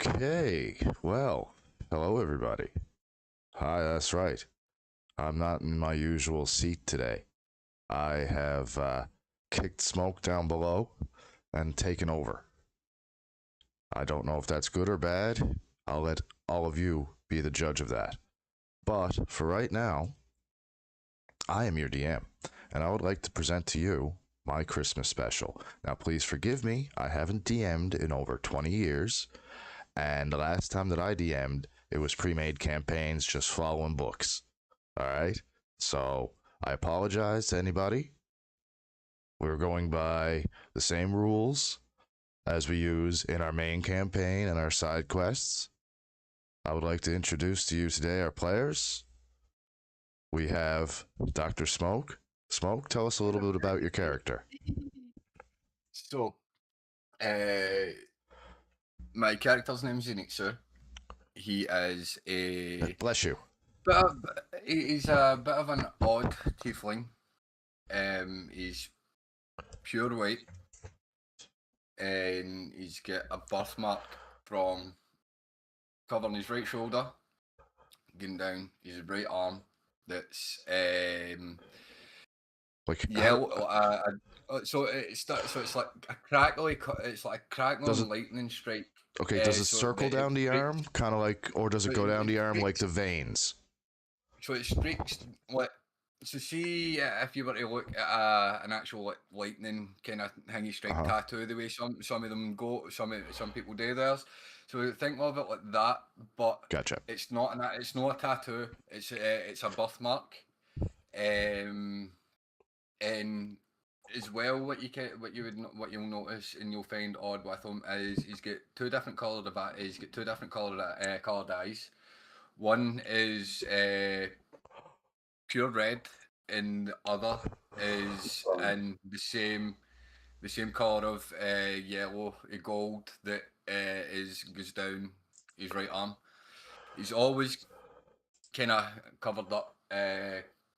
Okay, well, hello everybody. Hi, that's right. I'm not in my usual seat today. I have kicked Smoke down below and taken over. I don't know if that's good or bad. I'll let all of you be the judge of that. But for right now, I am your DM, and I would like to present to you my Christmas special. Now, please forgive me, I haven't DM'd in over 20 years. And the last time that I DM'd, it was pre-made campaigns just following books. All right? So I apologize to anybody. We're going by the same rules as we use in our main campaign and our side quests. I would like to introduce to you today our players. We have Dr. Smoke. Smoke, tell us a little bit about your character. So, my character's name's Unique, sir. He is Bless you. he's a bit of an odd tiefling. He's pure white, and he's got a birthmark from covering his right shoulder, going down his right arm. That's Like yellow. So it's like a crackly. It's like a crackling lightning strike. Okay, does it so circle down the arm, kind of like, or does it go down the arm like the veins? So it streaks like. So see if you were to look at an actual lightning kind of thingy strike tattoo, the way some of them go, some people do theirs. So think of it like that, but Gotcha. it's not a tattoo. It's a birthmark, and as well, what you'll notice and you'll find odd with him is he's got two different coloured eyes. One is pure red, and the other is in the same colour of yellow, gold that goes down his right arm. He's always kind of covered up,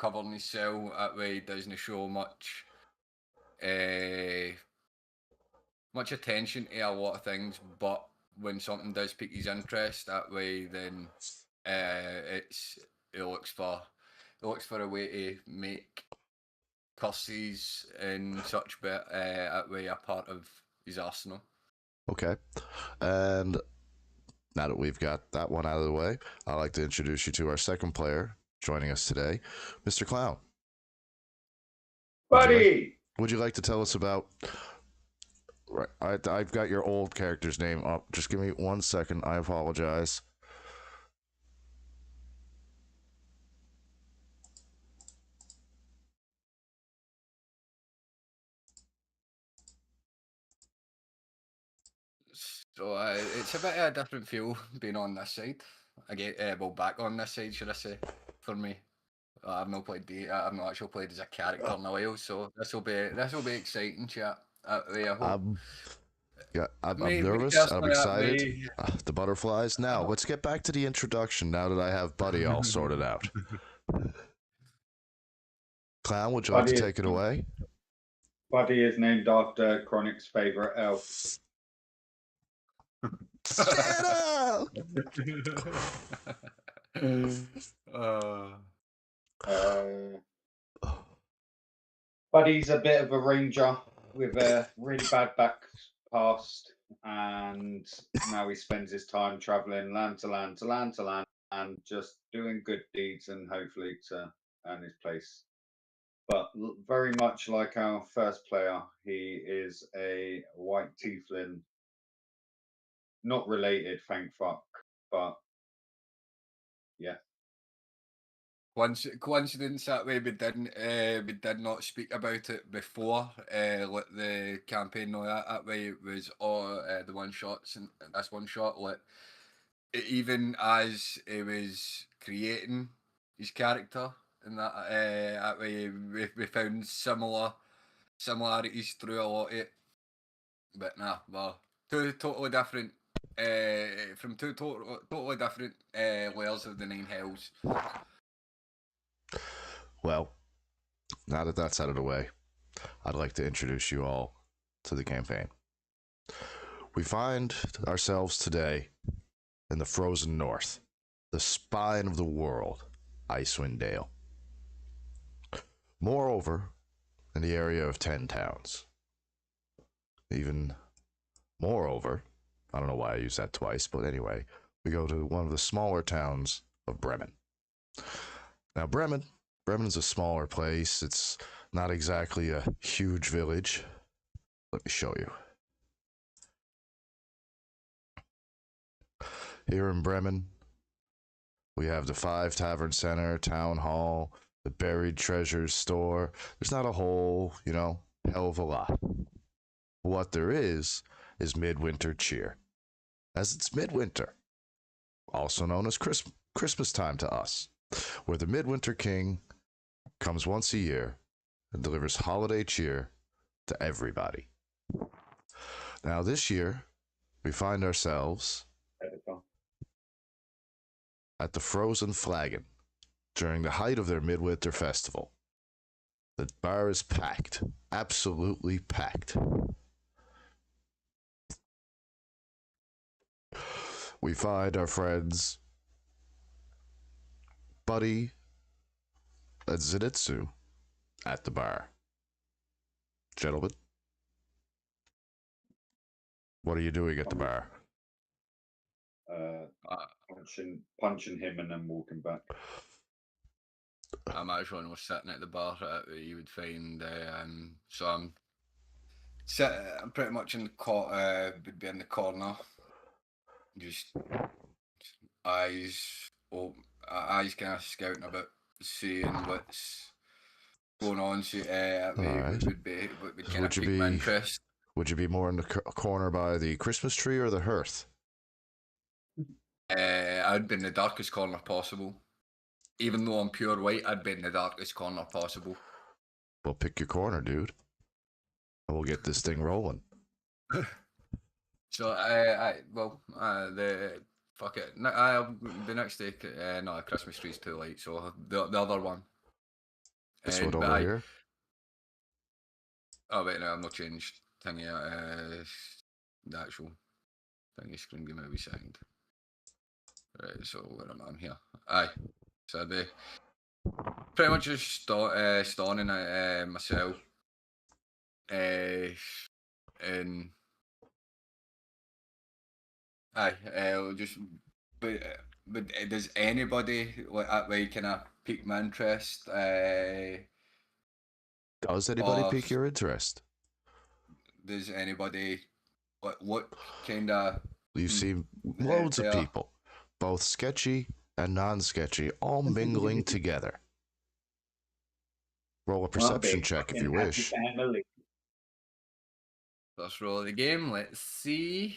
covering his cell. That way, he doesn't show much attention to a lot of things. But when something does pique his interest, that way, then he looks for a way to make curses and such, but that way a part of his arsenal. Okay, and now that we've got that one out of the way, I'd like to introduce you to our second player joining us today, Mr. Clown. Buddy! Would you like to tell us about... Right, I've got your old character's name up. Just give me 1 second. I apologize. So it's a bit of a different feel being on this side. Back on this side, should I say, for me. I've not actually played as a character in a while, so this will be exciting, chat. I'm nervous. I'm excited. The butterflies. Now, let's get back to the introduction now that I have Buddy all sorted out. Clown, would you like to take it away? Buddy is named after Chronic's favourite elf. Santa! Buddy's a bit of a ranger with a really bad back past, and now he spends his time travelling land to land to land to land and just doing good deeds and hopefully to earn his place. But very much like our first player, he is a white tiefling. Not related, thank fuck, but yeah. Coincidence that way we did not speak about it before like the campaign. No, that way it was all the one shots, and that's one shot. Like even as he was creating his character, and that way we found similarities through a lot of it. But nah, well, two totally different. From two totally different layers of the Nine Hells. Well, now that that's out of the way, I'd like to introduce you all to the campaign. We find ourselves today in the frozen north, the spine of the world, Icewind Dale. Moreover, in the area of 10 towns. Even moreover, I don't know why I used that twice, but anyway, we go to one of the smaller towns of Bremen. Now, Bremen is a smaller place. It's not exactly a huge village. Let me show you. Here in Bremen, we have the 5 Tavern Center, Town Hall, the Buried Treasures store. There's not a whole, hell of a lot. What there is midwinter cheer. As it's midwinter, also known as Christmas time to us, where the Midwinter King comes once a year and delivers holiday cheer to everybody. Now this year, we find ourselves at the Frozen Flagon during the height of their Midwinter Festival. The bar is packed, absolutely packed. We find our friends Buddy and Zenitsu at the bar. Gentlemen, what are you doing at the bar? Punching him and then walking back. I'm actually not sitting at the bar. You would find so I'm pretty much in the would be in the corner, just eyes kind of scouting about, seeing what's going on. So Alright. would kind of pique my interest. Would you be more in the corner by the Christmas tree or the hearth? I'd be in the darkest corner possible. Even though I'm pure white, I'd be in the darkest corner possible. Well, pick your corner, dude. And we'll get this thing rolling. So, fuck it. The next day, no, the Christmas tree's too light, so the other one. This one over here? Oh, wait, no, I've not changed thingy, the actual thingy screen. Give me a wee second. Right, so where am I? I'm here. Aye. So I'd be pretty much just stoning myself. And just but does anybody that way kind of pique my interest? Does anybody pique your interest? Does anybody what kind of? You've seen loads of people, both sketchy and non-sketchy, all mingling together. Roll a perception check if you wish. Let's roll the game. Let's see.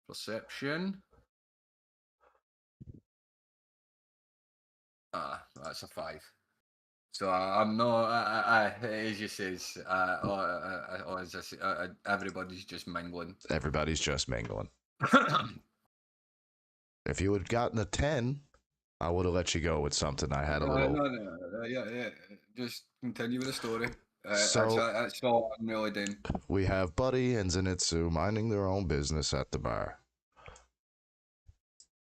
Perception. That's a 5. So I'm not. As you says, everybody's just mingling. Everybody's just mingling. If you had gotten a 10, I would have let you go with something. I had a little. No. Yeah. Just continue with the story. So that's all I'm really doing. We have Buddy and Zenitsu minding their own business at the bar.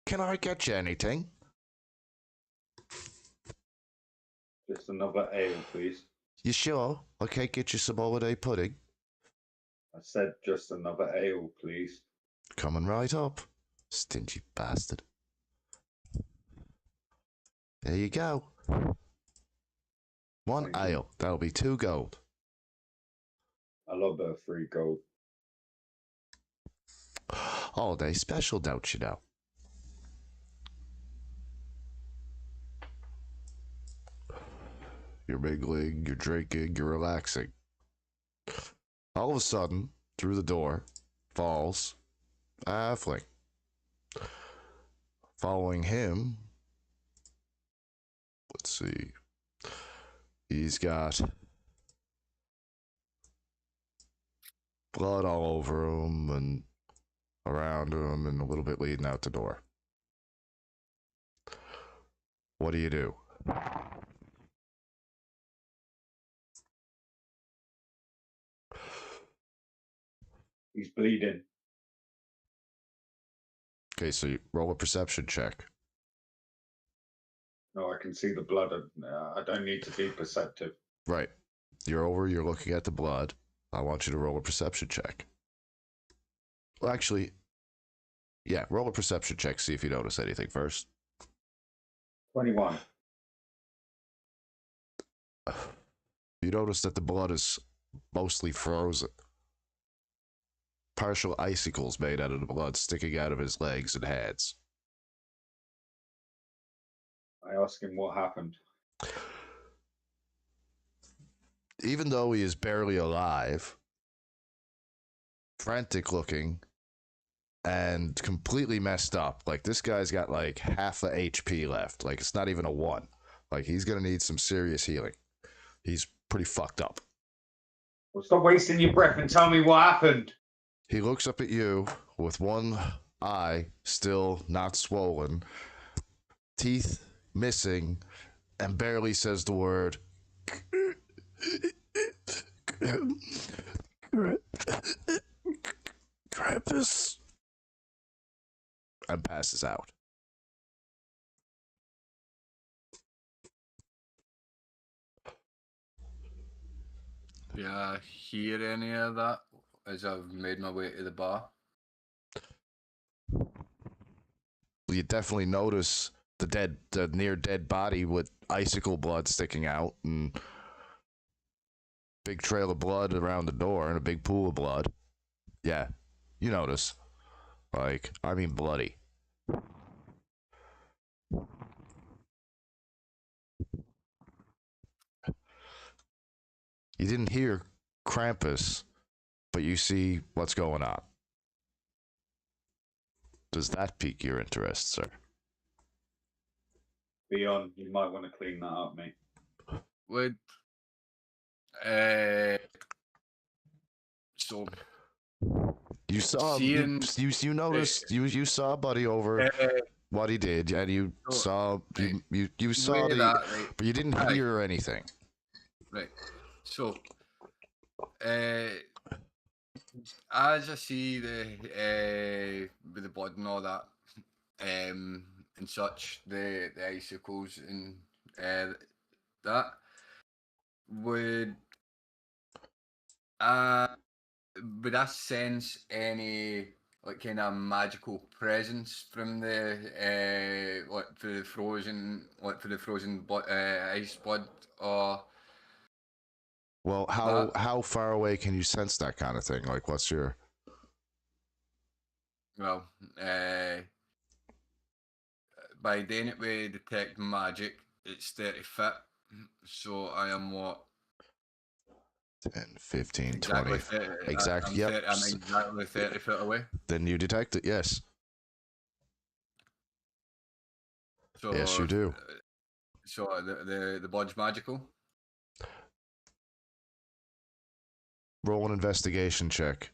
Can I get you anything? Just another ale, please. You sure? I can't get you some holiday pudding. I said just another ale, please. Coming right up. Stingy bastard. There you go. 1 ale. That'll be 2 gold. I love a 3 gold. Holiday special, don't you know? You're mingling, you're drinking, you're relaxing. All of a sudden, through the door, falls a halfling. Following him, let's see, he's got blood all over him and around him and a little bit leading out the door. What do? He's bleeding. Okay, so you roll a perception check. No, I can see the blood. I don't need to be perceptive. Right. You're looking at the blood. I want you to roll a perception check. Well, actually, yeah, roll a perception check, see if you notice anything first. 21. You notice that the blood is mostly frozen. Partial icicles made out of the blood sticking out of his legs and hands. I ask him what happened. Even though he is barely alive, frantic looking, and completely messed up. Like, this guy's got like half a HP left. Like, it's not even a 1. Like, he's gonna need some serious healing. He's pretty fucked up. Well, stop wasting your breath and tell me what happened. He looks up at you with one eye still not swollen, teeth missing, and barely says the word Krampus, and passes out. Yeah, hear any of that as I've made my way to the bar? You definitely notice the near dead body with icicle blood sticking out, and big trail of blood around the door, and a big pool of blood. Yeah, you notice. Like, I mean, bloody. You didn't hear Krampus, but you see what's going on. Does that pique your interest, sir? Beyond, you might want to clean that up, mate. Would so You saw seeing you noticed you saw Buddy over what he did, and you saw you saw the that, right? but you didn't hear anything. Right. So, as I see with the blood and all that, and such, the icicles and that would I sense any like kind of magical presence from the for the frozen blood, ice blood, or Well, how far away can you sense that kind of thing? Like, what's your well, by doing it with detect magic, it's 30 feet. So I am what? 10, 15, Exactly 20. 30. Exactly. Yep. I'm exactly 30 feet away. Then you detect it, yes. So, Yes, you do. So the blood's magical. Roll an investigation check.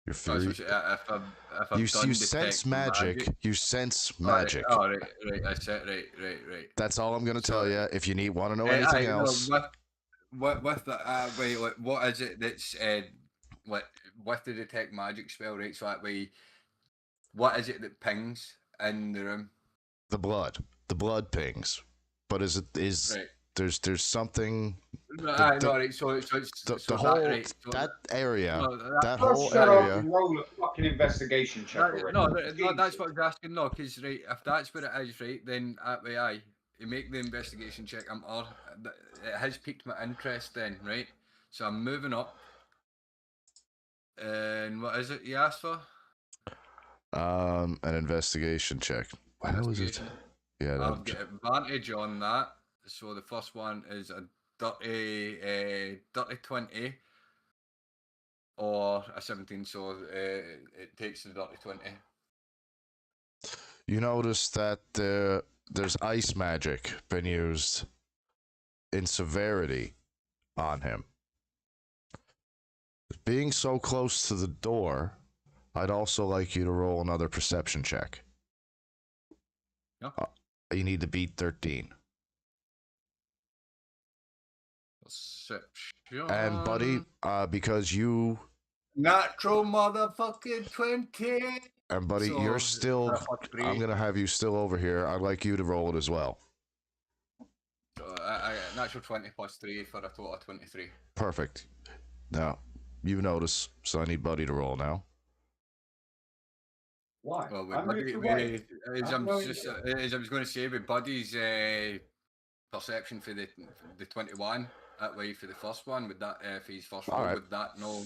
Your fury. If I've You done sense magic. You sense magic. Oh, right. I said right. That's all I'm gonna tell you. If you want to know Hey, anything else, with that, wait, like, what is it that's like with the detect magic spell, right? So that way, what is it that pings in the room? the blood pings. But is Right. there's something. Right, no, right. So The whole that, right, so that area, no, that Oh, whole shut up area. and roll a fucking investigation check already. no, that's what I was asking. No, because right, if that's what it is, right, then that way you make the investigation check. It has piqued my interest then, right? So I'm moving up. And what is it you asked for? An investigation check. How is it? Yeah, I'll get advantage on that. So the first one is a dirty 20 or a 17. So it takes the dirty 20. You notice that there's ice magic been used in severity on him. Being so close to the door, I'd also like you to roll another perception check. Yeah. You need to beat 13. Perception. And buddy, because you Natural motherfucking 20. And buddy, So, you're still. +3. I'm gonna have you still over here. I'd like you to roll it as well. So natural 20 +3 for a total of 23. Perfect. Now, you notice, so I need Buddy to roll now. Why? Well, with I moved Buddy, away. as I'm going as I was going to say, with Buddy's perception for the 21, that way for the first one, with that for his first roll, Alright. with that, no.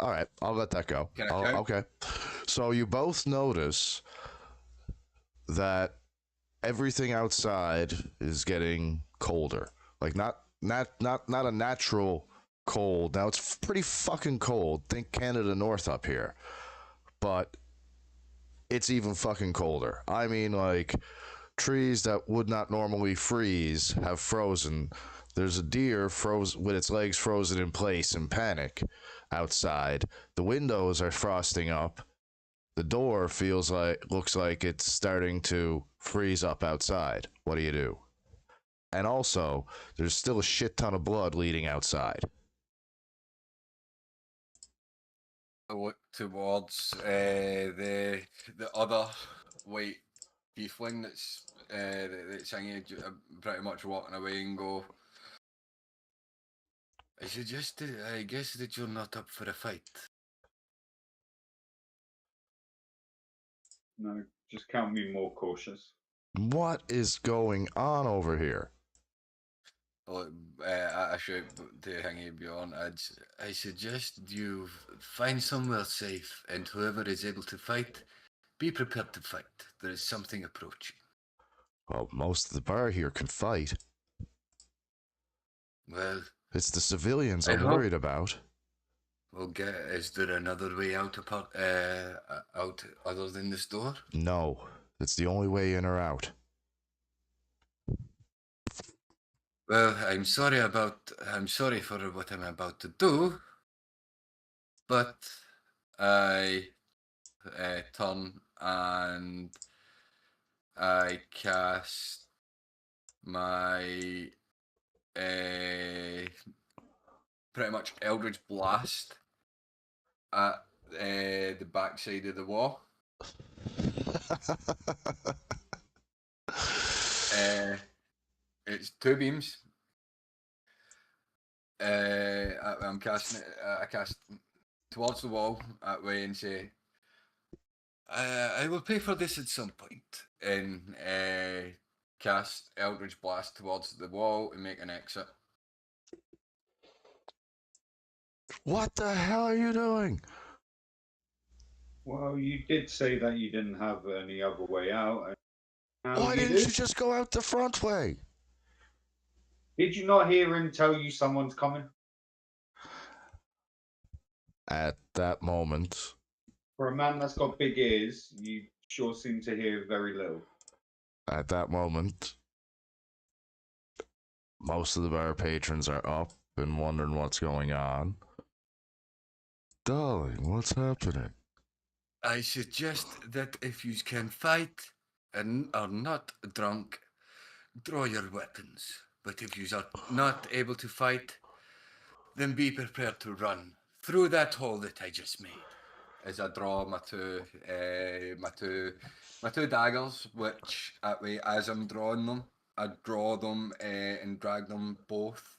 All right, I'll let that go. Can I count? Okay. So you both notice that everything outside is getting colder. Like not a natural cold. Now it's pretty fucking cold. Think Canada North up here. But it's even fucking colder. I mean, like, trees that would not normally freeze have frozen. There's a deer with its legs frozen in place in panic outside. The windows are frosting up. The door looks like it's starting to freeze up outside. What do? And also, there's still a shit ton of blood leading outside. I look towards the other white tiefling that's hanging, pretty much walking away, and go, I guess that you're not up for a fight. No, just count me more cautious. What is going on over here? Well, I should to Hangy Bjorn. I suggest you find somewhere safe, and whoever is able to fight, be prepared to fight. There is something approaching. Well, most of the bar here can fight. Well, it's the civilians I'm worried about. Well, is there another way out out other than this door? No, it's the only way in or out. Well, I'm sorry for what I'm about to do, but I turn and I cast my pretty much Eldritch Blast at the backside of the wall. It's 2 beams. I'm casting it. I cast towards the wall that way and say, I will pay for this at some point. And cast Eldritch Blast towards the wall and make an exit. What the hell are you doing? Well, you did say that you didn't have any other way out. Why didn't you just go out the front way? Did you not hear him tell you someone's coming? At that moment. For a man that's got big ears, you sure seem to hear very little. At that moment, most of the bar patrons are up and wondering what's going on. Darling, what's happening? I suggest that if you can fight and are not drunk, draw your weapons. But if you are not able to fight, then be prepared to run through that hole that I just made. As I draw my two daggers, which that way, as I'm drawing them, I draw them and drag them both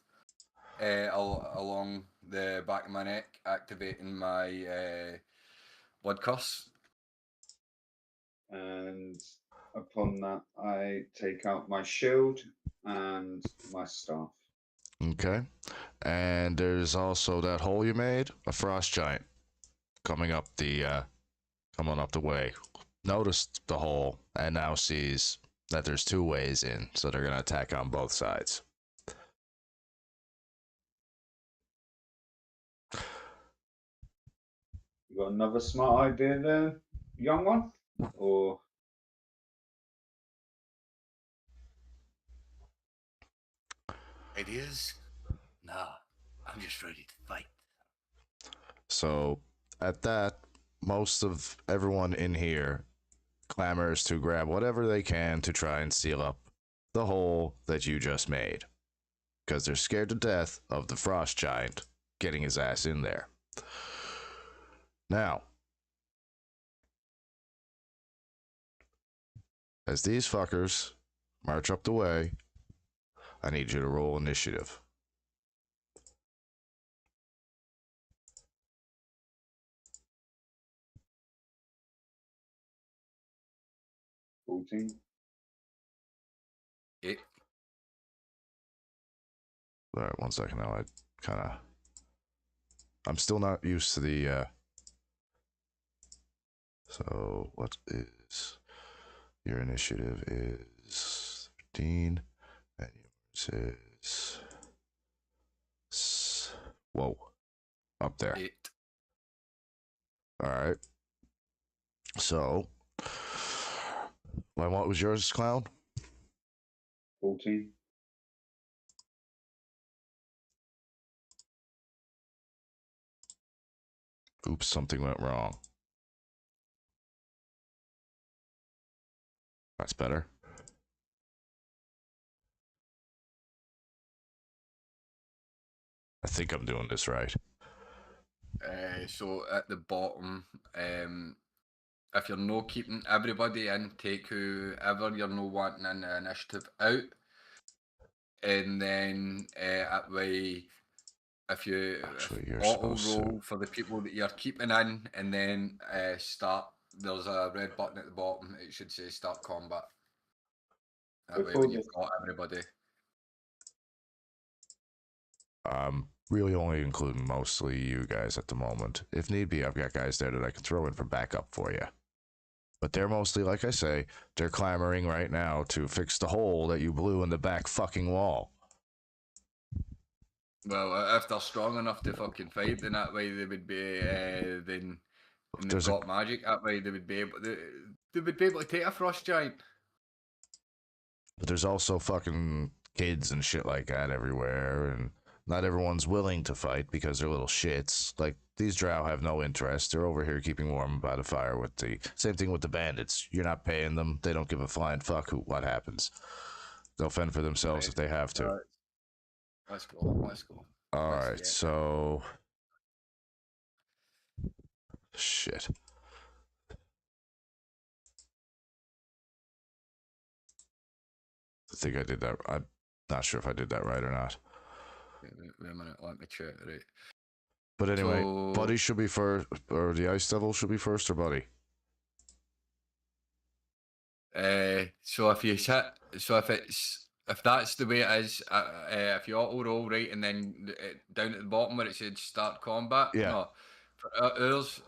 along the back of my neck, activating my blood curse. And upon that, I take out my shield and my staff. Okay. And there's also that hole you made, a frost giant coming up the way. Noticed the hole and now sees that there's 2 ways in, so they're gonna attack on both sides. You got another smart idea there, young one? Or Ideas? Nah, I'm just ready to fight. So at that, most of everyone in here clamors to grab whatever they can to try and seal up the hole that you just made, because they're scared to death of the frost giant getting his ass in there. Now, As these fuckers march up the way, I need you to roll initiative. $14. 8. All right, 1 second now. I'm still not used to the. So what is your initiative? Is 13, and yours is whoa, up there. 8. All right. So, what was yours, Clown? 14. Oops, something went wrong. That's better. I think I'm doing this right. So at the bottom, if you're no keeping everybody in, take whoever you're no wanting in the initiative out, and then that way, if you Actually, you're auto supposed roll to. for the people that you're keeping in, and then start. There's a red button at the bottom. It should say start combat. That way, Before when you've this- got everybody. Really only including mostly you guys at the moment. If need be, I've got guys there that I can throw in for backup for you. But they're mostly, like I say, they're clamoring right now to fix the hole that you blew in the back fucking wall. Well, if they're strong enough to fucking fight, then that way they would be then. And they've There's a- got magic that way. They would be able. They would be able to take a frost giant. But there's also fucking kids and shit like that everywhere, and not everyone's willing to fight because they're little shits. Like, these drow have no interest. They're over here keeping warm by the fire with the... Same thing with the bandits. You're not paying them. They don't give a flying fuck what happens. They'll fend for themselves if they have to. Let's go. Let's go. Alright, get so... Shit. I think I did that. I'm not sure if I did that right or not. Wait a minute. Let me check. Right. But anyway, So- Buddy should be first, or the Ice Devil should be first, or Buddy? So if you hit, so if that's the way it is, if you auto roll right, and then down at the bottom where it said start combat, Yeah. no, for ours,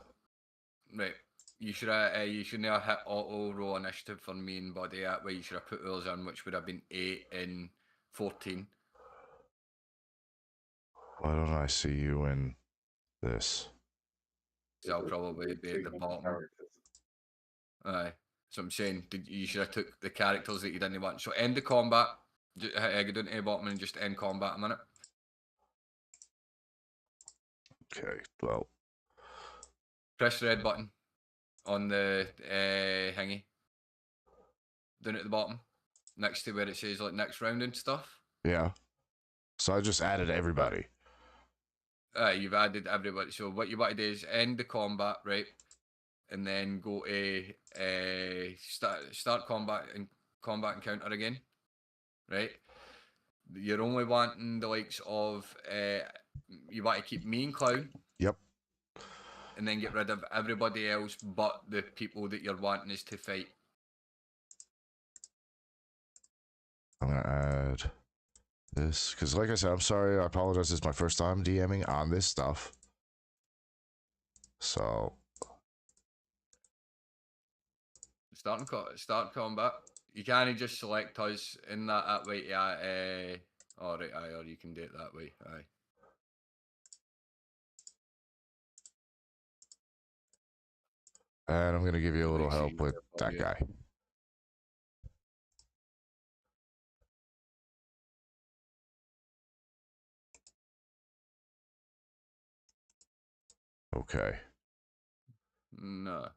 right. You should have hit auto roll initiative for me and Buddy. That way you should have put ours in, which would have been 8 and 14. Why don't I see you in this? So I'll probably be at the bottom. Characters. Aye. So I'm saying you should have took the characters that you didn't want. So end the combat. Go down to the bottom and just end combat a minute. Okay, well, Press the red button on the thingy. Down at the bottom. Next to where it says like next round and stuff. yeah. So I just added everybody. You've added everybody. So what you want to do is end the combat, right? And then go to start combat encounter again. Right? You're only wanting the likes of you want to keep me and Clown. Yep. And then get rid of everybody else but the people that you're wanting us to fight. I'm gonna add this because, like I said, I'm sorry. I apologize. It's my first time DMing on this stuff. So Start combat. You can't just select us in that way. Yeah. All right. Aye. Or you can do it that way. Aye. and I'm gonna give you a little Let's help see. with that Yeah. guy. Okay. No.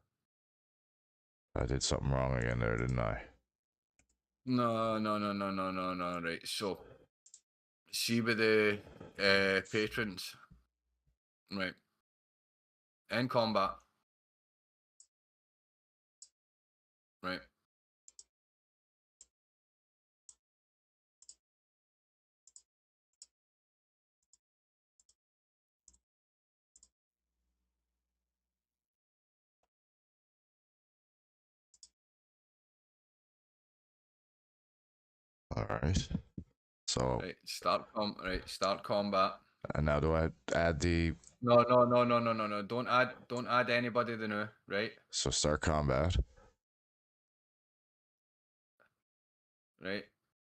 I did something wrong again there, didn't I? No. Right. So, see with the patrons. Right. End combat. Right. All right. So, Right, start combat. and now do I add the No. Don't add anybody the new, right? so start combat? Right.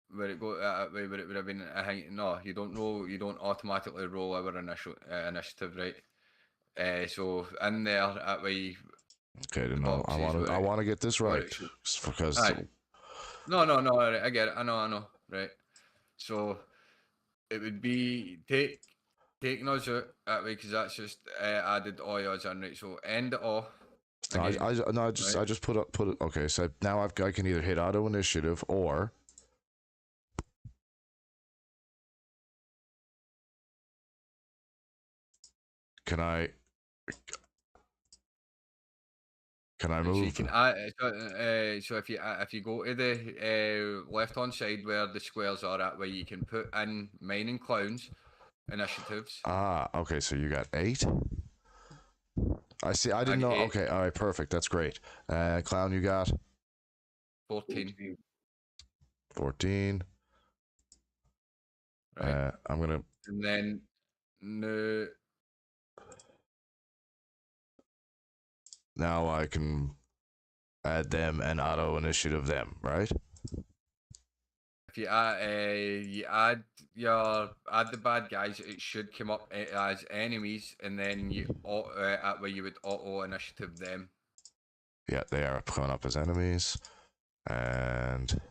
Where it go? Where it would have been. No, you don't roll. You don't automatically roll our initial initiative, right? So in there, that way, Okay, the no, boxes where I it, want to get this where right it should. because Aye. No. Alright, I get it. I know. Right. So it would be taking us out that way because that's just added all yours in, right? So end it off no, again. I just put it. Okay, so now I can either hit auto initiative or can I So you move? can so if you go to the left hand side where the squares are at, where you can put in mining clowns initiatives. Ah, okay, so you got 8. I see. I didn't get know. 8, Okay, all right, perfect. That's great. Clown, you got 14, 14. right? I'm gonna And then no, now I can add them and auto initiative them, right? if you add the bad guys, it should come up as enemies, and then at where you would auto initiative them. Yeah, they are coming up as enemies, and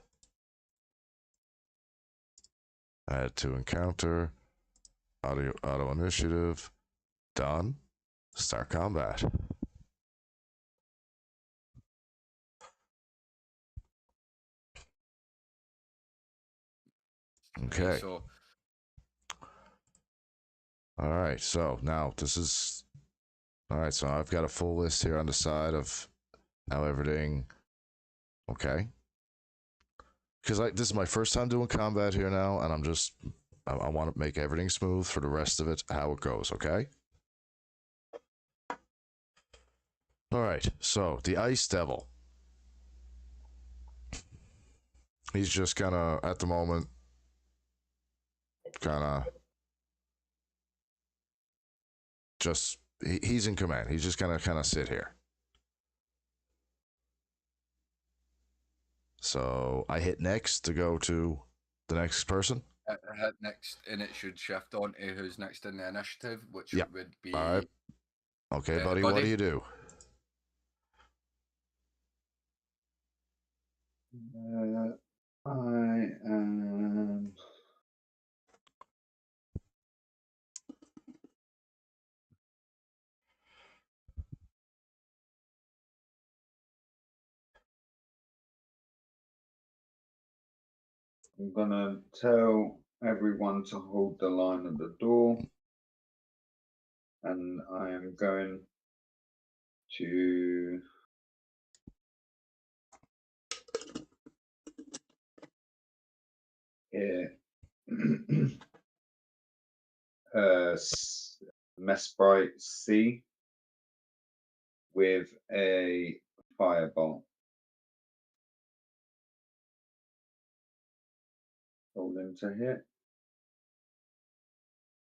add to encounter, auto initiative, done. Start combat. Okay. Right, so All right. So now this is all right. So I've got a full list here on the side of how everything. Okay. Because this is my first time doing combat here now, and I want to make everything smooth for the rest of it, how it goes. Okay. All right. So the Ice Devil. He's just gonna at the moment kind of just he's in command. He's just gonna kind of sit here. So I hit next to go to the next person. hit next, and it should shift on to who's next in the initiative, which Yep. would be All right. Okay, buddy, what do you do? I am. I'm gonna tell everyone to hold the line at the door, and I am going to Mesprit C with a fireball. Hold him to hit.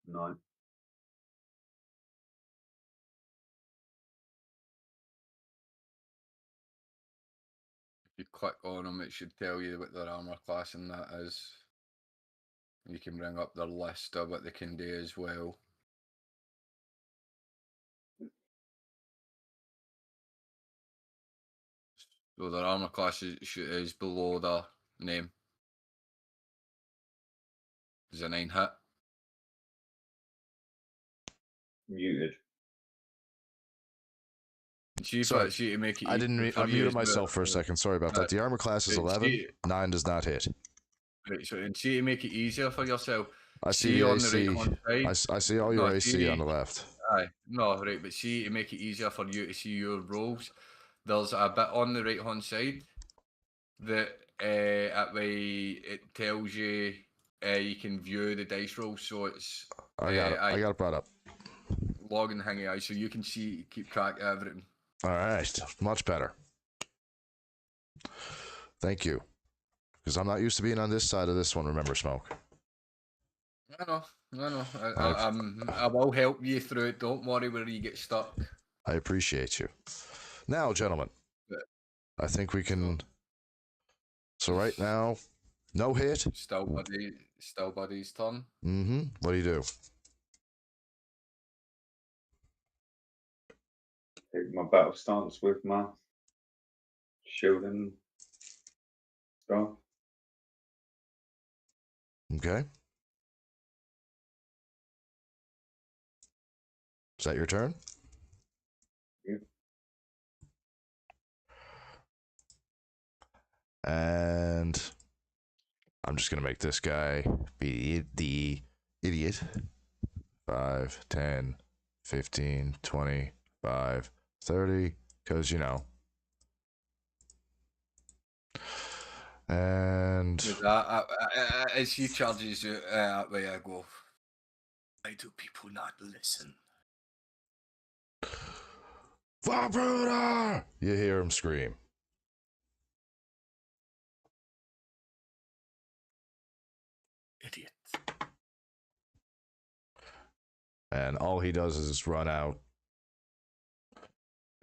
9. if you click on them, it should tell you what their armor class and that is. You can bring up their list of what they can do as well. So their armor class is below their name. Is a 9 hit. Muted. Sorry, To make it I didn't. I muted myself for a second. Sorry about that. The armor class is 11. 9 does not hit. Right, so and see to make it easier for yourself. I see the on AC. the right hand side. I see all your AC on the left. Aye, no, right, but see to make it easier for you to see your rolls, there's a bit on the right hand side that that way it tells you you can view the dice rolls, so it's I got it. I got it brought up. logging thingy, aye, so you can keep track of everything. All right, much better. Thank you. Because I'm not used to being on this side of this one, remember, Smoke. I know. I've- I will help you through it. Don't worry where you get stuck. I appreciate you. Now, gentlemen, Yeah. I think we can... So right now, no hit. Still buddy's turn. Mm-hmm. What do you do? Take my battle stance with my shield and stuff. Okay. Is that your turn? Yeah. And I'm just going to make this guy be the idiot. 5, 10, 15, 20, 5, 30, because, you know. And With that, as he charges you that way, I go, why do people not listen? Vampruder! You hear him scream. Idiot. And all he does is run out.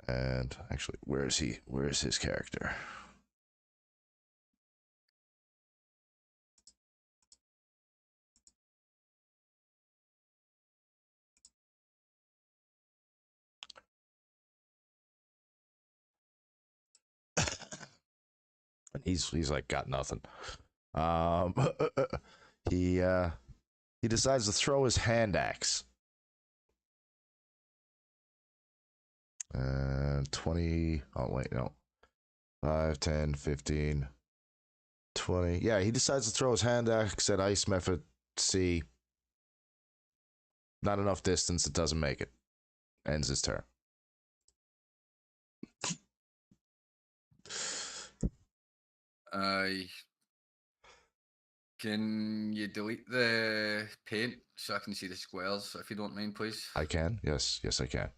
And actually, where is he? Where is his character? And he's like got nothing. He decides to throw his hand axe. And 20. Oh, wait, no. 5, 10, 15, 20. Yeah, he decides to throw his hand axe at Ice Method C. Not enough distance, it doesn't make it. Ends his turn. Can you delete the paint so I can see the squares, if you don't mind, please? I can. Yes, I can.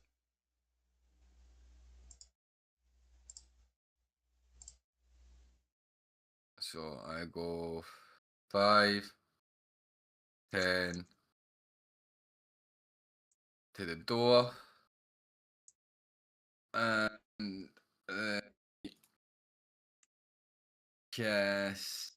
So I go 5, 10 to the door, and cast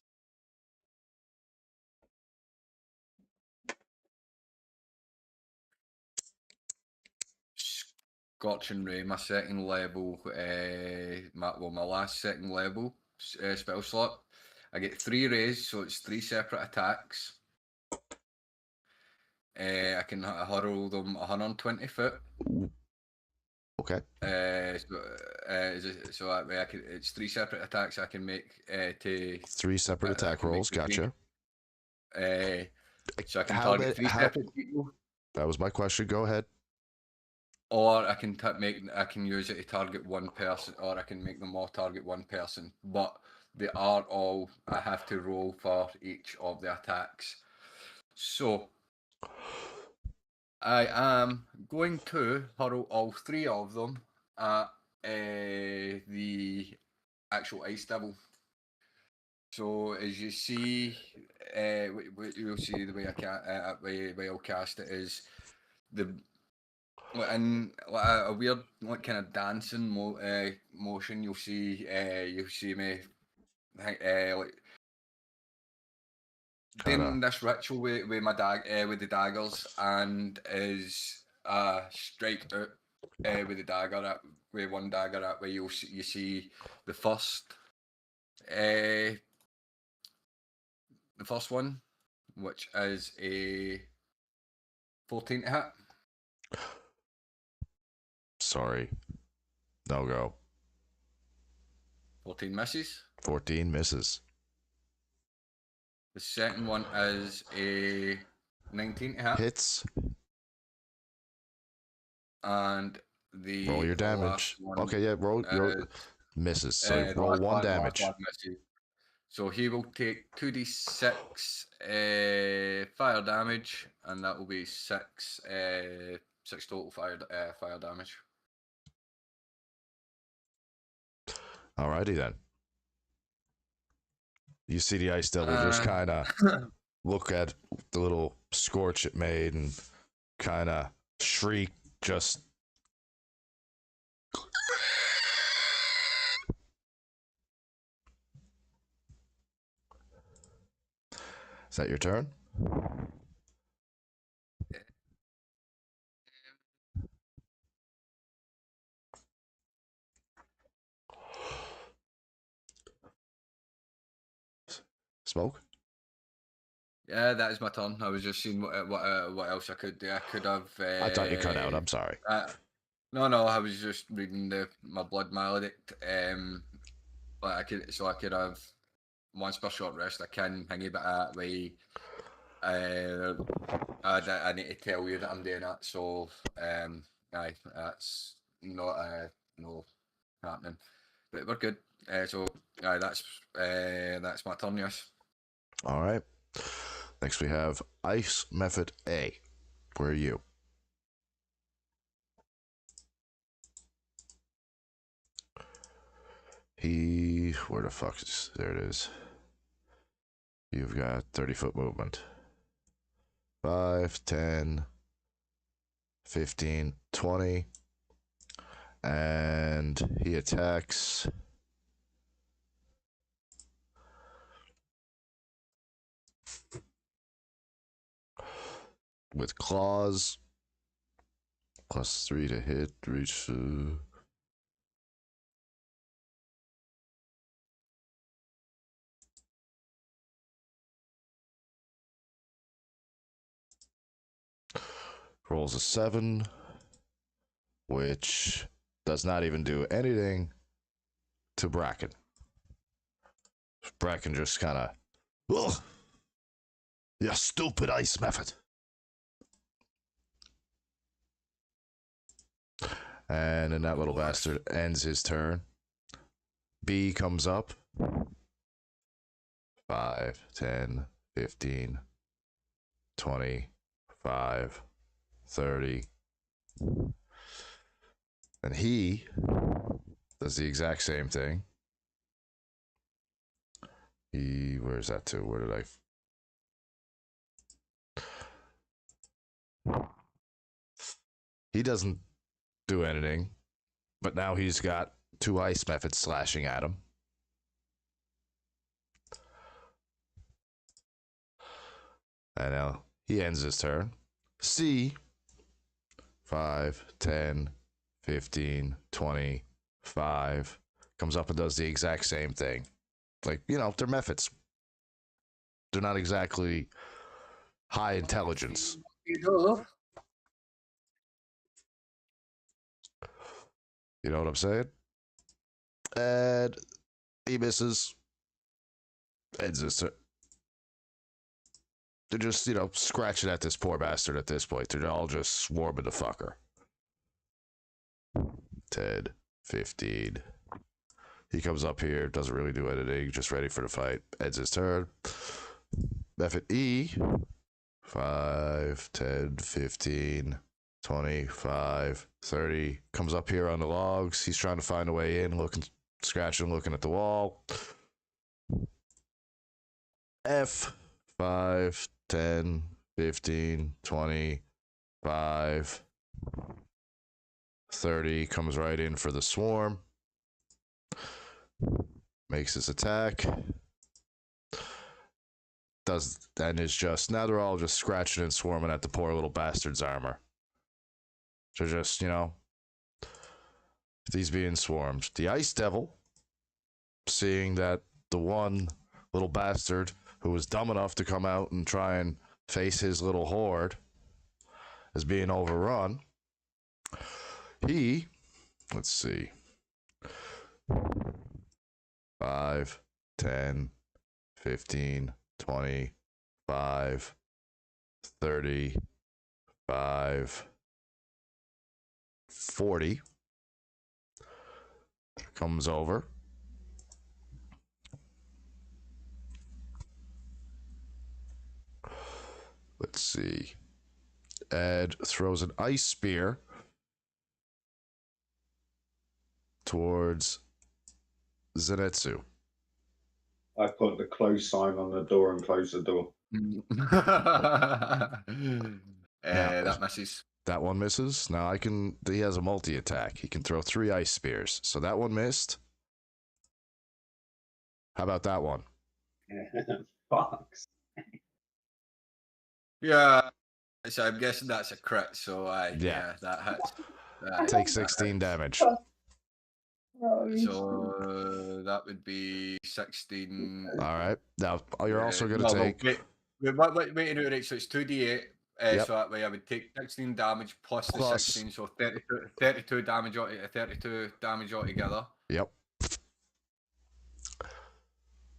Scorching Ray, my second level, my last second level spell slot. I get 3 rays, so it's 3 separate attacks. I can hurl them 120 foot. Okay. So that way it's 3 separate attacks I can make to 3 separate attack rolls. Gotcha. So I can target 3 separate people. That was my question. Go ahead. Or I can use it to target one person, or I can make them all target one person. But they are all, I have to roll for each of the attacks. So I am going to hurl all 3 of them at the actual Ice Devil. So as you see, you'll see the way I'll cast it is in a weird kind of dancing motion. You'll see me like doing this ritual with with the daggers, and is strike out with the dagger with one dagger at where you see the first one, which is a 14 to hit. Sorry. No go. 14 misses. 14 misses. The second one is a 19 to hit. Hits. And the roll your damage. Okay, yeah, roll misses. So roll 1 damage. So he will take 2d6 fire damage, and that will be 6 total fire damage. Alrighty then. You see the ice devil just kind of look at the little scorch it made and kind of shriek, just. Is that your turn? Smoke? Yeah, that is my turn. I was just seeing what else I could do. I could have. I thought you cut out. I'm sorry. No, I was just reading my blood maledict. But I could have once per short rest. I can hang it, but that way. I need to tell you that I'm doing that. So, aye, that's not no happening. But we're good. So, aye, that's my turn. Yes. All right. Next we have Ice Method A. Where are you? Where the fuck is, there it is. You've got 30-foot movement. 5, 10, 15, 20. And he attacks. With claws. +3 to hit. Reach. Rolls a 7, which does not even do anything to Bracken. Bracken just kind of, ugh, you stupid ice method. And then that little bastard ends his turn. B comes up. 5, 10, 15, 25, 30. And he does the exact same thing. Where's that to? Where did He doesn't do anything, but now he's got 2 ice methods slashing at him. And now he ends his turn. C, 5, 10, 15, 25, comes up and does the exact same thing. Like, they're methods. They're not exactly high intelligence. You know what I'm saying? And he misses. Ends his turn. They're just, scratching at this poor bastard at this point. They're all just swarming the fucker. 10, 15. He comes up here, doesn't really do anything, just ready for the fight. Ends his turn. Method E. 5, 10, 15, 25, 30. Comes up here on the logs. He's trying to find a way in, scratching, looking at the wall. F. 5, 10, 15, 25, 30. Comes right in for the swarm. Makes his attack. Now they're all just scratching and swarming at the poor little bastard's armor. So just, he's being swarmed. The Ice Devil, seeing that the one little bastard who was dumb enough to come out and try and face his little horde is being overrun, let's see, 5, 10, 15, 25, 30, 5, 40. Comes over. Let's see. Ed throws an ice spear towards Zenitsu. I put the close sign on the door and close the door. That misses. That one misses. Now he has a multi-attack. He can throw 3 ice spears. So that one missed. How about that one? Fucks. Yeah. So I'm guessing that's a crit. So Yeah. that hits. Take 16 damage. So that would be 16. All right. Now you're also going to no, take. Wait, right, so it's 2d8. Yep. So that way I would take 16 damage plus the 16, so 32 damage altogether. Yep.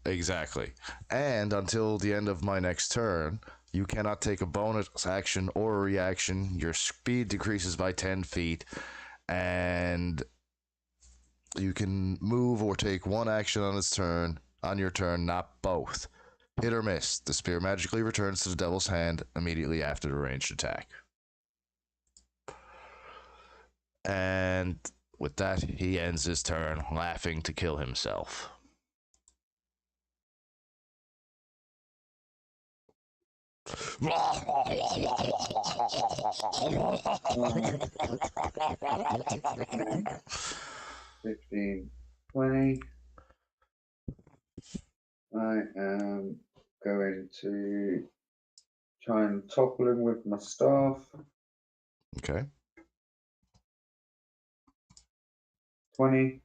Exactly. And until the end of my next turn, you cannot take a bonus action or a reaction. Your speed decreases by 10 feet, and you can move or take one action on your turn, not both. Hit or miss. The spear magically returns to the devil's hand immediately after the ranged attack. And with that, he ends his turn, laughing to kill himself. $15, $20. I am going to try and topple him with my staff. Okay. 20.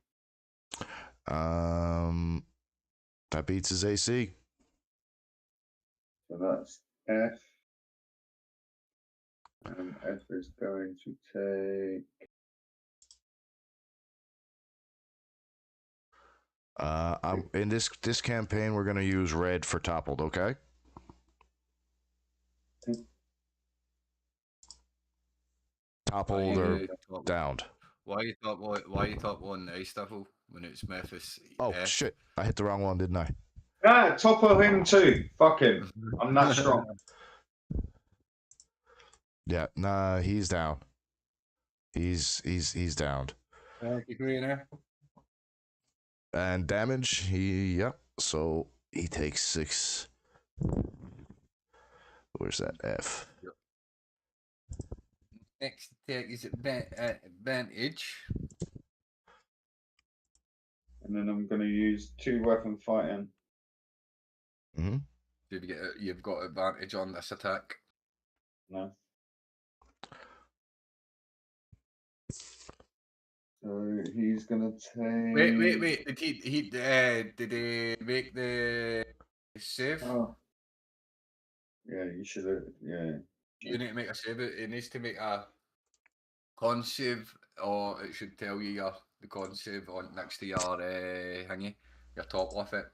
That beats his AC. So that's F. And F is going to take. In this campaign, we're gonna use red for toppled. Okay. Toppled or downed. Why you top one the ice devil when it's Memphis? Oh shit! I hit the wrong one, didn't I? Ah, topple him too. Fuck him. I'm not strong. Yeah, nah, he's down. He's downed. And damage, so he takes 6. Where's that F? Next attack is advantage. And then I'm going to use 2 weapon fighting. Mm-hmm. You've got advantage on this attack. No. So he's gonna take. Wait. Did he make the save? Oh. Yeah, you should have. Yeah. You need to make a save. It needs to make a con save, or it should tell you the con save on next to your thingy, your top of it.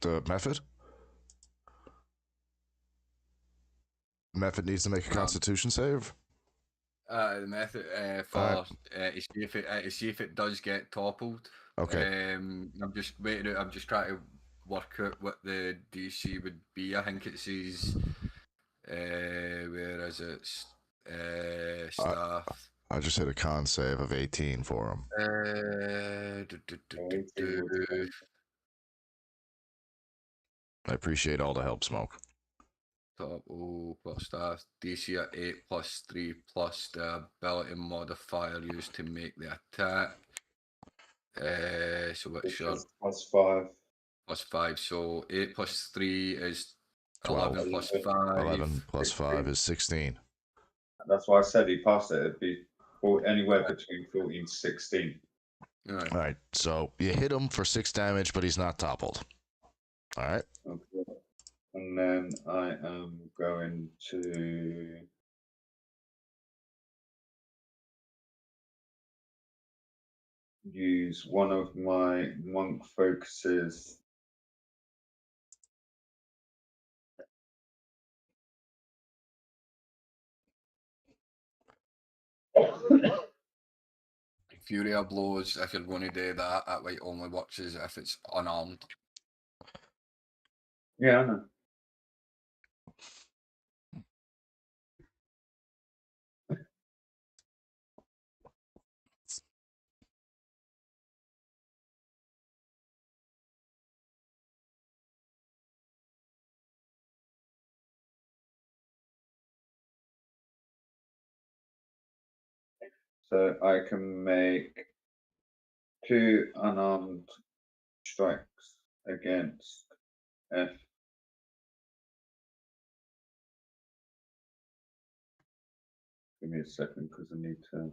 The method? Method needs to make a Constitution save. The method to see if it does get toppled. Okay. I'm just waiting. I'm just trying to work out what the DC would be. I think it says. Where is it? Staff. I just hit a con save of 18 for him. I appreciate all the help, Smoke. Top O plus staff. DC at 8 plus 3 plus the ability modifier used to make the attack. So what's your plus 5? Plus 5. So 8 plus 3 is 12. 11 plus 5. 11 plus 5 is 16. That's why I said he passed it. It'd be anywhere between 14 to 16. All right. So you hit him for 6 damage, but he's not toppled. All right. Okay. And then I am going to use one of my monk focuses. Fury of blows. If you're going to do that, that way only works as if it's unarmed. Yeah, I know. So I can make 2 unarmed strikes against F. Give me a second because I need to.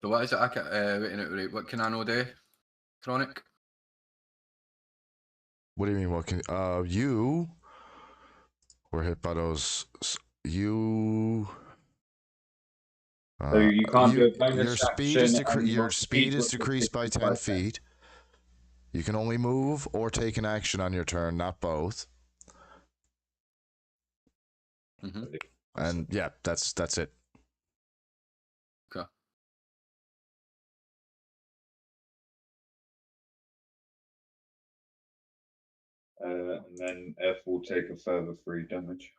So what is it? Wait, what can I know do? Tronic? What do you mean? What can you were hit by those? You. So you can't do a your bonus speed is action. And your speed is was decreased by 10 feet. You can only move or take an action on your turn, not both. Mm-hmm. And yeah, that's it. Okay. And then F will take a further 3 damage.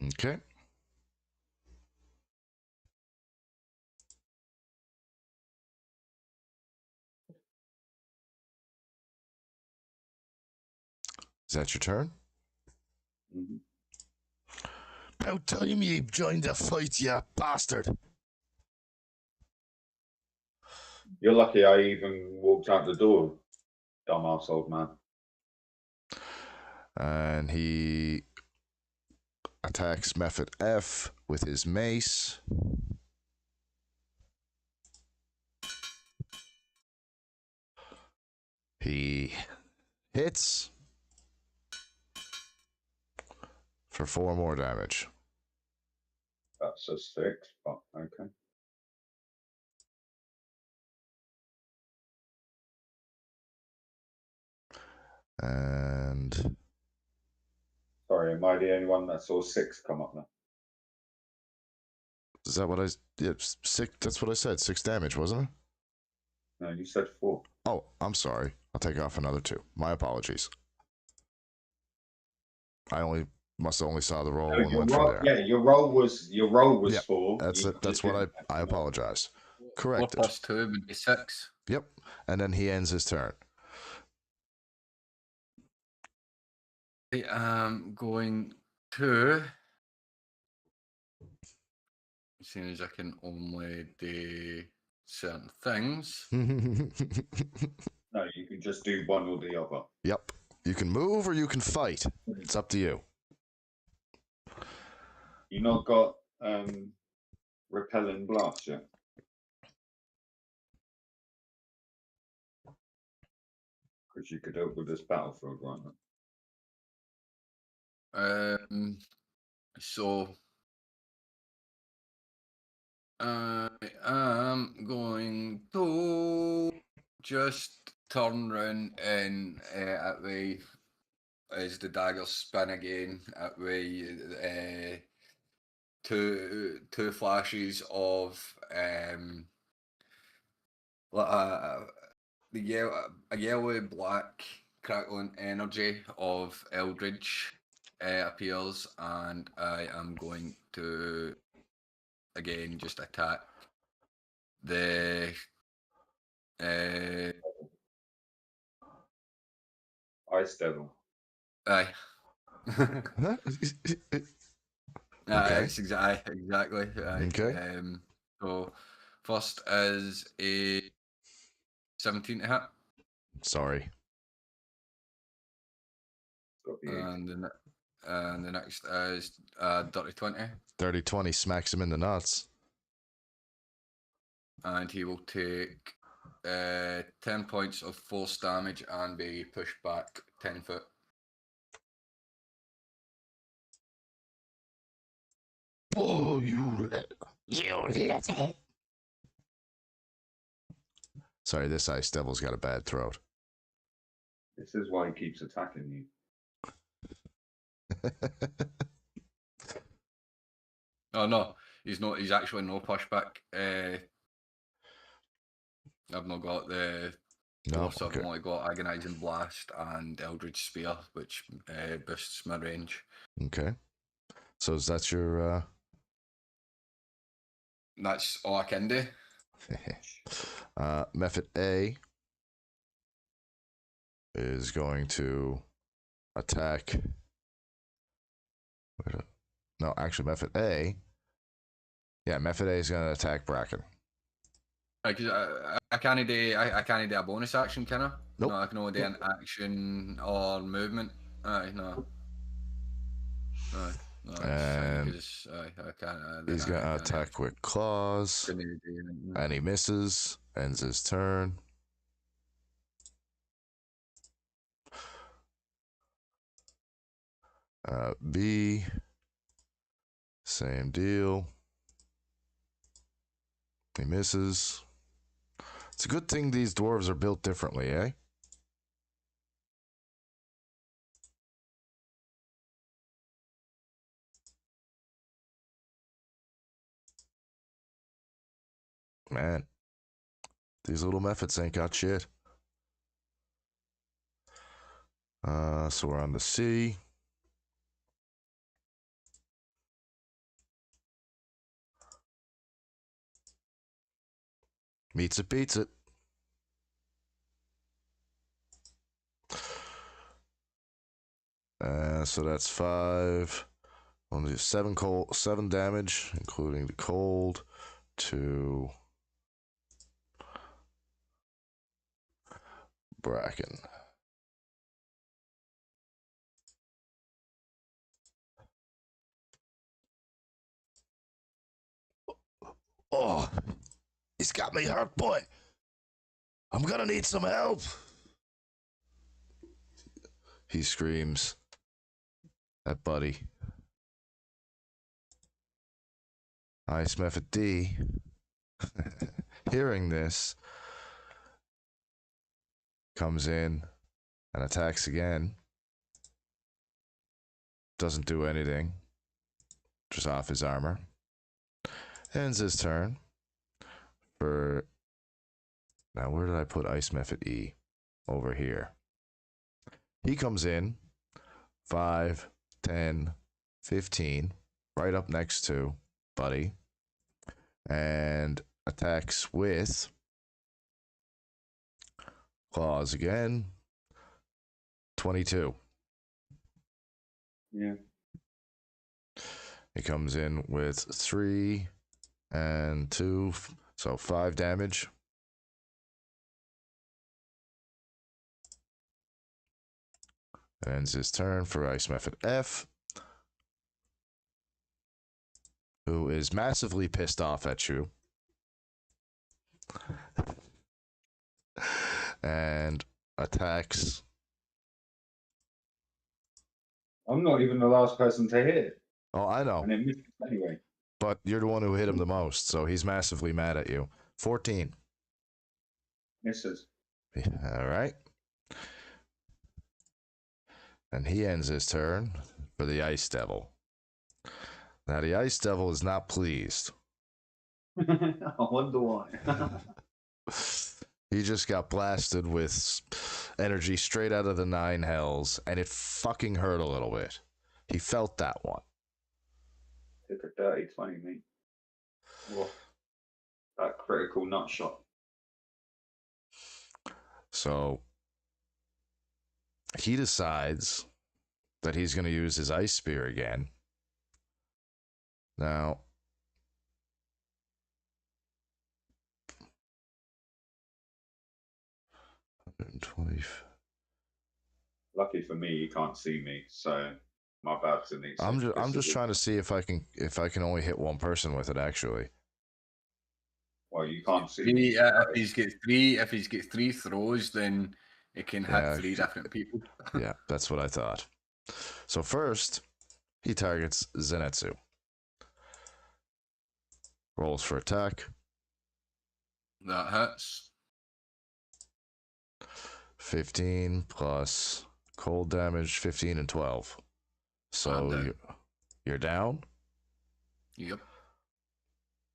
Okay. Is that your turn? Mm-hmm. About time you joined the fight, you bastard. You're lucky I even walked out the door, dumbass old man. And he attacks Method F with his mace. He hits for 4 more damage. That's a 6, but okay. And Sorry, am I the only one that saw 6 come up now? is that what I? Yeah, 6. That's what I said. 6 damage, wasn't it? No, you said 4. Oh, I'm sorry. I'll take off another 2. My apologies. I must have only saw the roll and went from there. Yeah, your roll was Yep, 4. That's it. That's what I apologize. Corrected. 4 plus 2 would be 6. Yep. And then he ends his turn. I am going to. Seeing as I can only do certain things. No, you can just do one or the other. Yep. You can move or you can fight. It's up to you. You not got repelling blast yet? Because you could open this battlefield right now. So I am going to just turn round and at way as the daggers spin again at way two flashes of a yellow black crackling energy of Eldridge appears, and I am going to again just attack the Ice Devil. aye. Okay. Exactly. Aye. Okay. So first is a 17 to hit. Sorry. Got the And And the next is Dirty 20. Dirty 20 smacks him in the nuts. And he will take 10 points of force damage and be pushed back 10 foot. Oh, you little. Sorry, this ice devil's got a bad throat. This is why he keeps attacking you. Oh no, he's not. He's actually no pushback. I've not got the No, force. I've okay. only got agonizing blast and Eldritch Spear, which boosts my range. Okay. So that's your That's all I can do. method A is going to attack. No, actually, method A. Yeah, method A is going to attack Bracken. I can't do. I can't do a bonus action, can I? Nope. No, I can only do an action or movement. Aye, no. No, no, it's fine And because I can't. he's going to attack with claws, and he misses. Ends his turn. B, same deal. He misses. It's a good thing these dwarves are built differently, eh? Man, these little methods ain't got shit. So we're on the C. Meets it, beats it. So that's 5. 7 damage, including the cold, to Bracken. Oh, he's got me hurt, boy. I'm gonna need some help. He screams at Buddy. Ice Method D, hearing this, comes in and attacks again. Doesn't do anything. Just off his armor. Ends his turn. For now, where did I put Ice Method E? Over here. He comes in 5, 10, 15, right up next to Buddy, and attacks with claws again. 22. Yeah. He comes in with 3 and 2, so 5 damage. Ends his turn for Ice Method F, who is massively pissed off at you. And attacks. I'm not even the last person to hit it. Oh, I know. And it misses anyway. But you're the one who hit him the most, so he's massively mad at you. 14. Misses. All right. And he ends his turn for the Ice Devil. Now, the Ice Devil is not pleased. I wonder why. He just got blasted with energy straight out of the 9 hells, and it fucking hurt a little bit. He felt that one. Took a dirty 20, mate. Whoa. That critical nut shot. So he decides that he's going to use his Ice Spear again. Now, Lucky for me, you can't see me, so My bad, Denise. I'm just trying to see if I can only hit one person with it actually. Well, you can't see Three, me. if he's got three throws, then it can hit Yeah, three different people. Yeah, that's what I thought. So first, he targets Zenitsu. Rolls for attack. That hits. 15 plus cold damage, 15 and 12. So you're down? Yep.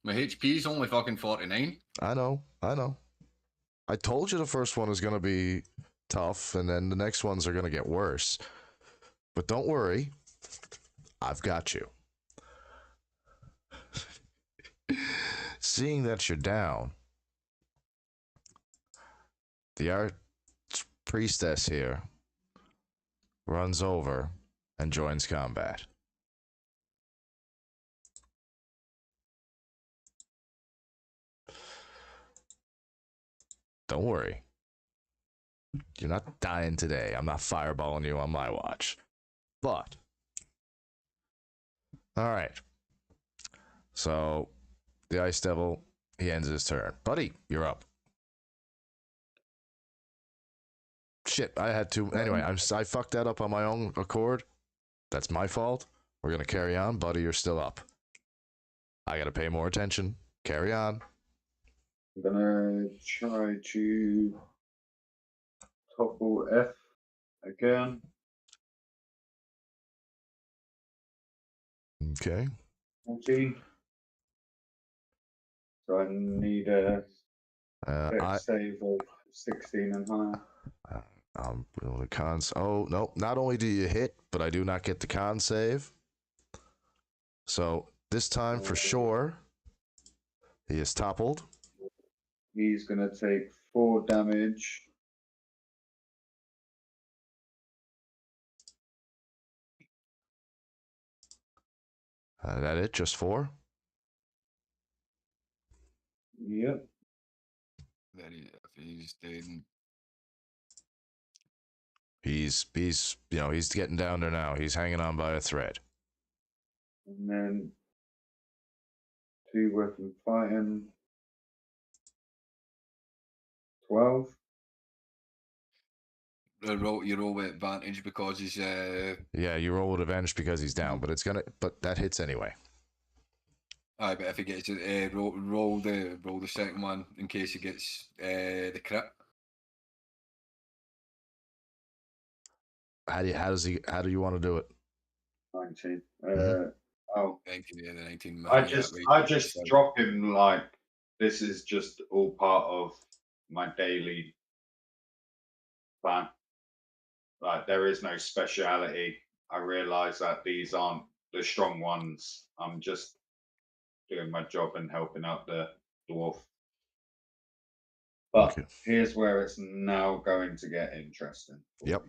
My HP's only fucking 49. I know. I told you the first one is going to be tough, and then the next ones are going to get worse. But don't worry, I've got you. Seeing that you're down, the Archpriestess here runs over and joins combat. Don't worry. You're not dying today. I'm not fireballing you on my watch. But, alright. So, the Ice Devil, he ends his turn. Buddy, you're up. Shit, I had to. Anyway, I fucked that up on my own accord. That's my fault. We're gonna carry on. Buddy, you're still up. I gotta pay more attention. Carry on. I'm gonna try to topple F again. Okay. 14. So I need a dex save of 16 and higher. The cons. Oh no! Not only do you hit, but I do not get the con save. So this time, for sure, he is toppled. He's gonna take 4 damage. That it? Just 4? Yep. He's dead. He's he's getting down there now. He's hanging on by a thread. And then 2 weapon fighting. 12. You roll with advantage because he's Yeah, you roll with advantage because he's down, but that hits anyway. Aye, but if he gets it, roll the second one in case he gets the crit. How do you want to do it? 19. Oh, 19, yeah, the 19. I just drop him like this is just all part of my daily plan. Like there is no speciality. I realize that these aren't the strong ones. I'm just doing my job and helping out the dwarf. But Okay. here's where it's now going to get interesting. Yep.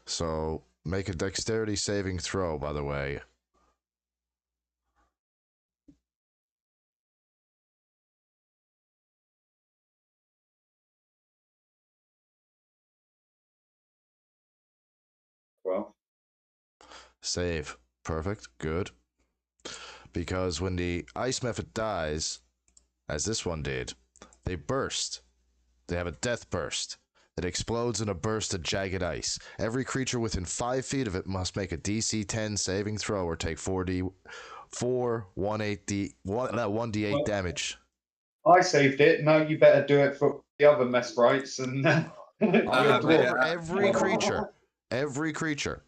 So make a dexterity saving throw, by the way. Well, Save. Perfect. Good. Because when the ice method dies, as this one did, they burst. They have a death burst. It explodes in a burst of jagged ice. Every creature within 5 feet of it must make a DC 10 saving throw or take 1d8 damage. I saved it. Now you better do it for the other mess rights and every creature. Every creature.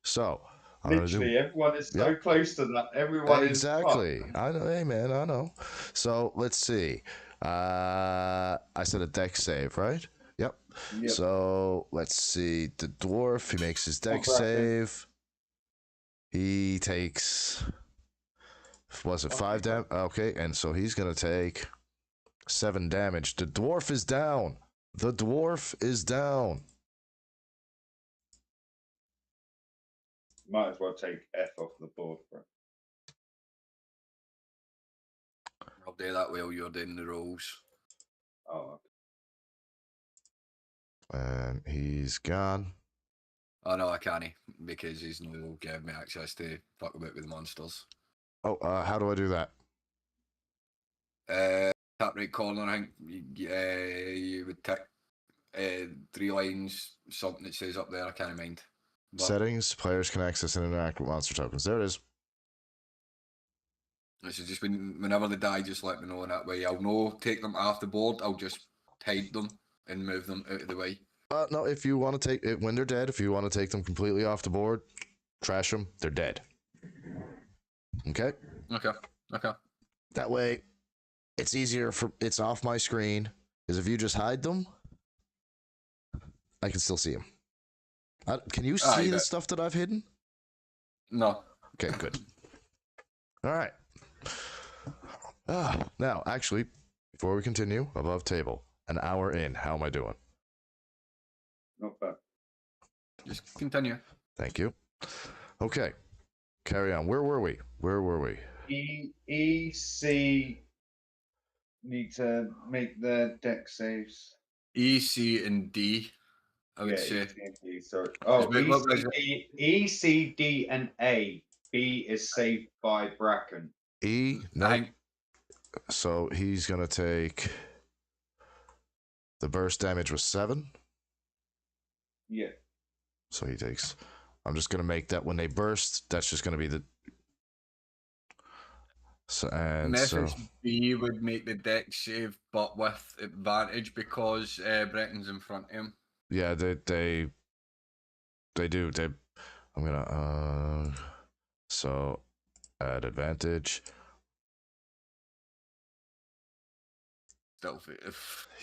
So, literally, everyone is so close to that. Everyone exactly. is I know. Hey, man, I know. So let's see. I said a dex save, right? Yep. So let's see. The dwarf, he makes his dex save. He takes. Was it 5 damage? Okay, and so he's gonna take 7 damage. The dwarf is down. The dwarf is down. Might as well take F off the board, bro. I'll do that while you're doing the rolls. Oh. And he's gone. Oh no, I can't because he's no giving me access to fuck about with the monsters. Oh, how do I do that? Top right corner, I think you would tick 3 lines, something that says up there. I can't mind. But Settings, players can access and interact with monster tokens. There it is. this is just whenever they die, just let me know, and that way I'll know. Take them off the board. I'll just hide them and move them out of the way. No, if you want to take it when they're dead, if you want to take them completely off the board, trash them. They're dead. Okay. Okay. That way, it's easier for it's off my screen. Because if you just hide them, I can still see them. Can you see the stuff that I've hidden? No. Okay, good. All right. Now, actually, before we continue, above table, an hour in. How am I doing? Not bad. Just continue. Thank you. Okay, carry on. Where were we? E, C need to make the deck saves. E, C, and D, I would say. E, C, and D, sorry. Oh, E, C, D, and A. B is saved by Bracken. E, no. So he's going to take... The burst damage was 7. Yeah. So he takes... I'm just going to make that when they burst, that's just going to be the... So, and Message so... B would make the deck save, but with advantage because Brecken's in front of him. Yeah, they do. I'm gonna so add advantage.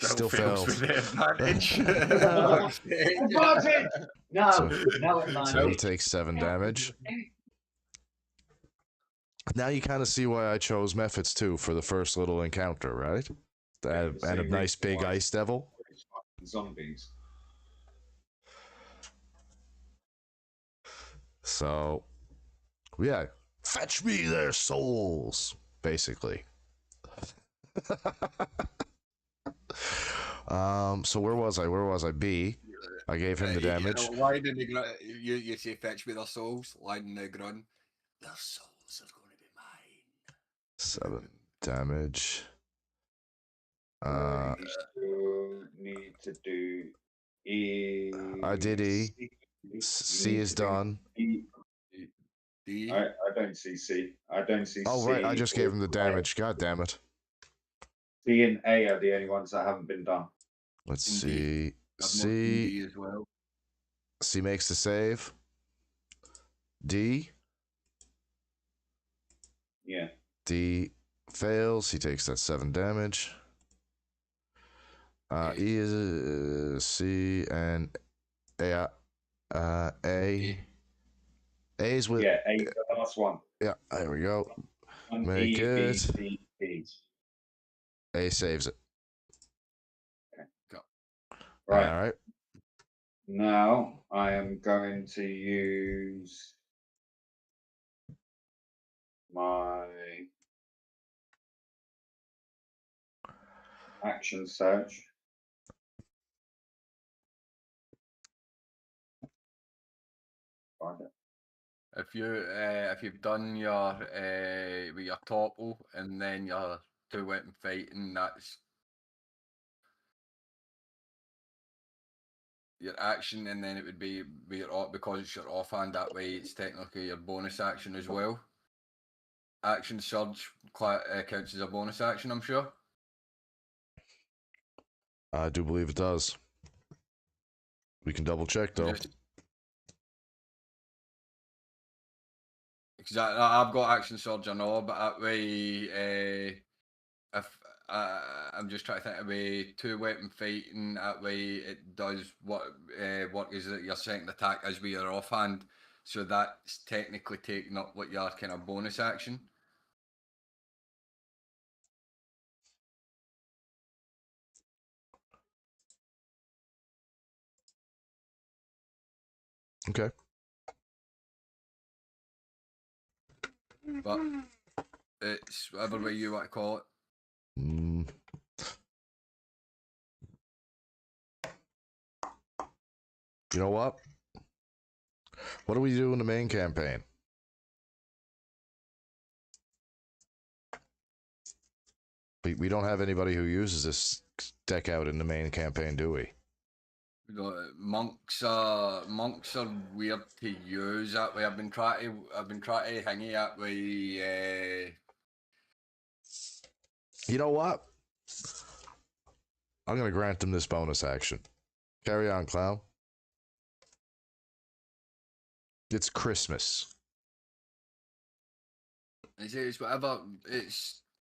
Still fails with the advantage. Advantage! No advantage. So he takes 7 damage. Now you kind of see why I chose Mephits too for the first little encounter, right? And a nice big ice devil. Zombies. So, yeah, fetch me their souls, basically. So where was I? B. I gave him the damage. Why did you say fetch me their souls? Why didn't they grunt? Their souls are going to be mine. 7 damage. You need to do E. I did E. C is done. D. I don't see C. I don't see C. Oh, right. I just gave him the damage. God damn it. C and A are the only ones that haven't been done. Let's see. C as well. C makes the save. D. Yeah. D fails. He takes that 7 damage. E is C and A. A is with. Yeah, A is the last one. Yeah, there we go. Make it. A saves it. Okay, go. Right. All right. Now I am going to use my action search. Find it. If you've done your with your topple and then your 2 weapon fighting, that's your action, and then it would be your because it's your offhand. That way, it's technically your bonus action as well. Action surge counts as a bonus action, I'm sure. I do believe it does. We can double check though. Because I've got action surge, I know, but that way, if I'm just trying to think of a way 2 weapon fighting, that way it does what is it your second attack as with your offhand, so that's technically taking up what your kind of bonus action. Okay. But it's whatever way you want to call it. You know what? What do we do in the main campaign? We don't have anybody who uses this deck out in the main campaign, do we? Monks are weird to use that way. I've been trying to hang it that way. You know what? I'm gonna grant him this bonus action. Carry on, clown. It's Christmas. It's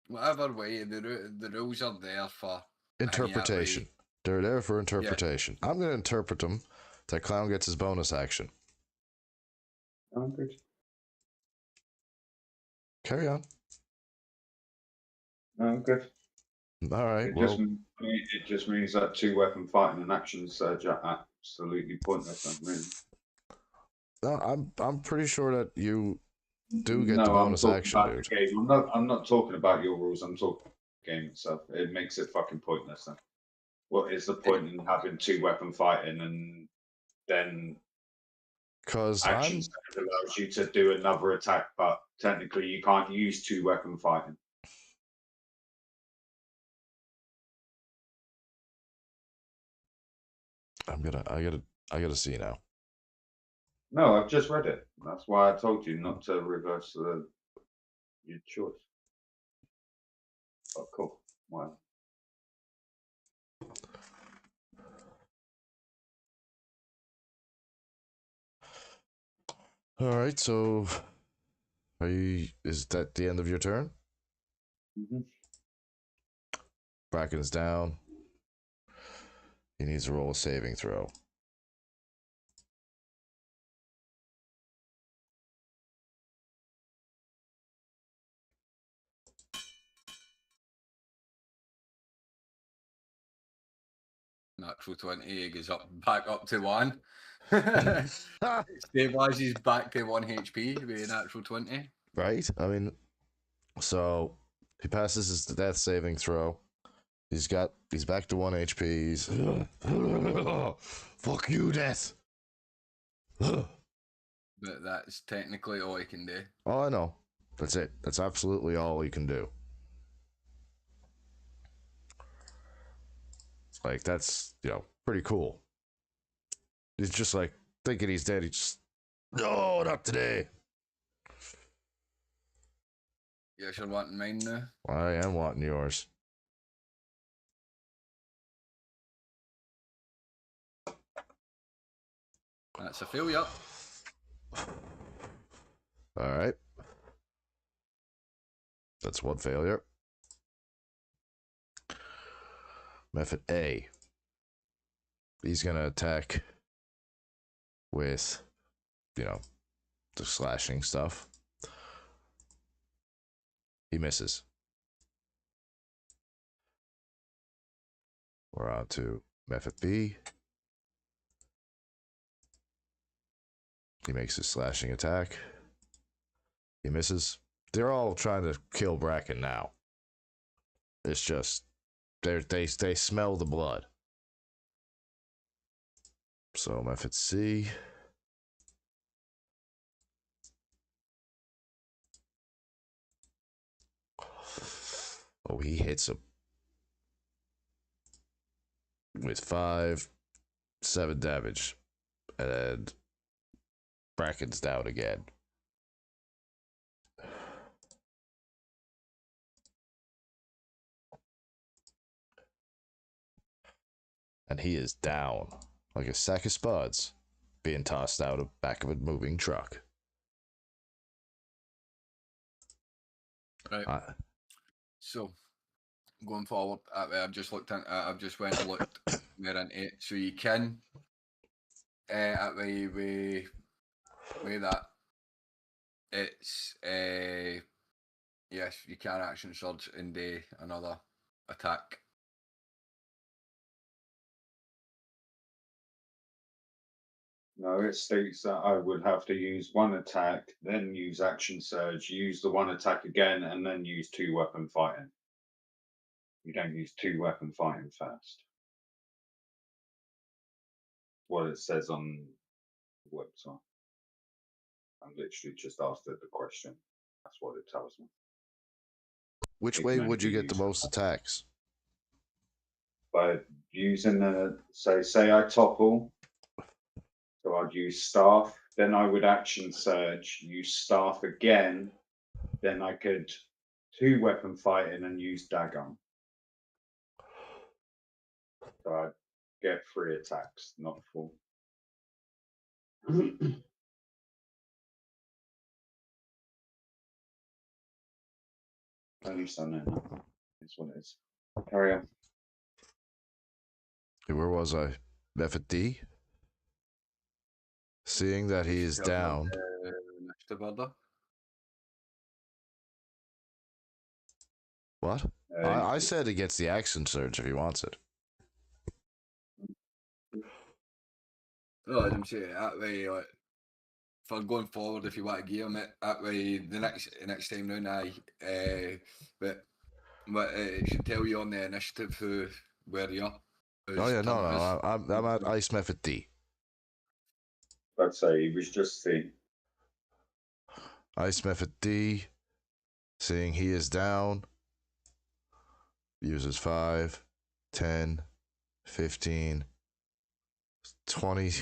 whatever way the rules are there for Interpretation. They're there for interpretation. Yeah. I'm gonna interpret them. That clown gets his bonus action. Oh, good. Carry on. Oh, good. All right. It just means that 2-weapon fighting and action surge are absolutely pointless. Really. No, I'm pretty sure that you do get the bonus action, dude. The game. I'm not talking about your rules. I'm talking the game itself. It makes it fucking pointless. Then. What is the point in having 2-weapon fighting and then? Because action surge allows you to do another attack, but technically you can't use 2-weapon fighting. I gotta see now. No, I've just read it. That's why I told you not to reverse your choice. Oh, cool. Wow. All right, so is that the end of your turn? Mm-hmm. Bracken's down. He needs to roll a saving throw. Natural 20 goes back up to 1. Stabilizes back to 1 HP with a natural 20. Right? I mean, so he passes his death saving throw. He's back to 1 HP. He's fuck you, death. But that's technically all he can do. Oh, I know. That's it. That's absolutely all he can do. Like, that's, pretty cool. He's just like, thinking he's dead. He's just, no, not today. Yes, you're wanting mine now? I am wanting yours. That's a failure. All right. That's one failure. Method A. He's going to attack with, the slashing stuff. He misses. We're on to method B. He makes his slashing attack. He misses. They're all trying to kill Bracken now. It's just they smell the blood. So method C. Oh, he hits him with 7 damage, and Bracken's down again. And he is down like a sack of spuds being tossed out of back of a moving truck. Right. So going forward, I've just went and looked there into it. So you can at way that it's yes, you can action surge and do another attack. No, it states that I would have to use 1 attack, then use action surge, use the 1 attack again, and then use 2-weapon fighting. You don't use 2-weapon fighting first. What it says on the website. I'm literally just asked it the question. That's what it tells me. Which It way can only would you be get the used most attacks? by using the say I topple, so I'd use staff, then I would action surge, use staff again, then I could 2-weapon fighting and use dagger. So I'd get 3 attacks, not 4. At least I know now. That's what it is. Carry on. Where was I? Method D? Seeing that he is down. Initiative order. What? I said he gets the action surge if he wants it. No, I'm saying that way, like, for going forward, if you want to gear him it, that way, the next time round, but it should tell you on the initiative where you are. Oh yeah, no. I'm at Ice Method D. I'd say he was just C. Ice Method D. Seeing he is down. Uses 5, 10, 15, 20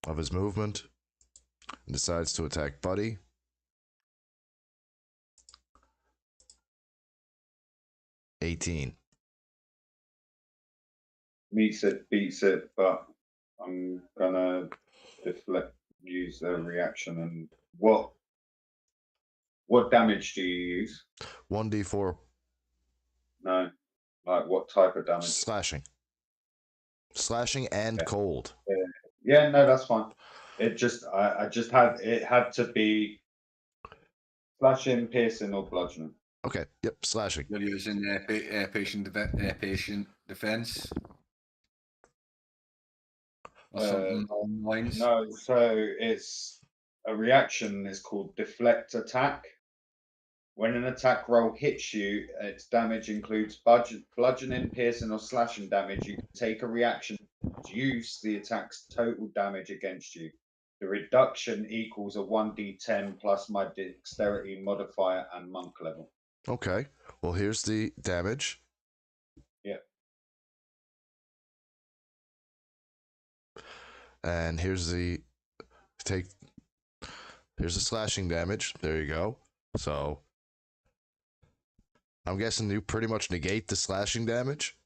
of his movement. And decides to attack Buddy. 18. Meets it, beats it, but I'm gonna deflect, use a reaction. And what damage do you use? 1d4 No, like what type of damage? slashing. Slashing and Yeah. cold. Yeah, no, that's fine. It just I just had to be slashing, piercing, or bludgeoning. Okay, yep, slashing. You're using patient defense. Or something along the lines. No, so it's a reaction is called deflect attack. When an attack roll hits you, its damage includes bludgeoning, piercing, or slashing damage. You can take a reaction to reduce the attack's total damage against you. The reduction equals a 1d10 plus my dexterity modifier and monk level. Okay, well here's the damage. Yep. And here's the slashing damage. There you go. So I'm guessing you pretty much negate the slashing damage.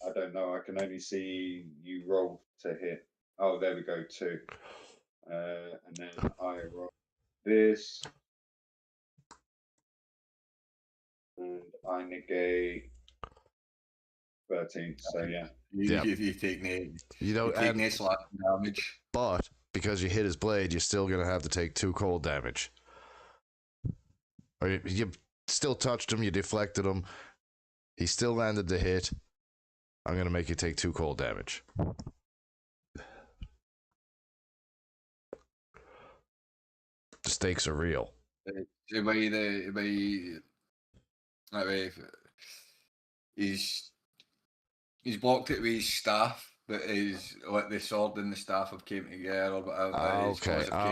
I don't know. I can only see you roll to hit. Oh, there we go, 2. And then I roll this. And I negate 13. So yeah. You take no slashing damage. But because you hit his blade, you're still gonna have to take 2 cold damage. Or you still touched him, you deflected him. He still landed the hit. I'm gonna make you take 2 cold damage. The stakes are real. He's blocked it with his staff, but the sword and the staff have came together. Or whatever,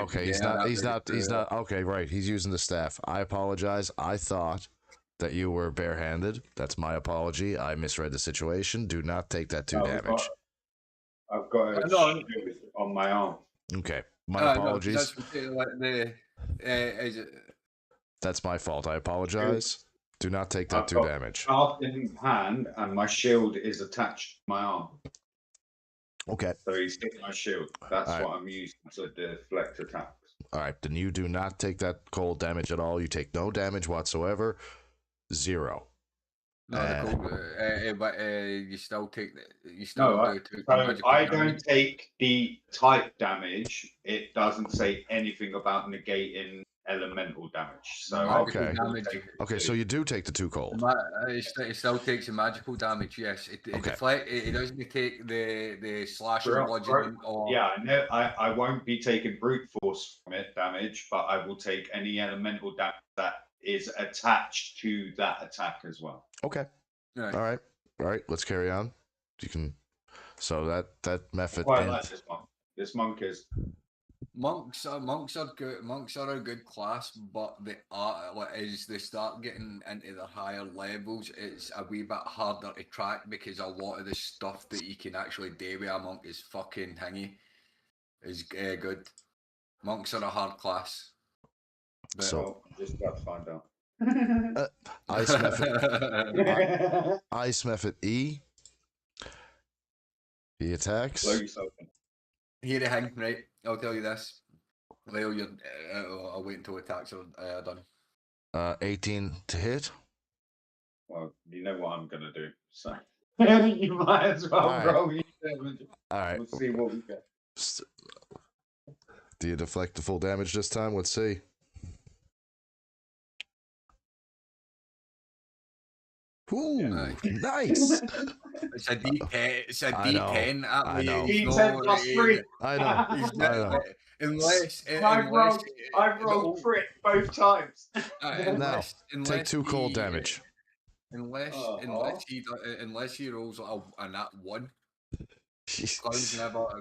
Okay. He's not. Okay, right. He's using the staff. I apologize. I thought that you were barehanded. That's my apology. I misread the situation. Do not take that 2 damage. I've got a shield on my arm. Okay, my apologies. No, that's my fault. I apologize. Do not take that 2 damage. Staff in hand, and my shield is attached to my arm. Okay. So he's hit my shield. That's what I'm using to deflect attacks. All right, then you do not take that cold damage at all. You take no damage whatsoever. 0. No, but you still take the. You No, still I don't take the type damage. It doesn't say anything about negating elemental damage. So okay, so you do take the 2 cold. It still takes the magical damage. Yes, it doesn't take the slash or bludgeoning. Yeah, no, I won't be taking brute force from it damage, but I will take any elemental damage that is attached to that attack as well. Okay. All right. Let's carry on. You can. So that method. I quite like this monk. This monk is monks are good. Monks are a good class, but they are like as they start getting into the higher levels, it's a wee bit harder to track because a lot of the stuff that you can actually do with a monk is fucking thingy. Is good. Monks are a hard class. But So just about to find out. ice method. Ice method E. He attacks. Blow yourself in. here the hang, right? I'll tell you this. Leo, you're. I'll wait until attacks are done. 18 to hit. Well, you know what I'm gonna do, so you might as well All right. roll your damage. All right. We'll see what we get. Do you deflect the full damage this time? Let's see. Ooh, nice. It's a D10. It's a I know, D10. I know. D10 plus 3. I know. He's I not, know. unless I've rolled crit both times. unless Take 2 cold he- damage. Unless he rolls a nat 1.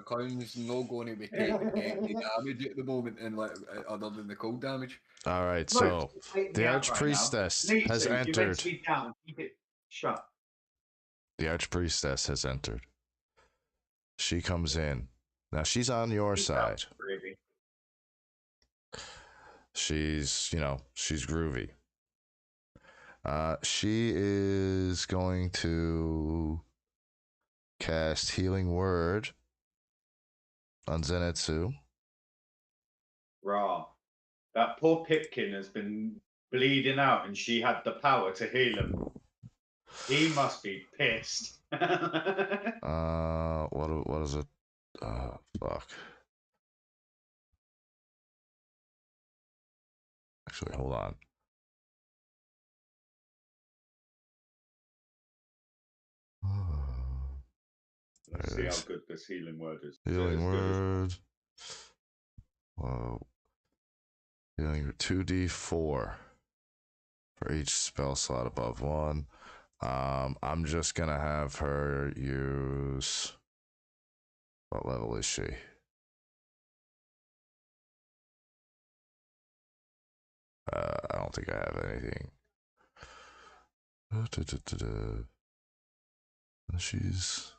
Clown's no going to be taking any damage at the moment, and like other than the cold damage. All right, so the Archpriestess has You're entered. meant to be down. Keep it shut. The Archpriestess has entered. She comes in. Now she's on your side. Really. She's, she's groovy. She is going to cast Healing Word on Zenitsu. Rah. That poor Pipkin has been bleeding out and she had the power to heal him. He must be pissed. What is it? Fuck. Actually, hold on. Let's see how good this healing word is. Healing Word. Whoa. Healing 2d4 for each spell slot above 1. I'm just gonna have her use. What level is she? I don't think I have anything. She's.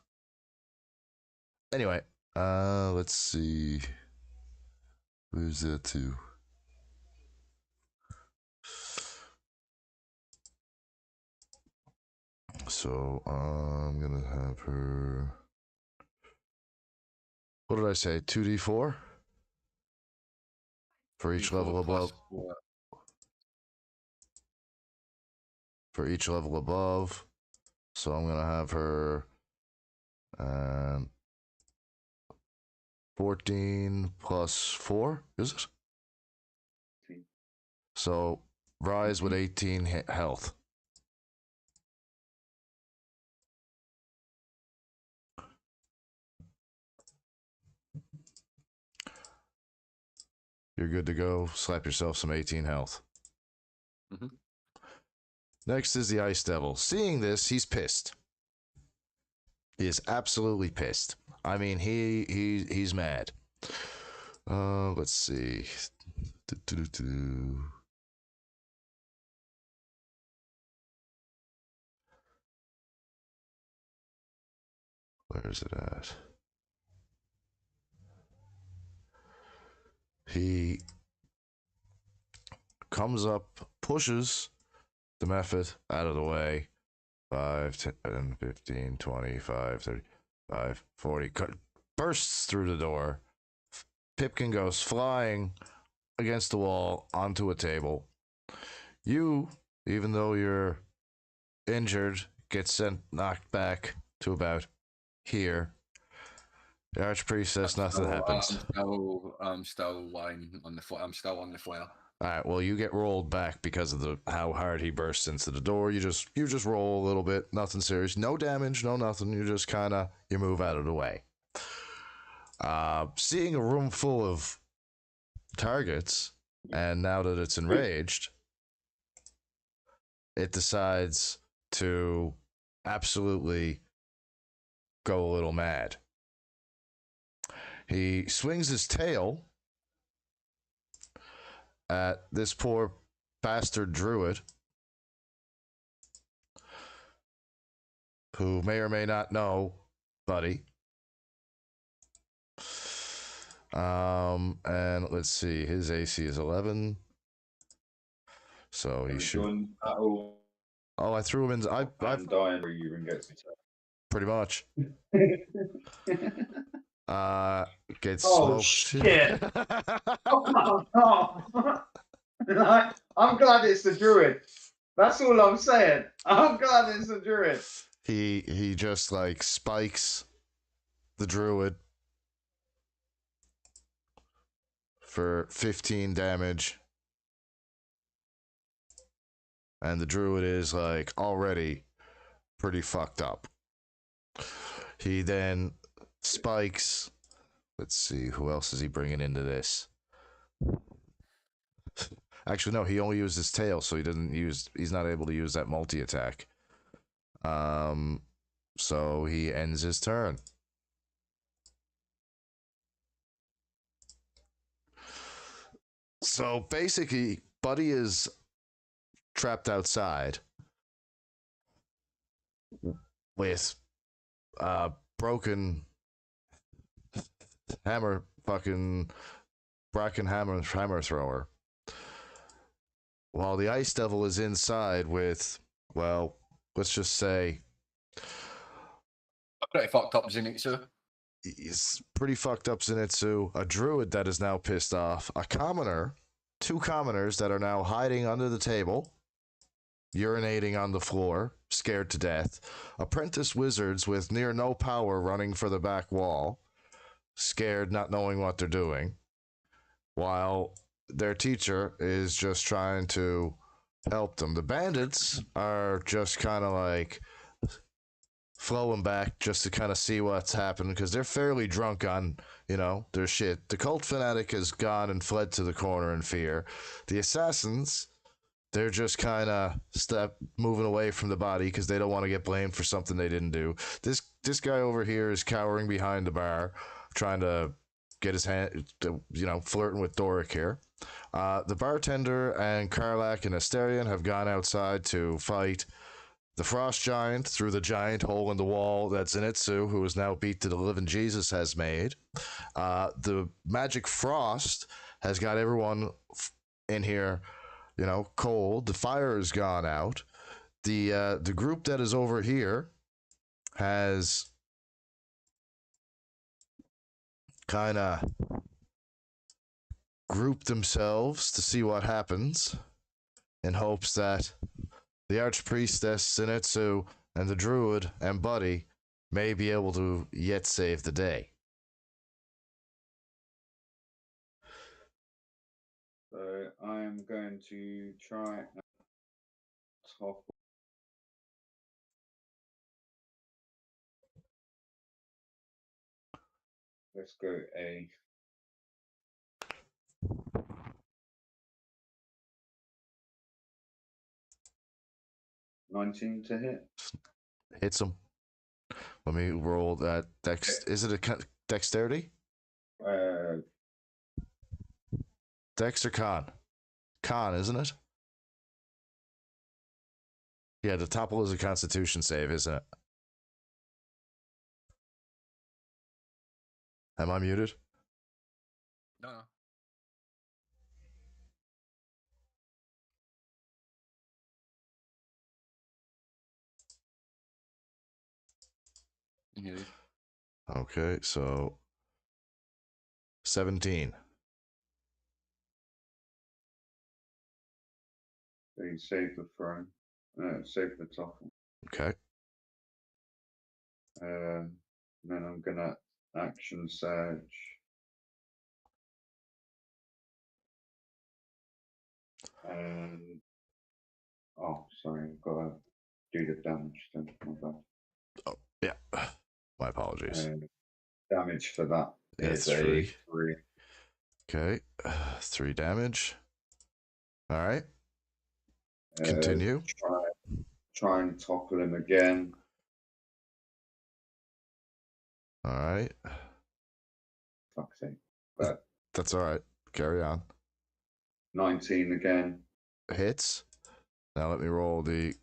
Anyway, let's see. Where's that to? So I'm gonna have her. What did I say? 2d4 for each level above. For each level above. So I'm gonna have her 14 plus 4, is it? 18. So rise with 18 health. You're good to go. Slap yourself some 18 health. Mm-hmm. Next is the Ice Devil. Seeing this, he's pissed. He is absolutely pissed. I mean, he's mad. Let's see. Where is it at? He comes up, pushes the method out of the way. 5, 10, 15, 25, 35, 40. Bursts through the door. Pipkin goes flying against the wall onto a table. You, even though you're injured, get knocked back to about here. The Archpriestess, nothing happens. I'm still lying on the floor. I'm still on the floor. All right. Well, you get rolled back because of how hard he bursts into the door. You just roll a little bit. Nothing serious. No damage. No nothing. You just you move out of the way. Seeing a room full of targets, and now that it's enraged, it decides to absolutely go a little mad. He swings his tail at this poor bastard druid, who may or may not know Buddy. And let's see, his AC is 11. So he should. Join battle Oh, I threw him in. I've and dying or you even get to pretty much. Gets Oh, smoked. shit. Oh, no. Like, I'm glad it's the druid. That's all I'm saying. I'm glad it's the druid. He just like spikes the druid for 15 damage. And the druid is like already pretty fucked up. He then spikes. Let's see, who else is he bringing into this? Actually, no, he only used his tail, so he's not able to use that multi-attack. So he ends his turn. So basically, Buddy is trapped outside with broken hammer fucking Bracken hammer thrower, while the Ice Devil is inside with, well, let's just say Pretty fucked up, Zenitsu. he's pretty fucked up Zenitsu, a druid that is now pissed off, a commoner, 2 commoners that are now hiding under the table, urinating on the floor, scared to death, apprentice wizards with near no power running for the back wall, scared, not knowing what they're doing, while their teacher is just trying to help them. The bandits are just kind of like flowing back just to kind of see what's happening because they're fairly drunk on, their shit. The cult fanatic has gone and fled to the corner in fear. The assassins, they're just kind of moving away from the body because they don't want to get blamed for something they didn't do. This guy over here is cowering behind the bar, trying to get his hand, flirting with Doric here. The bartender and Karlak and Asterion have gone outside to fight the Frost Giant through the giant hole in the wall that Zenitsu, who is now beat to the living Jesus, has made. The magic frost has got everyone in here, cold. The fire has gone out. The group that is over here has kind of grouped themselves to see what happens in hopes that the Archpriestess, Zenitsu, and the Druid and Buddy may be able to yet save the day. So I am going to try and top. Let's go a 19 to hit. Hits him. Let me roll that dex. Is it a dexterity? Dex or con? Con, isn't it? Yeah, the topple is a constitution save, isn't it? Am I muted? No. Yeah. Okay, so 17. So you save the throne. Save the topple. Okay. Then I'm gonna action surge. And sorry, I've got to do the damage then. My bad. Oh, yeah. My apologies. Damage for that is That's a 3. 3. Okay. 3 damage. All right. Continue. Try and topple him again. All right. Fuck's sake. But That's all right. Carry on. 19 again. Hits. Now let me roll the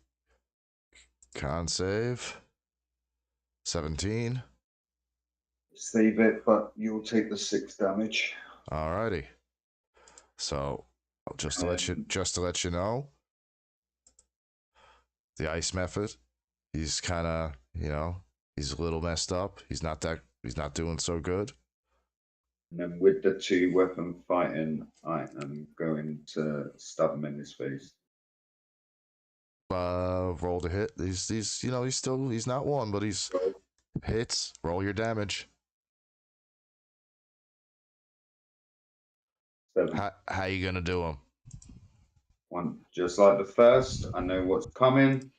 con save. 17. Save it, but you'll take the 6 damage. Alrighty. So just to let you know, the ice method, he's kind of, he's a little messed up. He's not doing so good. And then with the 2 weapon fighting, I am going to stab him in his face. Roll to hit. He's not one, but he's hits. Roll your damage. 7. How you gonna do him? 1. Just like the first, I know what's coming,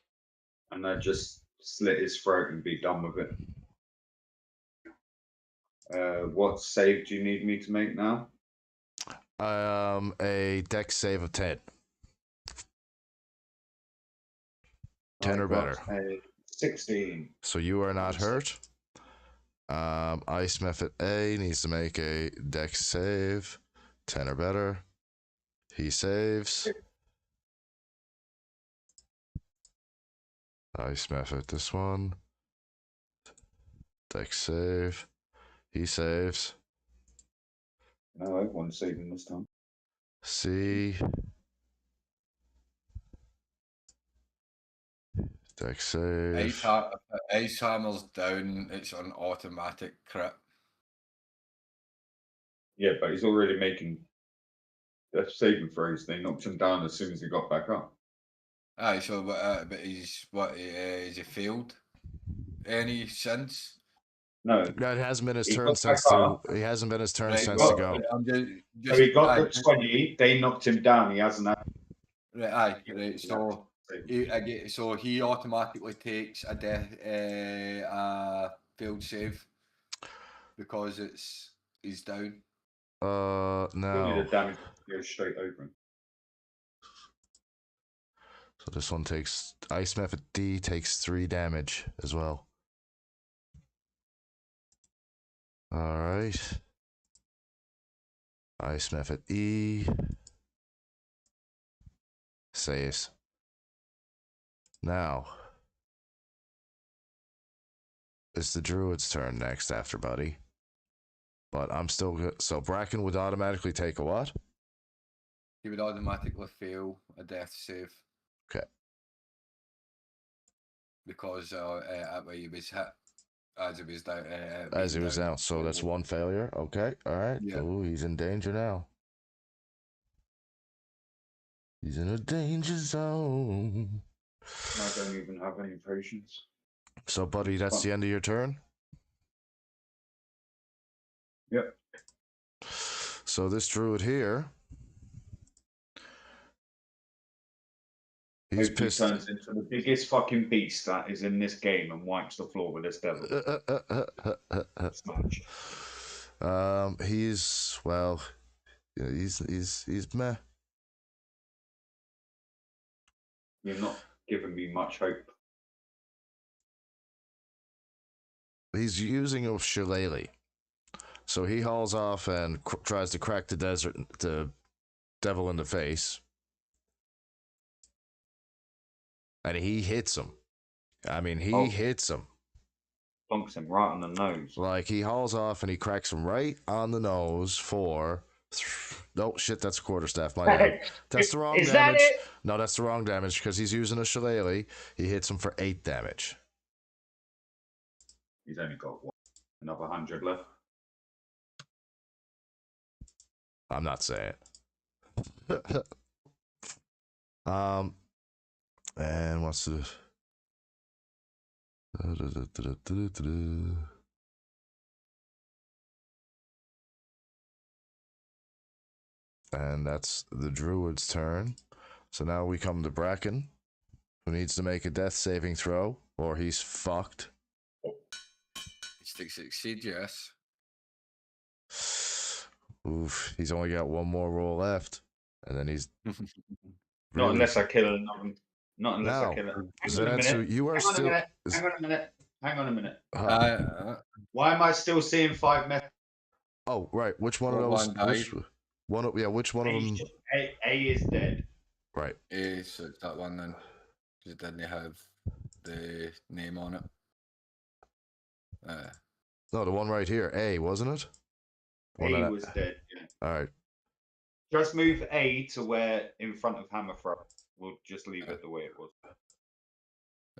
and I just slit his throat and be done with it. What save do you need me to make now? A dex save of 10. 10 or better. 16. So you are not hurt. Ice Method A needs to make a dex save. 10 or better. He saves. Ice Method, this one. Dex save. He saves. No, I won't save him this time. C. Dex save. Ice Hammer's down, it's an automatic crit. Yeah, but he's already making death saving throws. They knocked him down as soon as he got back up. Aye, so but he's has he failed any since? No, That hasn't been his He turn got since back to. up. He hasn't been his turn Right, since well, to go. I'm so he got aye, the 20. They knocked him down. He hasn't had. right. So so he automatically takes a failed save because he's down. Only No. the damage goes straight over him. So this one takes Ice Method D takes 3 damage as well. All right. Ice Method E saves. Now it's the druid's turn next after Buddy. But I'm still good. So Bracken would automatically take a what? He would automatically fail a death save. Okay. Because he was hit as he was down. As he was down. So that's 1 failure. Okay. All right. Yeah. Oh, he's in danger now. He's in a danger zone. I don't even have any potions. So, Buddy, that's the end of your turn? Yep. So this druid here, he's Hope pissed. He turns into the biggest fucking beast that is in this game and wipes the floor with this devil. Smash. He's he's meh. You're not giving me much hope. He's using a shillelagh. So he hauls off and tries to crack the devil in the face. And he hits him. I mean, he hits him. Plonks him right on the nose. Like, he hauls off and he cracks him right on the nose for... Oh, shit, that's a quarterstaff. My bad. That's the wrong damage. That it? No, that's the wrong damage because he's using a shillelagh. He hits him for 8 damage. He's only got another 100 left. I'm not saying. And what's the... And that's the druid's turn. So now we come to Bracken, who needs to make a death saving throw, or he's fucked. He succeeds, yes. Oof, he's only got 1 more roll left, and then he's... Not unless I kill him. Not unless I kill him. Zenitsu, you are still... Hang on a minute. Hang on a minute. Why am I still seeing 5 methods? Oh, right. Which one of those? Which one of them? A is dead. Right. So it's that one then. Because it didn't have the name on it. No, the one right here. A, wasn't it? A was dead. Yeah. All right. Just move A to where in front of Hammerthrow. We'll just leave it the way it was.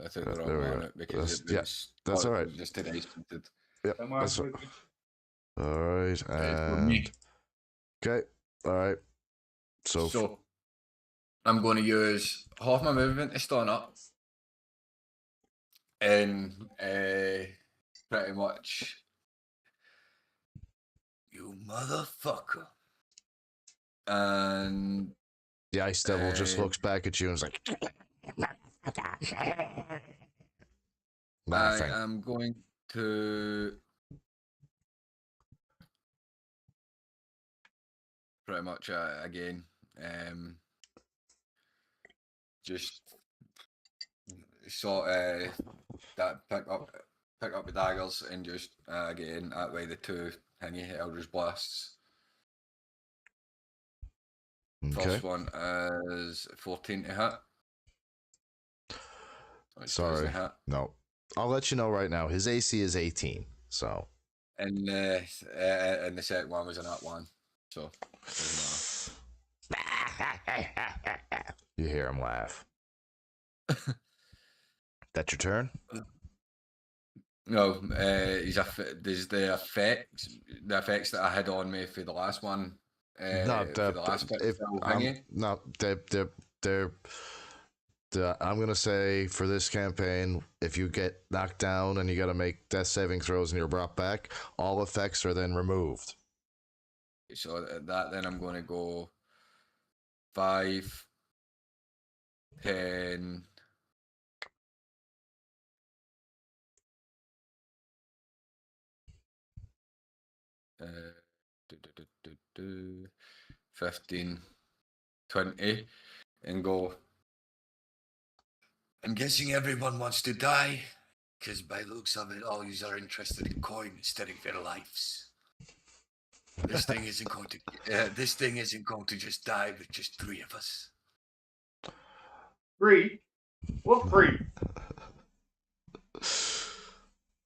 I took the There we wrong go. one because That's- it was that's all right. just isolated. Yep. Don't worry, That's we're right. good. All right. It's for And me. okay. All right. So, So I'm going to use half my movement to stand up, and pretty much, you motherfucker. And the Ice Devil just Uh, looks back at you and is like, I laughing. am going to pretty much again just sort that pick up the daggers and just again that way the two thingy Eldritch Blasts. Okay. First one is 14 to hit. Which Sorry. doesn't hit. No. I'll let you know right now. His AC is 18. So. And the second one was an at one. So doesn't matter. You hear him laugh. That's your turn? No, there's the effects that I had on me for the last one. No, for the last bit. I'm gonna say for this campaign, if you get knocked down and you gotta make death saving throws and you're brought back, all effects are then removed. So that then I'm going to go 5, 10. Uh, 15, 20, and go. I'm guessing everyone wants to die, because by the looks of it, all you are interested in coin instead of their lives. This thing isn't going to. This thing isn't going to just die with just 3 of us. 3? What 3?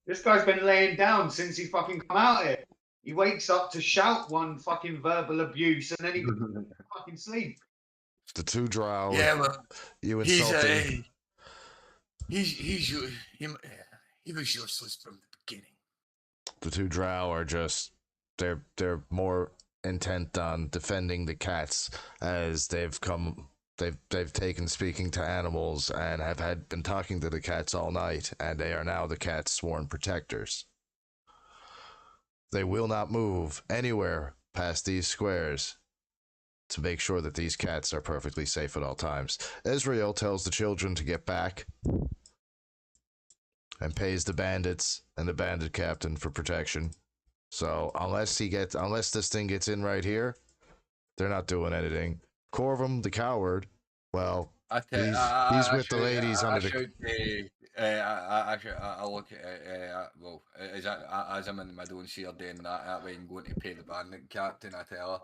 This guy's been laying down since he fucking come out here. He wakes up to shout one fucking verbal abuse and then he fucking sleep. The two drow. Yeah, well, you insulting. He was useless from the beginning. The two drow are just they're more intent on defending the cats as they've taken speaking to animals and have been talking to the cats all night, and they are now the cats' sworn protectors. They will not move anywhere past these squares to make sure that these cats are perfectly safe at all times. Ezreal tells the children to get back and pays the bandits and the bandit captain for protection. So unless this thing gets in right here, they're not doing anything. Corvum, the coward, well, he's with the ladies under the. I look at well, as I'm in the middle and see her doing that way and going to pay the bandit captain, I tell her,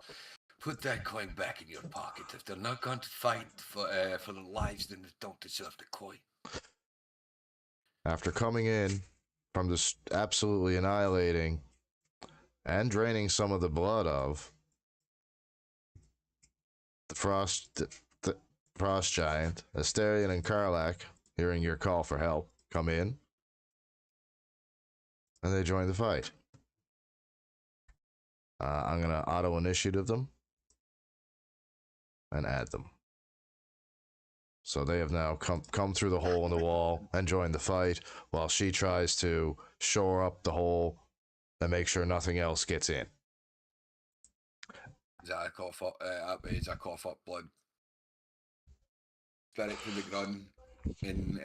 put that coin back in your pocket. If they're not going to fight for their lives, then they don't deserve the coin. After coming in from this absolutely annihilating and draining some of the blood of the frost giant, Asterion and Karlak, hearing your call for help, come in and they join the fight. I'm gonna auto initiative them and add them. So they have now come through the hole in the wall and joined the fight, while she tries to shore up the hole and make sure nothing else gets in. As I cough up blood. Spread it through the ground, and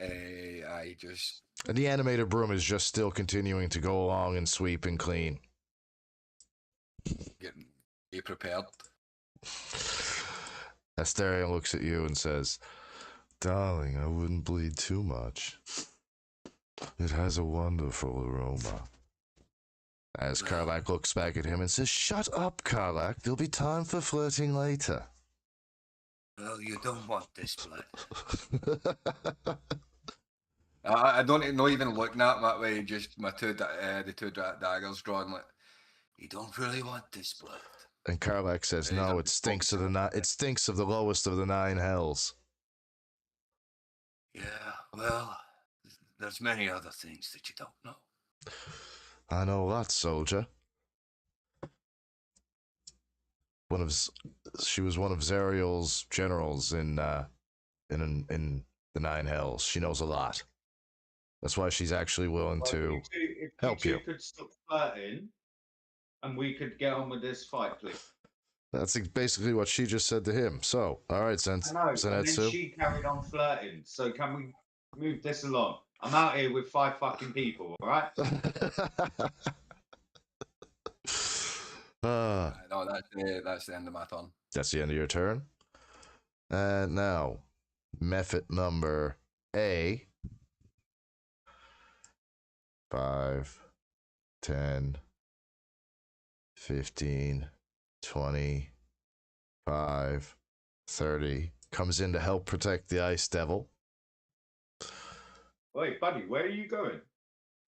I just. And the animated broom is just still continuing to go along and sweep and clean. Be prepared. Asterion looks at you and says, "Darling, I wouldn't bleed too much. It has a wonderful aroma." As Karlak looks back at him and says, "Shut up, Karlak. There'll be time for flirting later." Well, you don't want this blood. I don't not even looking at that way. Just my the two daggers drawn. Like, you don't really want this blood. And Karlak says, Yeah, "No, I'm it just stinks of the focusing on it stinks of the lowest of the 9 hells." Yeah, well, there's many other things that you don't know. I know that, soldier. She was one of Zariel's generals in the 9 hells. She knows a lot. That's why she's actually willing Well, to if help you you. two could stop flirting, and we could get on with this fight, please. That's basically what she just said to him. So, all right, I know, and then Zenitsu. she carried on flirting. So can we move this along? I'm out here with 5 fucking people, all right? No, that's the end of my turn. That's the end of your turn. And now, method number A. 5, 10, 15, 25, 30. Comes in to help protect the Ice Devil. Wait, buddy, where are you going?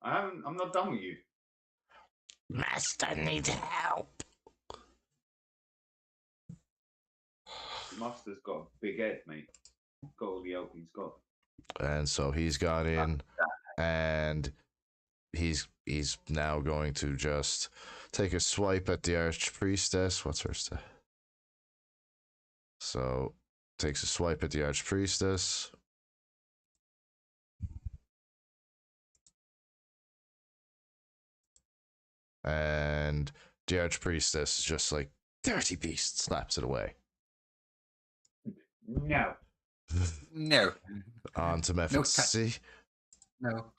I'm not done with you. Master needs help. Master's got a big head, mate. Got all the help he's got. And so he's gone in, and he's now going to just take a swipe at the Archpriestess. What's her stat? So takes a swipe at the Archpriestess. And the Archpriestess is just like, dirty beast, slaps it away. No. No. On to method No touch. C.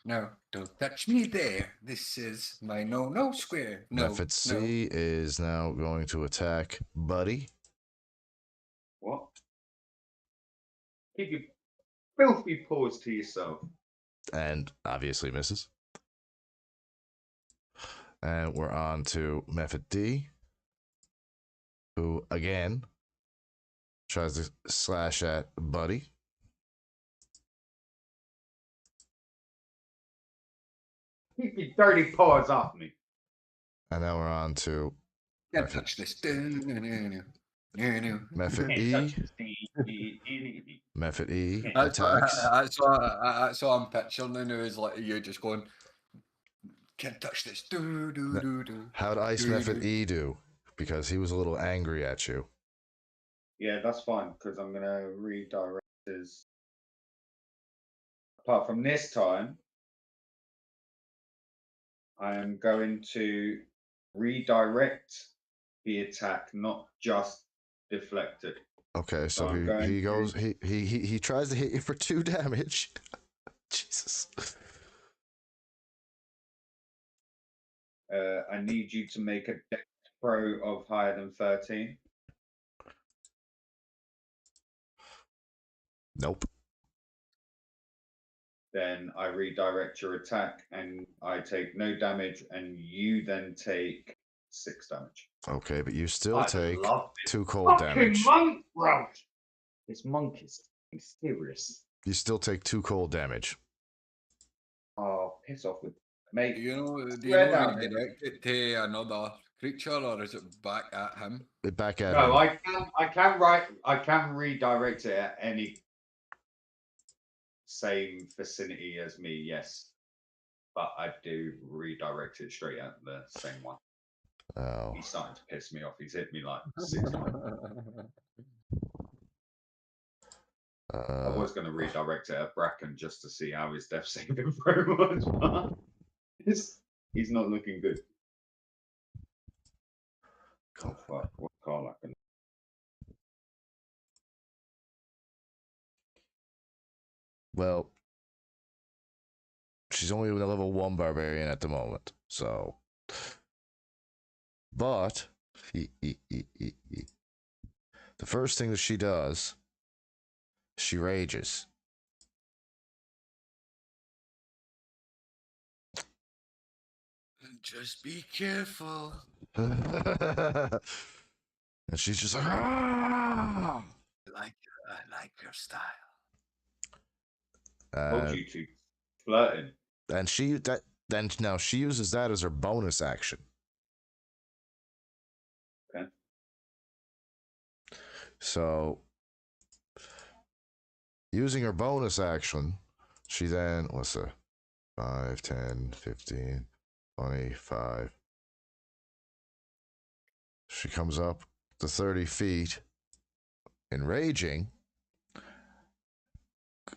No, don't touch me there. This is my no square. No, Method C is now going to attack Buddy. What? Keep your filthy paws to yourself. And obviously misses. And we're on to method D, who again tries to slash at Buddy. Keep your dirty paws off me. And now we're on to Can't touch this. method E. Method E That's attacks. what I'm picturing now is like you just going, can't touch this. How'd Ice Method E do? Because he was a little angry at you. Yeah, that's fine, because I'm going to redirect his... Apart from this time, I am going to redirect the attack, not just deflect it. Okay, so he tries to hit you for 2 damage. Jesus. I need you to make a dex throw of higher than 13. Nope. Then I redirect your attack and I take no damage, and you then take 6 damage. Okay, but you still take love 2 cold damage. Monk, bro. This monk is serious. You still take 2 cold damage. Oh, piss off with mate. Do you know down, redirect it to another creature, or is it back at him? Back at No, him. I can redirect it at any same vicinity as me, yes. But I do redirect it straight at the same one. Oh. He's starting to piss me off. He's hit me like 6 times. I was going to redirect it at Bracken just to see how his death saving throw was, but he's not looking good. Oh fuck! What call I can? Well, she's only a level 1 barbarian at the moment, so. But the first thing that she does, she rages. Just be careful. And she's just like, ah! Like I like your style. Told you to. Flirting. And she uses that as her bonus action. Okay. So, using her bonus action, she then, what's the 5, 10, 15, 25. She comes up to 30 feet, enraging,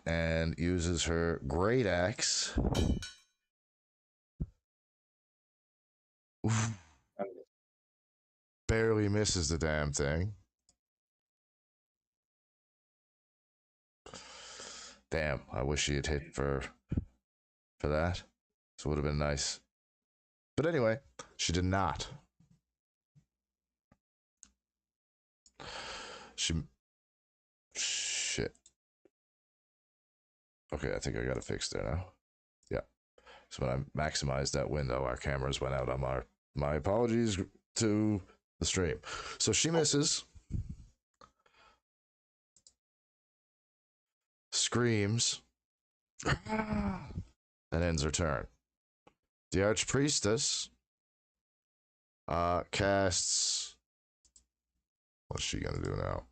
and uses her great axe. Oof. Barely misses the damn thing. Damn, I wish she had hit for that. This would have been nice. But anyway, she did not. Shit. Okay, I think I got it fixed there now. Yeah. So when I maximized that window, our cameras went out on my apologies to the stream. So she misses. Screams. And ends her turn. The Archpriestess casts. What's she gonna do now?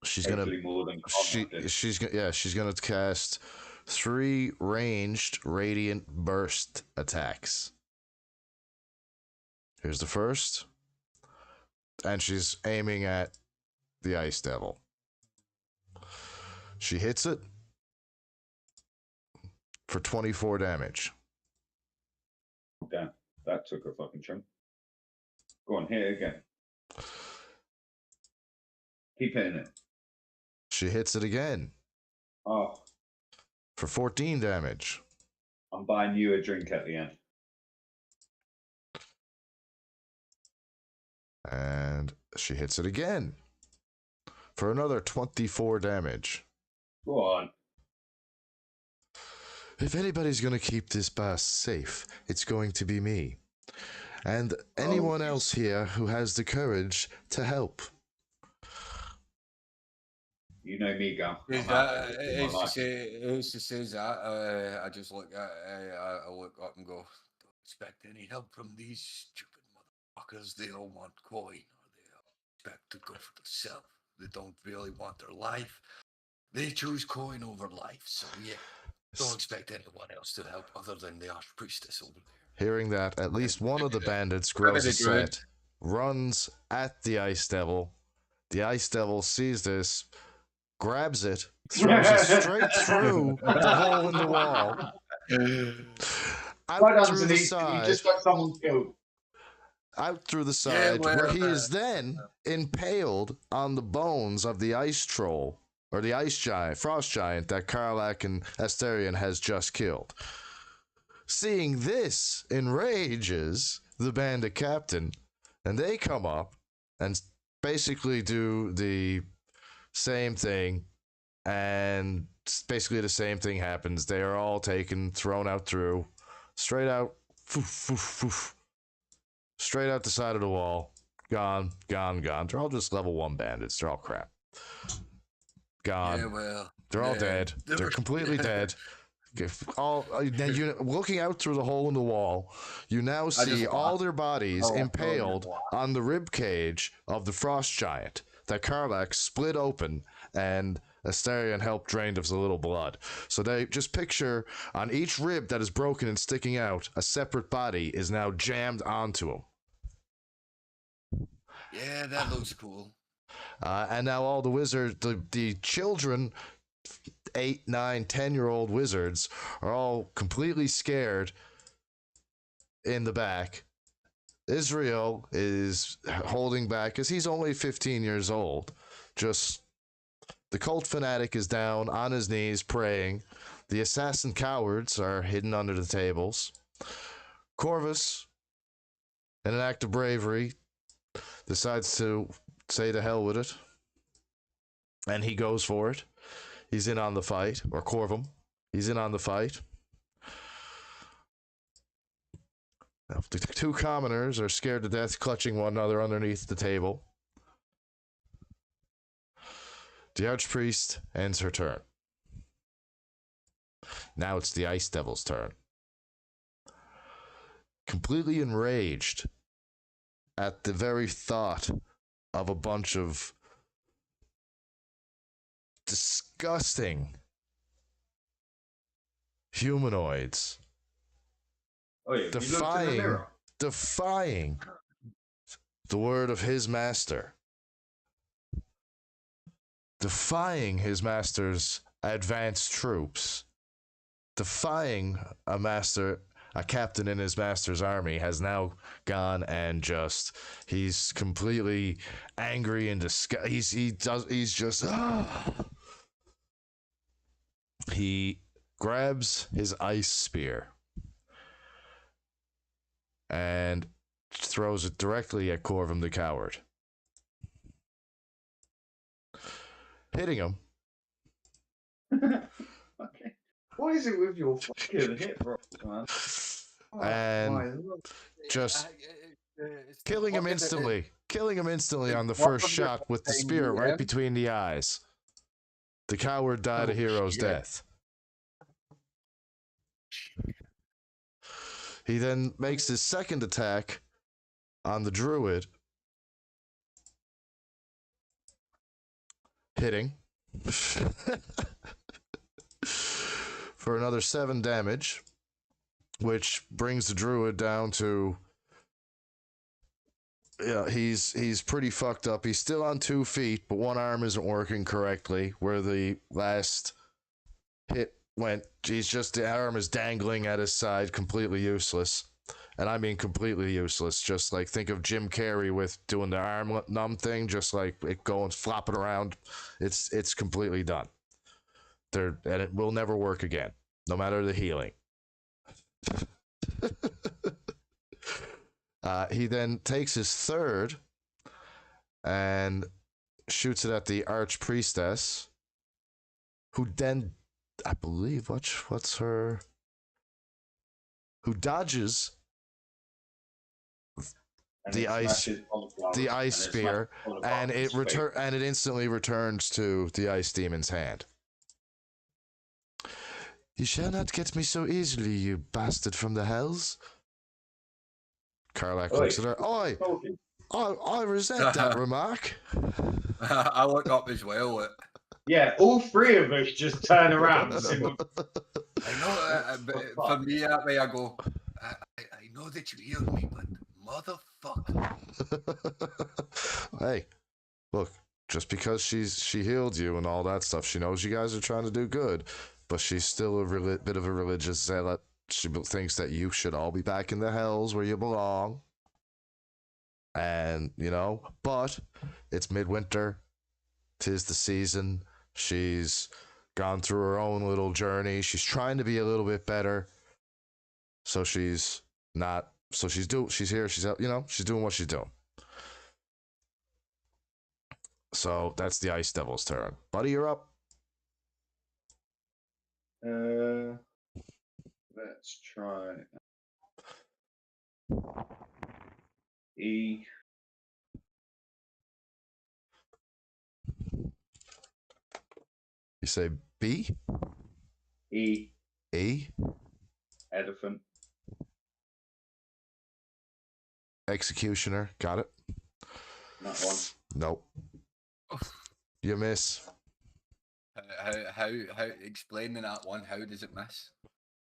She's Hopefully more than she's gonna cast 3 ranged radiant burst attacks. Here's the first, and she's aiming at the Ice Devil. She hits it for 24 damage. Damn, that took a fucking chunk. Go on, hit it again. Keep hitting it. She hits it again Oh, for 14 damage. I'm buying you a drink at the end. And she hits it again for another 24 damage. Go on. If anybody's going to keep this boss safe, it's going to be me. And anyone else here who has the courage to help. You know me, Gal. It's just says that. I just look at I look up and go, don't expect any help from these stupid motherfuckers. They all want coin, or they expect to go for themselves. They don't really want their life. They choose coin over life. So yeah, don't expect anyone else to help other than the Archpriestess over there. Hearing that, at least one of the bandits grows a set, runs at the Ice Devil. The Ice Devil sees this, grabs it, throws it straight through the hole in the wall. Out through the side. You just got someone killed. Out through the side, where he is then impaled on the bones of the ice troll, or the ice giant, frost giant that Karlak and Asterion has just killed. Seeing this enrages the bandit captain, and they come up and basically do the same thing, and basically the same thing happens. They are all taken, thrown out through, straight out, straight out the side of the wall, gone. They're all just level 1 bandits. They're all crap. Gone. Yeah, well, they're all dead. They're completely dead. Now you looking out through the hole in the wall, you now see all their bodies impaled on the rib cage of the frost giant that Karlak split open, and Asterion helped drain of the little blood. So they just picture on each rib that is broken and sticking out, a separate body is now jammed onto him. Yeah, that looks cool. And now all the wizards, the children, 8, 9, 10-year-old wizards are all completely scared in the back. Israel is holding back because he's only 15 years old. Just the cult fanatic is down on his knees praying. The assassin cowards are hidden under the tables. Corvus, in an act of bravery, decides to say to hell with it. And he goes for it. He's in on the fight, or Corvum. He's in on the fight. Now, the 2 commoners are scared to death, clutching one another underneath the table. The Archpriest ends her turn. Now it's the Ice Devil's turn. Completely enraged at the very thought of a bunch of disgusting humanoids Oh, yeah. You looked in the mirror. defying the word of his master, defying his master's advanced troops, defying a captain in his master's army has now gone and he's completely angry and he grabs his ice spear and throws it directly at Corvum the Coward, hitting him. Okay. What is it with your fucking hit, bro, man? And just killing him instantly on the first shot with the spear right between the eyes. The coward died a hero's death. He then makes his second attack on the druid, hitting for another 7 damage, which brings the druid down to, yeah, he's pretty fucked up. He's still on 2 feet, but one arm isn't working correctly where the last hit went. The arm is dangling at his side, completely useless. And I mean completely useless. Just like, think of Jim Carrey with doing the arm numb thing, just like it going flopping around. It's completely done. And it will never work again, no matter the healing. He then takes his third and shoots it at the Archpriestess, who then, I believe, what's her? Who dodges the ice spear, and it instantly returns to the ice demon's hand. You shall not get me so easily, you bastard from the hells. Karlach looks at her. I resent that remark. I look up as well. Yeah, all 3 of us just turn around. I know, but for me, that way I go, I know that you healed me, but motherfucker. Hey, look, just because she healed you and all that stuff, she knows you guys are trying to do good, but she's still a bit of a religious zealot. She thinks that you should all be back in the hells where you belong. And, but it's midwinter. 'Tis the season. She's gone through her own little journey. She's trying to be a little bit better. So she's here, she's doing what she's doing. So that's the Ice Devil's turn. Buddy, you're up. Let's try E. You say B? E. E? Elephant. Executioner. Got it. That one. Nope. You miss. How explaining that one, how does it miss?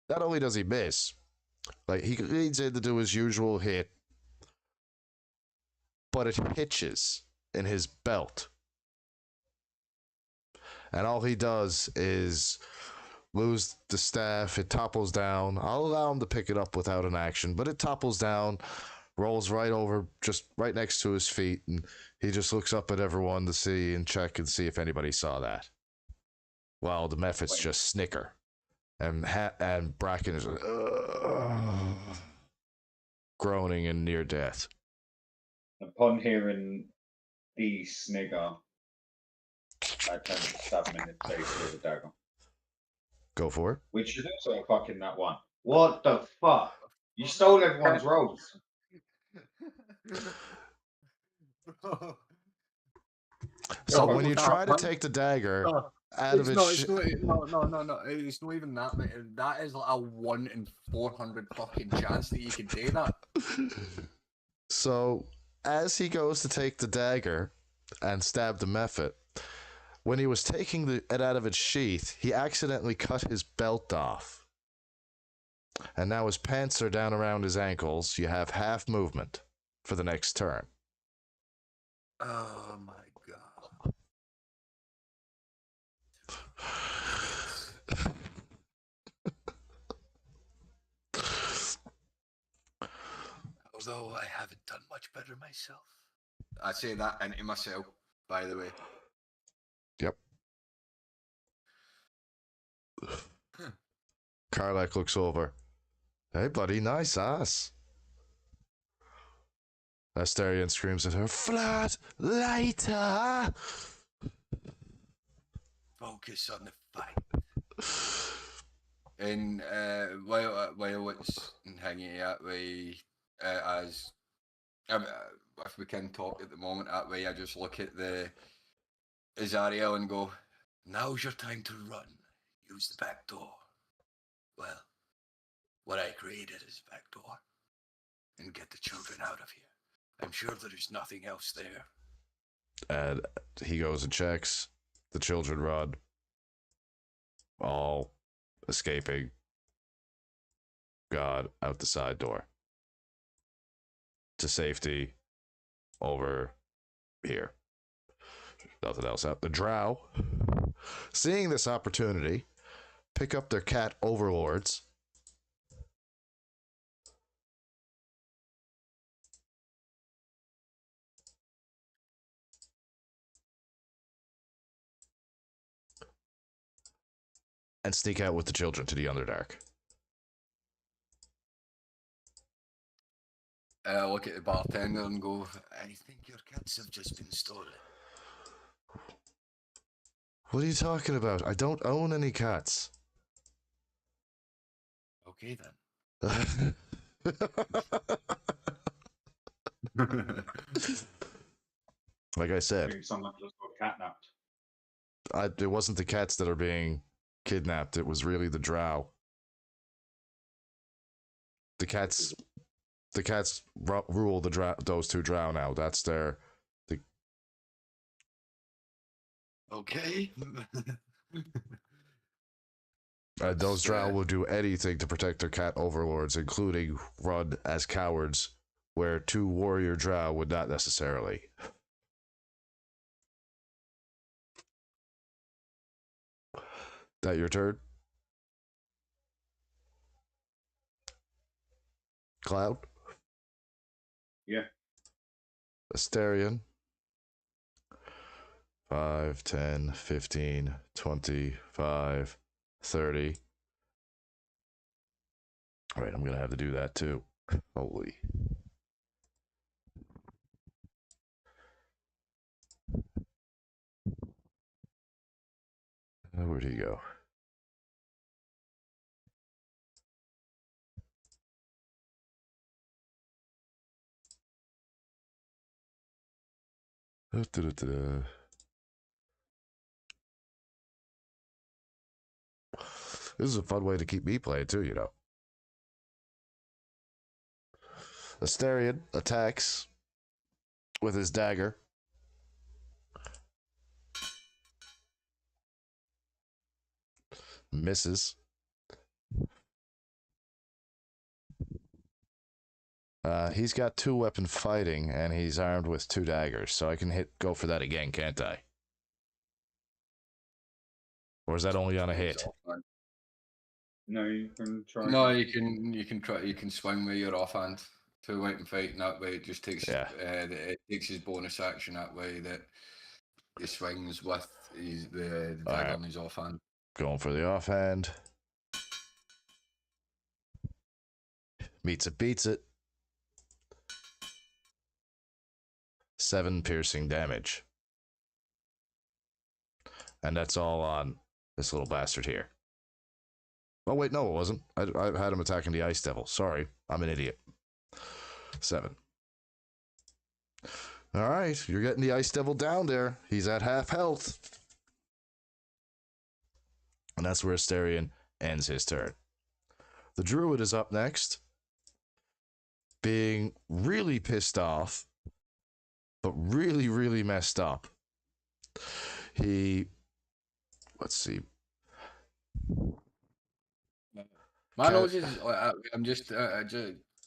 Not only does he miss, like, he leads in to do his usual hit, but it hitches in his belt. And all he does is lose the staff. It topples down. I'll allow him to pick it up without an action, but it topples down, rolls right over, just right next to his feet, and he just looks up at everyone to see and check and see if anybody saw that. Well, the Mephits just snicker. And Bracken is groaning in near death. Upon hearing the snigger, I tend to stab him in the face with a dagger. Go for it. Which is also a fucking that one. What the fuck? You stole everyone's rolls. So No, when you no, try to man. take the dagger No, out of it's its not. It's not. No. It's not even that, mate. That is like a 1 in 400 fucking chance that you can do that. So as he goes to take the dagger and stab the mephit, when he was taking it out of its sheath, he accidentally cut his belt off. And now his pants are down around his ankles. You have half movement for the next turn. Oh my god. Although I haven't done much better myself. I say that into myself, by the way. Yep. Karlak looks over. Hey, buddy, nice ass. Astarion screams at her, flat later. Focus on the fight. And while it's hanging that way, as if we can talk at the moment that way, I just look at the Azariel and go, "Now's your time to run. Use the back door." Well, what I created is a back door, and get the children out of here. I'm sure there's nothing else there. And he goes and checks. The children run, all escaping. God, out the side door. To safety over here. Nothing else out. The drow, seeing this opportunity, pick up their cat overlords. And sneak out with the children to the Underdark. Look at the bartender and go, "I think your cats have just been stolen." What are you talking about? I don't own any cats. Okay then. Like I said, Maybe someone just got catnapped. it wasn't the cats that are being kidnapped. It was really the drow. The cats rule those two drow now. That's their. Okay. Those drow will do anything to protect their cat overlords, including run as cowards, where two warrior drow would not necessarily. That your turn? Cloud? Yeah. Astarion. 5, 10, 15, 25, 30. Alright, I'm going to have to do that too. Holy. Where'd he go? Da-da-da-da. This is a fun way to keep me playing too, you know. Astarion attacks with his dagger. Misses. He's got 2-weapon fighting, and he's armed with 2 daggers, so I can go for that again, can't I? Or is that only on a hit? No, you can try. No, you can try. You can swing with your offhand to wait and fight, and that way it just takes it takes his bonus action that way that he swings with the dagger on his offhand. Going for the offhand. Meets it, beats it. 7 piercing damage. And that's all on this little bastard here. Oh, wait, no, it wasn't. I had him attacking the Ice Devil. Sorry, I'm an idiot. 7. All right, you're getting the Ice Devil down there. He's at half health. And that's where Asterion ends his turn. The Druid is up next, being really pissed off, but really, really messed up. Let's see. My nose is. I'm just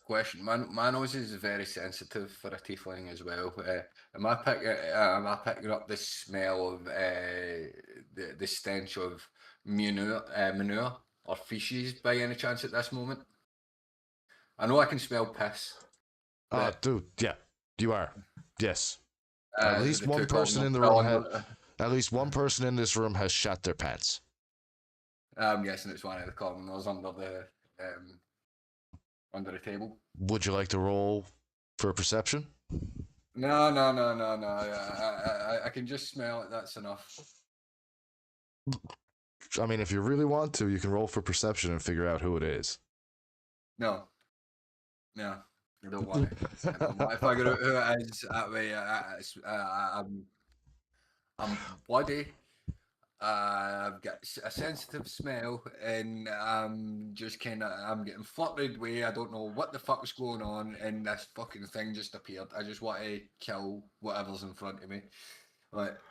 question. My nose is very sensitive for a tiefling as well. Am I picking up the smell of the stench of manure or feces by any chance at this moment? I know I can smell piss. Oh, dude, yeah, you are. Yes. At least the one two person column in the fell room under- at least one person in this room has shot their pants. I'm guessing it's one of the commoners under the table. Would you like to roll for perception? No. I can just smell it. That's enough. I mean, if you really want to, you can roll for perception and figure out who it is. No, I don't want it. I don't want to figure out who it is. That way, I'm bloody. I've got a sensitive smell, and I'm getting fluttered away. I don't know what the fuck's going on, and this fucking thing just appeared. I just want to kill whatever's in front of me.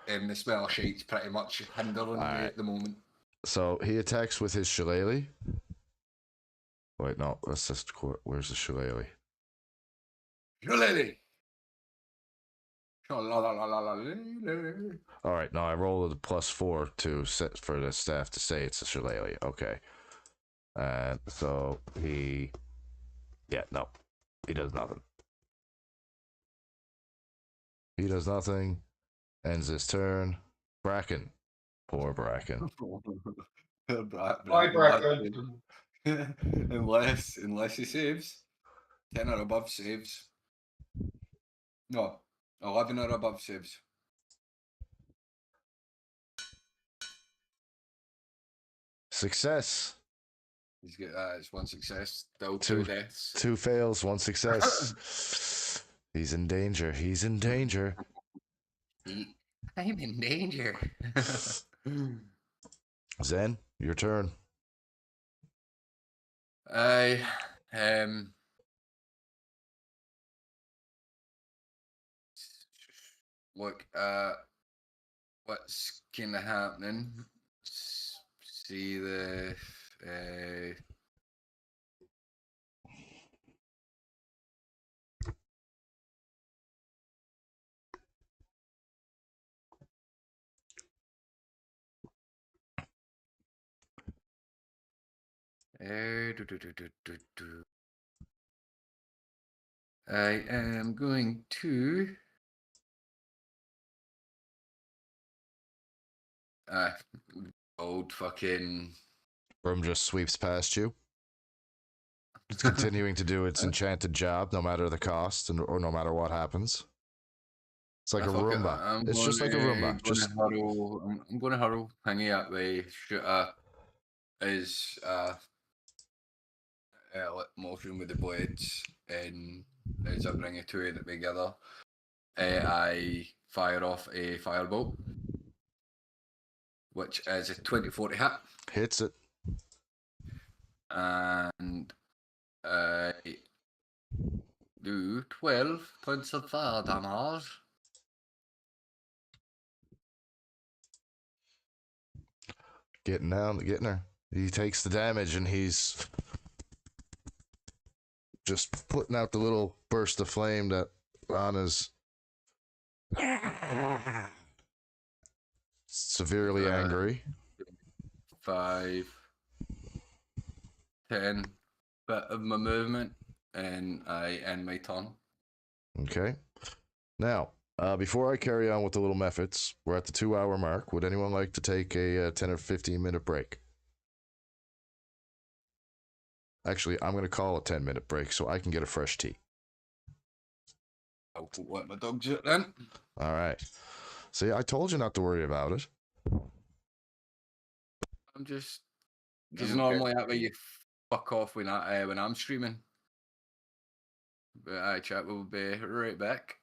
And the smell of shite's pretty much hindering me at the moment. So he attacks with his shillelagh. Wait, no, that's just where's the shillelagh? Shillelagh. All right, now I rolled a +4 to set for the staff to say it's a shillelagh. Okay, and so he does nothing. He does nothing. Ends his turn. Bracken, poor Bracken. Bye, Bracken. unless he saves, 10 or above saves. No, 11 or above saves. Success. He's got it's one success, still two deaths. 2 fails, 1 success. He's in danger. He's in danger. I'm in danger. Zen, your turn. Look, what's kind of happening? See the I am going to old fucking Room just sweeps past you. It's continuing to do its enchanted job, no matter the cost or no matter what happens. It's like a Roomba. It's just like a Roomba. I'm going to hurl Hingy that way. Shoot is motion with the blades, and as I bring it two together, I fire off a firebolt, which is a 24 to hit. Hits it. And I do 12 points of fire damage. Getting her. He takes the damage and he's just putting out the little burst of flame that Anna's severely angry. 5, 10 bit of my movement, and I end my turn. Okay. Now, before I carry on with the little methods, we're at the 2-hour mark. Would anyone like to take a 10 or 15-minute break? Actually, I'm going to call a 10-minute break so I can get a fresh tea. I'll let my dogs out then. All right. See, I told you not to worry about it. I'm just... Because normally that way you fuck off when I'm streaming. But chat, we'll be right back.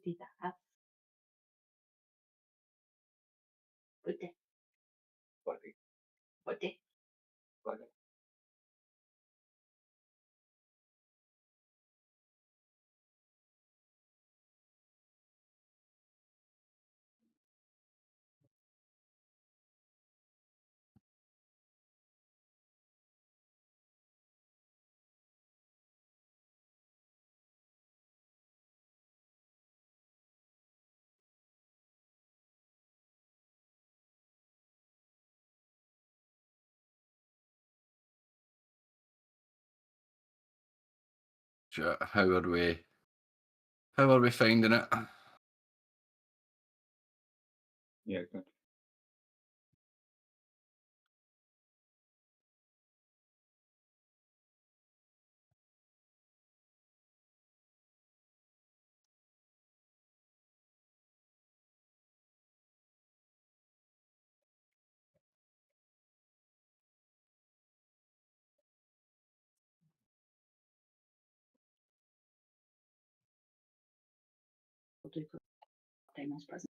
See that? Put it, Buddy, put it. buddy. Sure, How are we finding it? Yeah, good. We'll do for Damon's present.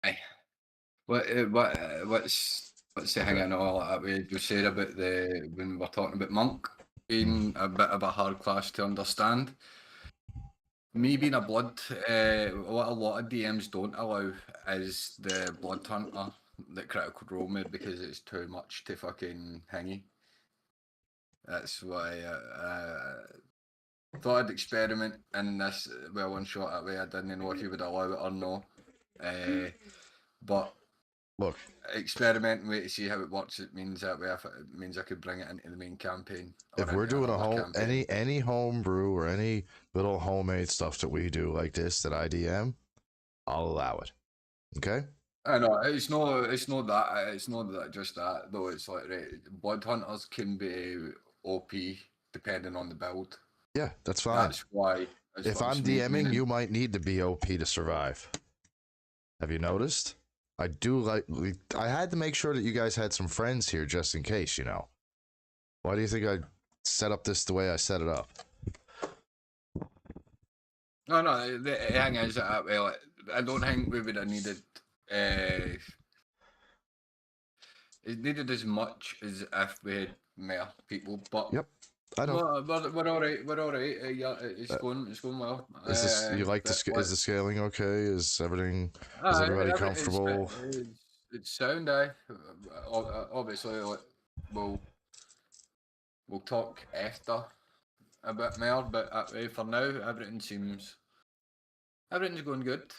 Aye. What's the thing I know that we just said about when we were talking about Monk being a bit of a hard class to understand? Me being a blood, what a lot of DMs don't allow is the blood hunter that critical role me because it's too much to fucking hingy. That's why thought I'd experiment in this one shot that way. I didn't know if you would allow it or no. But Look, experimenting with to see how it works. It means that way. If it means I could bring it into the main campaign. if we're doing a home any home brew or any little homemade stuff that we do like this that I DM, I'll allow it. Okay. I know it's not that just that though. It's like blood hunters can be OP depending on the build. Yeah, that's fine. That's why. If I'm DMing, you might need to be OP to survive. Have you noticed? I had to make sure that you guys had some friends here just in case, you know. Why do you think I set up this the way I set it up? No, the thing is that, well, I don't think we would have needed it needed as much as if we had more people, but yep, I know. We're all right. We're all right. Yeah, it's going well. Is this you like is the scaling okay? Is everything? Is everybody comfortable? It's sound. Obviously, like, we'll talk after a bit more, but for now, everything's going good.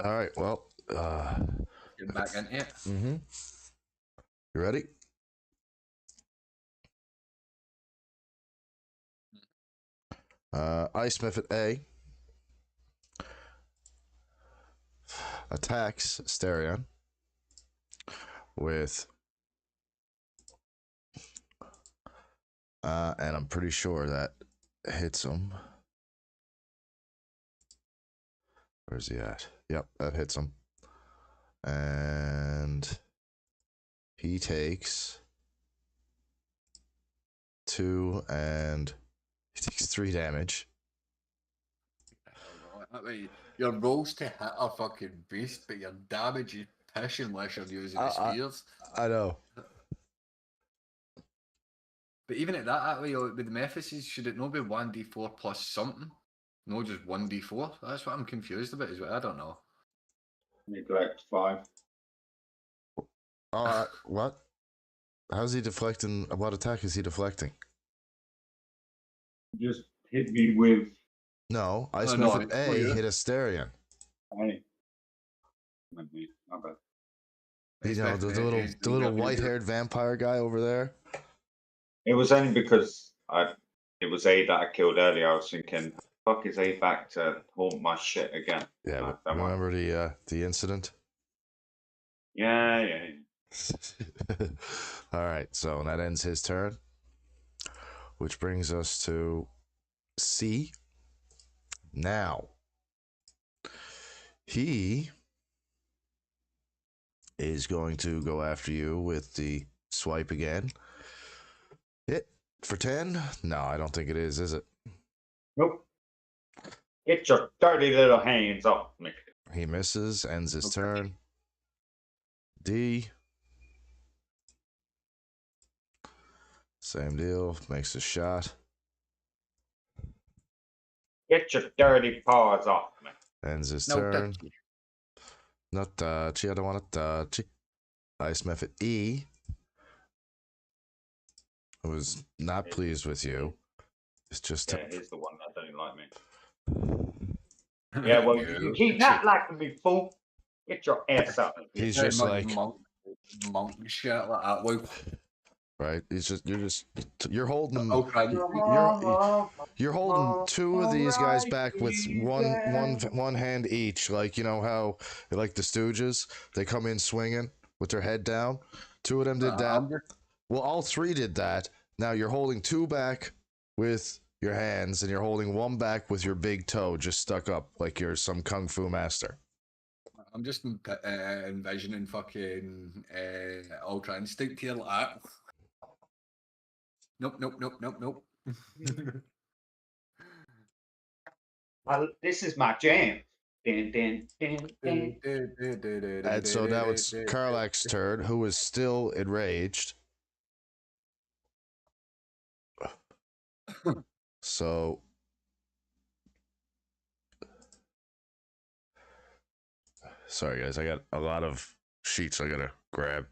All right. Well, get back into it. Mm-hmm. You ready? Ice Method A attacks Asterion with and I'm pretty sure that hits him. Where's he at? Yep, that hits him. And he takes 2 and he takes 3 damage. Your rolls to hit a fucking beast, but your damage is pish unless you're using the spears. I know. But even at that way, with the Mephises, should it not be 1d4 plus something? No, just 1d4? That's what I'm confused about as well. I don't know. Neglect 5. What? How's he deflecting? What attack is he deflecting? Just hit me with. No, Ice Method A hit Asterion. Hey. You know, the little white-haired vampire guy over there. It was only because it was A that I killed earlier. I was thinking, fuck, is A back to haunt my shit again? Yeah, remember the incident? Yeah. All right, so that ends his turn, which brings us to C. Now, he is going to go after you with the swipe again. Hit for 10? No, I don't think it is it? Nope. Get your dirty little hands off me. He misses, ends his turn. D. Same deal, makes a shot. Get your dirty paws off me. Ends his turn. Not touchy, I don't want to touchy. Ice Method E. I was not pleased with you. It's just he's the one that doesn't like me. Yeah, well, you keep not liking me, fool. Get your ass up. He's just like monk shit like that, Luke. Right? You're holding you're holding 2 of these guys back with one hand each, like, you know how like the Stooges, they come in swinging with their head down Two of them did that. I'm just Well, all three did that. Now you're holding two back with your hands, and you're holding one back with your big toe just stuck up like you're some kung fu master. envisioning fucking Ultra Instinct here like that. Nope. This is my jam. Din, din, din, din. And so now it's Karlak's turn, who is still enraged. So sorry guys, I got a lot of sheets I gotta grab.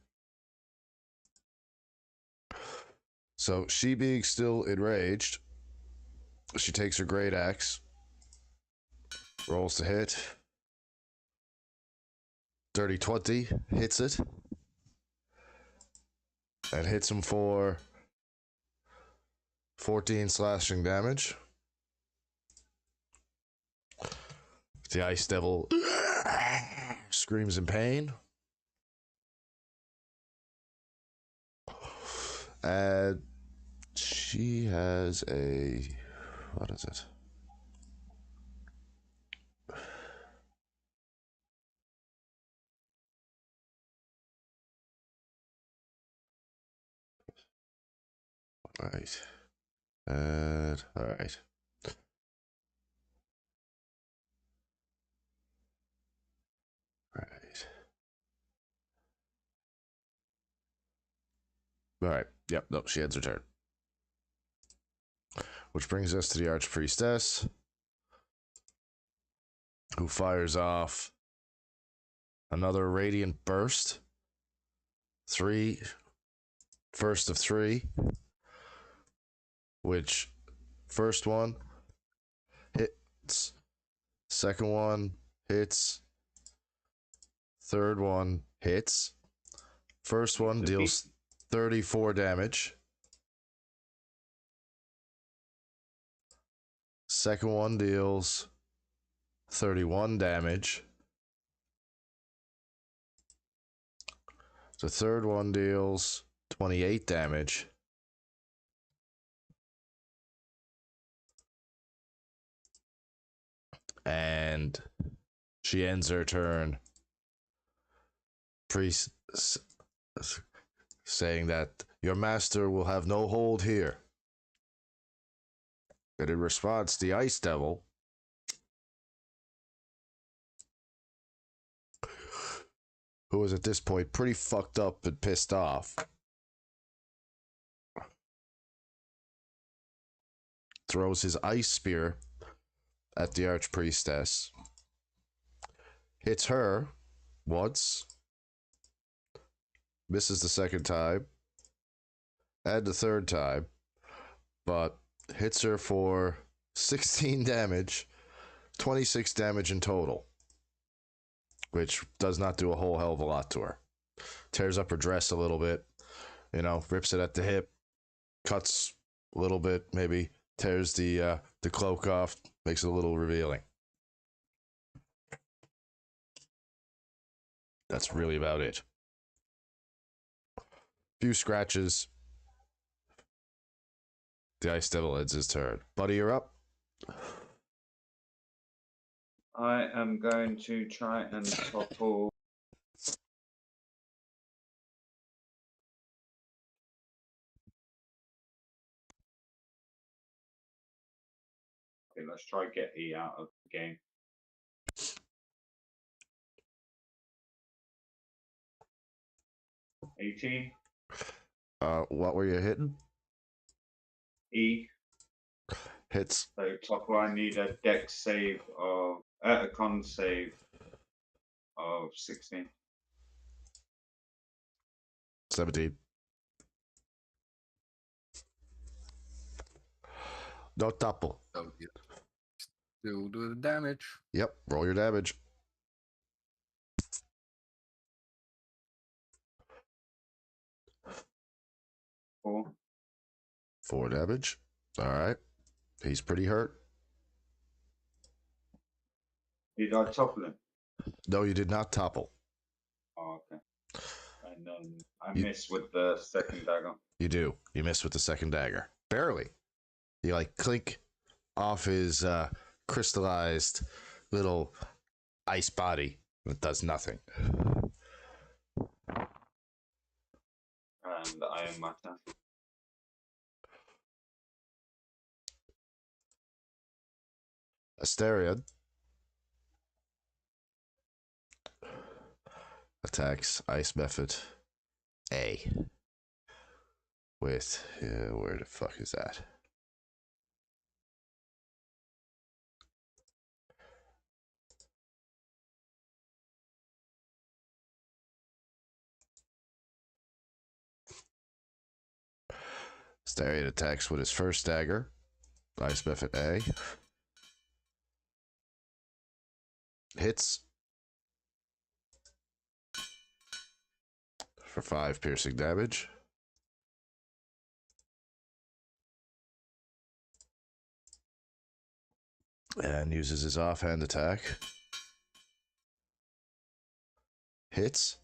So she being still enraged, she takes her great axe, rolls to hit. Dirty 20 hits it, and hits him for 14 slashing damage. The Ice Devil screams in pain. And she has a... what is it? All right. And all right. Right. All right. Yep. No, she ends her turn. Which brings us to the Archpriestess, who fires off another Radiant Burst. First of three. Which first one hits, second one hits, third one hits. First one deals 34 damage. Second one deals 31 damage. The third one deals 28 damage. And she ends her turn saying that your master will have no hold here. And in response, the Ice Devil who is at this point pretty fucked up and pissed off, throws his ice spear at the Archpriestess, hits her once, misses the second time, and the third time, but hits her for 16 damage, 26 damage in total, which does not do a whole hell of a lot to her. Tears up her dress a little bit, rips it at the hip, cuts a little bit, maybe tears the cloak off, makes it a little revealing. That's really about it. Few scratches. The Ice Devil ends his turn. Buddy, you're up. I am going to try and topple. Okay, let's try get E out of the game. $18. What were you hitting? E. Hits. So topple, I need a dex save of a con save of 16. 17. No topple. So, yeah. Still do the damage. Yep, roll your damage. 4. 4 damage. All right. He's pretty hurt. Did I topple him? No, you did not topple. Oh, okay. And then I miss with the second dagger. You do. You miss with the second dagger. Barely. You like clink off his crystallized little ice body. It does nothing. And iron matter. Asterion attacks Ice Method A with where the fuck is that? Asterion attacks with his first dagger. Ice Method A hits for 5 piercing damage. And uses his offhand attack. Hits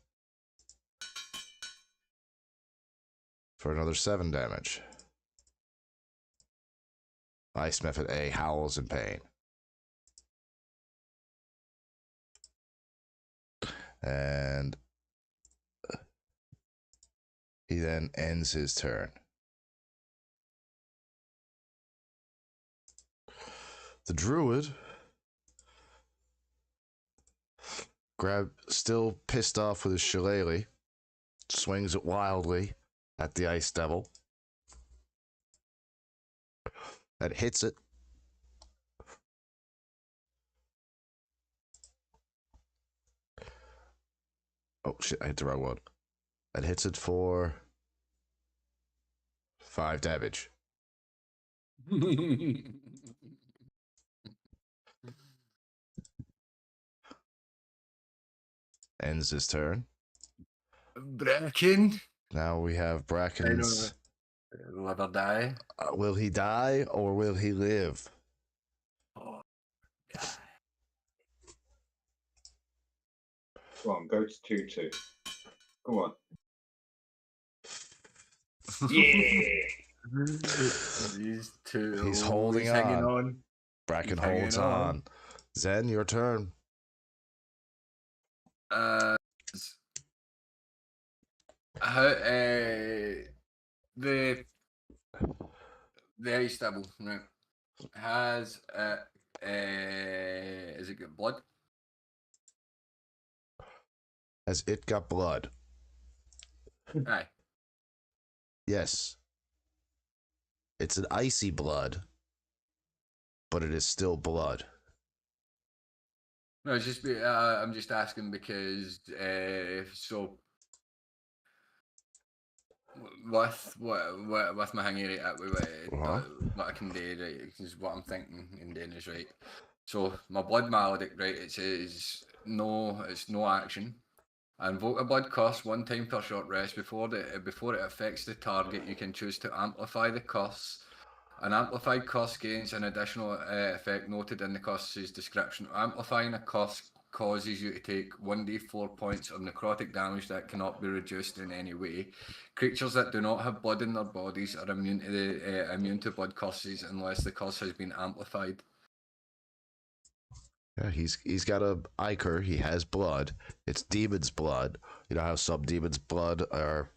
for another 7 damage. Ice Method A howls in pain. And he then ends his turn. The druid, still pissed off with his shillelagh, swings it wildly at the ice devil. That hits it. Oh shit, I hit the wrong one. That hits it for 5 damage. Ends his turn. Bracken. Now we have Bracken's. Live or die. Will he die or will he live? Oh, Go on, go to 2-2. Go on. yeah. These two. He's holding hanging on. on. Bracken He's holds hanging on. Zen, your turn. The ice devil, right, has is it got blood? Has it got blood? Aye. Yes. It's an icy blood, but it is still blood. No, it's just I'm just asking because so with my hangy right, what I can do right is what I'm thinking and doing is right. So my blood maledict, right, it says it's no action. I invoke a blood curse 1 time per short rest before it affects the target. You can choose to amplify the curse. An amplified curse gains an additional effect noted in the curse's description. Amplifying a curse causes you to take 1d4 points of necrotic damage that cannot be reduced in any way. Creatures that do not have blood in their bodies are immune to blood curses unless the curse has been amplified. Yeah, he's got a ichor. He has blood. It's demon's blood. You know how some demons' blood are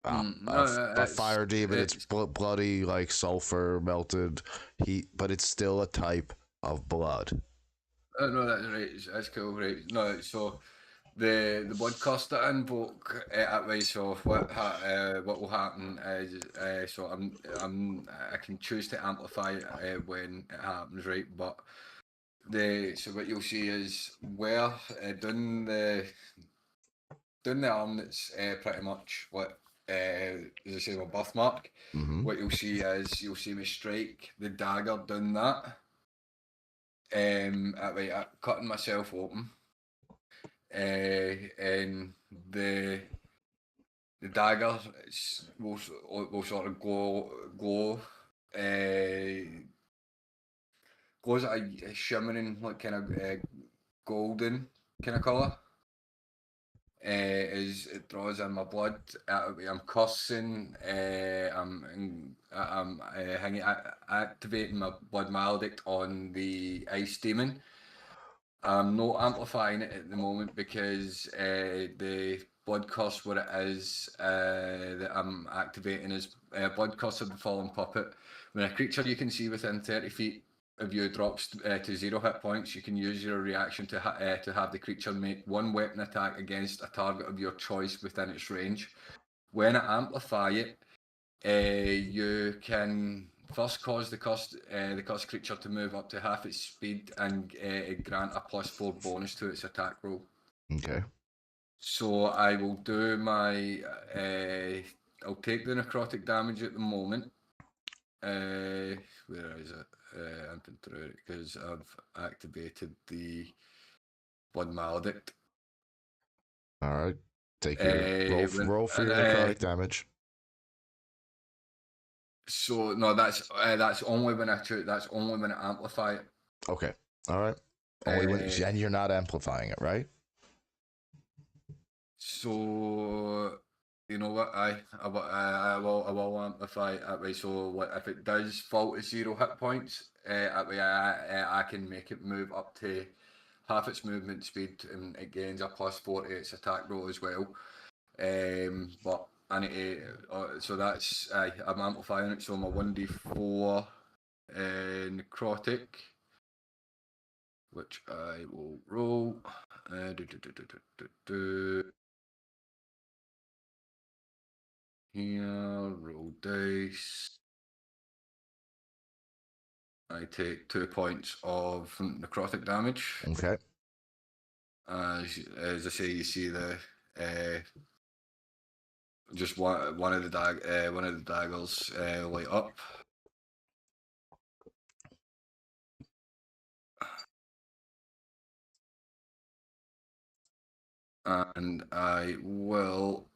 a fire demon. It's bloody, like sulfur melted heat, but it's still a type of blood. No, that's right. That's cool, right? No, so the blood curse that I invoke that way. So what will happen is so I can choose to amplify when it happens, right? But so what you'll see is where down the arm that's pretty much what as I say my birthmark. Mm-hmm. What you'll see me strike the dagger down that. I'm cutting myself open. And the dagger will sort of glow glows at a shimmering like kind of golden kind of colour. is it draws in my blood. I'm cursing. I'm activating my blood maledict on the ice demon. I'm not amplifying it at the moment because the blood curse, what it is that I'm activating is blood curse of the fallen puppet. When a creature you can see within 30 feet of you drops to 0 hit points, you can use your reaction to have the creature make one weapon attack against a target of your choice within its range. When I amplify it, you can first cause the cursed creature to move up to half its speed and grant a +4 bonus to its attack roll. Okay. So I will do my. I'll take the necrotic damage at the moment. Where is it? I've been through it because I've activated the blood maledict. All right. Take your roll for your necrotic damage. So no, that's only when I amplify it. Okay. All right. Only when, and you're not amplifying it, right? So you know what? I will amplify it that way. So what if it does fall to 0 hit points? That way I can make it move up to half its movement speed, and it gains a +4 to its attack roll as well. But I need to, so that's I'm amplifying it. So my 1d4 necrotic, which I will roll. Here, roll dice. I take 2 points of necrotic damage. Okay. As I say, you see the just one of the daggers light up. And I will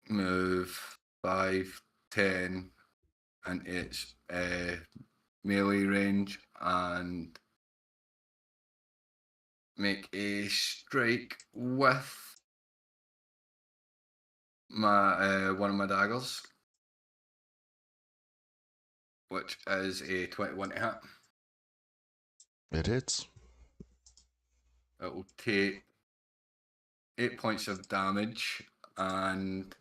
move 5, 10, and it's melee range, and make a strike with my one of my daggers, which is a 21 to hit. It hits. It will take 8 points of damage, and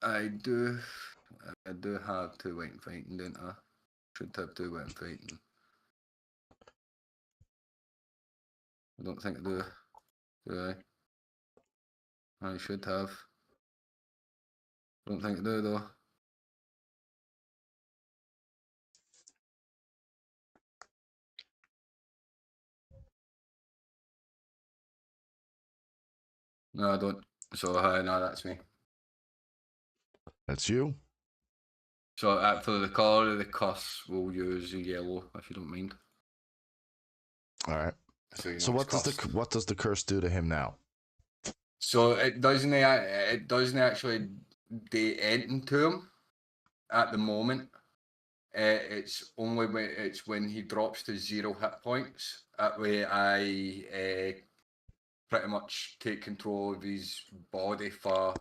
I do have 2 weapon fighting, don't I? Should have 2 weapon fighting. I don't think I do. Do I? I should have. Don't think I do though. No, I don't. So no, that's me. That's you. So for the colour of the curse, we'll use yellow if you don't mind. All right. So, you know, So what does the curse do to him now? So it doesn't actually do anything to him at the moment. It's only when he drops to 0 hit points. That way, I pretty much take control of his body for.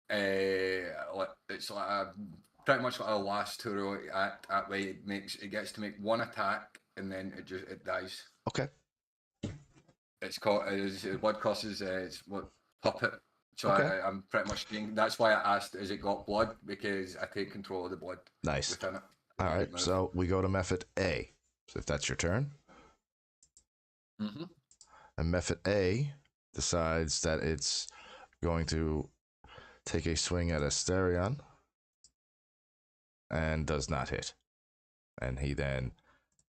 It's like pretty much like a last heroic act. That way, it gets to make one attack and then it dies. Okay. It's called blood curses. It's what puppet. So Okay. I'm pretty much being. That's why I asked, "Is it got blood?" Because I take control of the blood. Nice. Within it. All right. So we go to method A. So if that's your turn. Mm-hmm. And method A decides that it's going to take a swing at Asterion and does not hit. And he then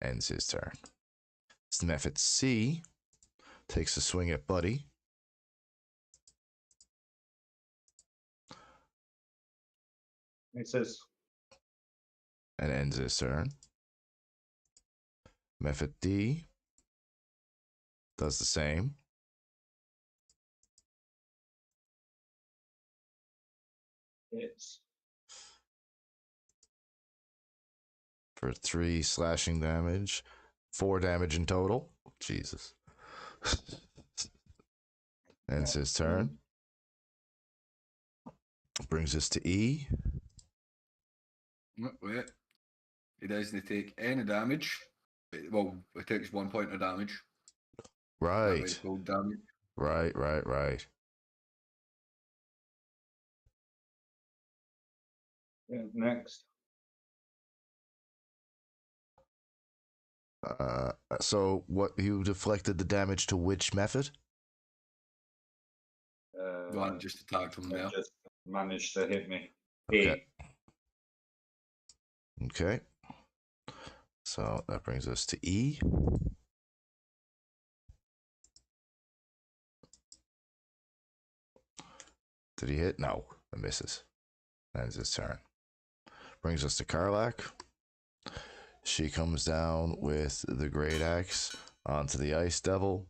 ends his turn. So method C takes a swing at Buddy. It says. And ends his turn. Method D does the same. It's. For 3 slashing damage. 4 damage in total. Jesus. Ends his turn. Brings us to E. Wait. He doesn't take any damage. Well, he takes 1 point of damage. That way it's Right. cold damage. Right. Yeah, next. So what? You deflected the damage to which method? The one that just attacked him there. Just managed to hit me. Okay. Okay. So that brings us to E. Did he hit? No, it misses. Ends his turn. Brings us to Karlak. She comes down with the great axe onto the ice devil.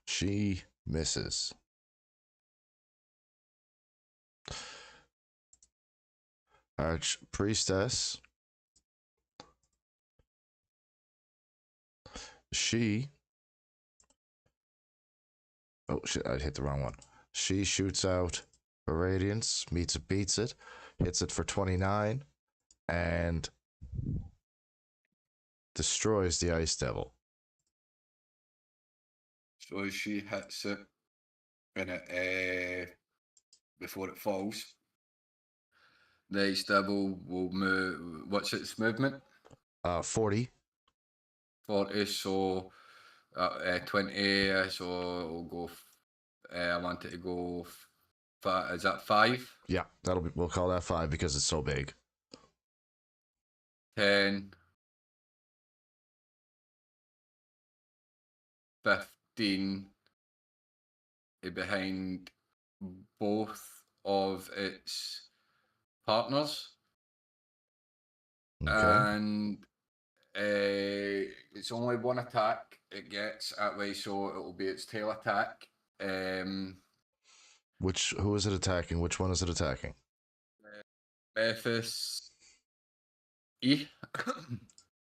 She misses. Archpriestess. She. Oh shit! I hit the wrong one. She shoots out a radiance, beats it, hits it for 29, and destroys the ice devil. So she hits it and it before it falls. The ice devil will move. What's its movement? 40. 40. So 20. So we'll go. I want it to go. Is that 5? Yeah, we'll call that 5 because it's so big. 10. 15. Behind both of its partners. Okay. And it's only one attack it gets that way, so it will be its tail attack. Who is it attacking? Which one is it attacking? Mephis E.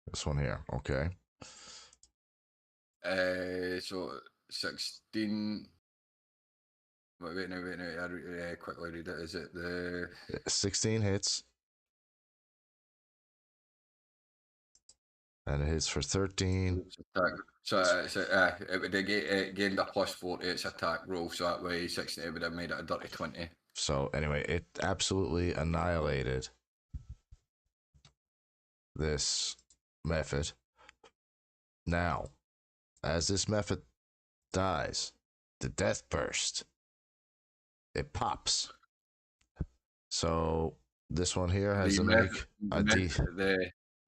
This one here. Okay. So 16. Wait, no. I quickly read it. Is it the 16 hits. And it hits for 13. So it would have gained a +4 to its attack roll, so that way 16 it would have made it a dirty 20. So anyway, it absolutely annihilated this method. Now, as this method dies, the death burst, it pops. So this one here has to make a D.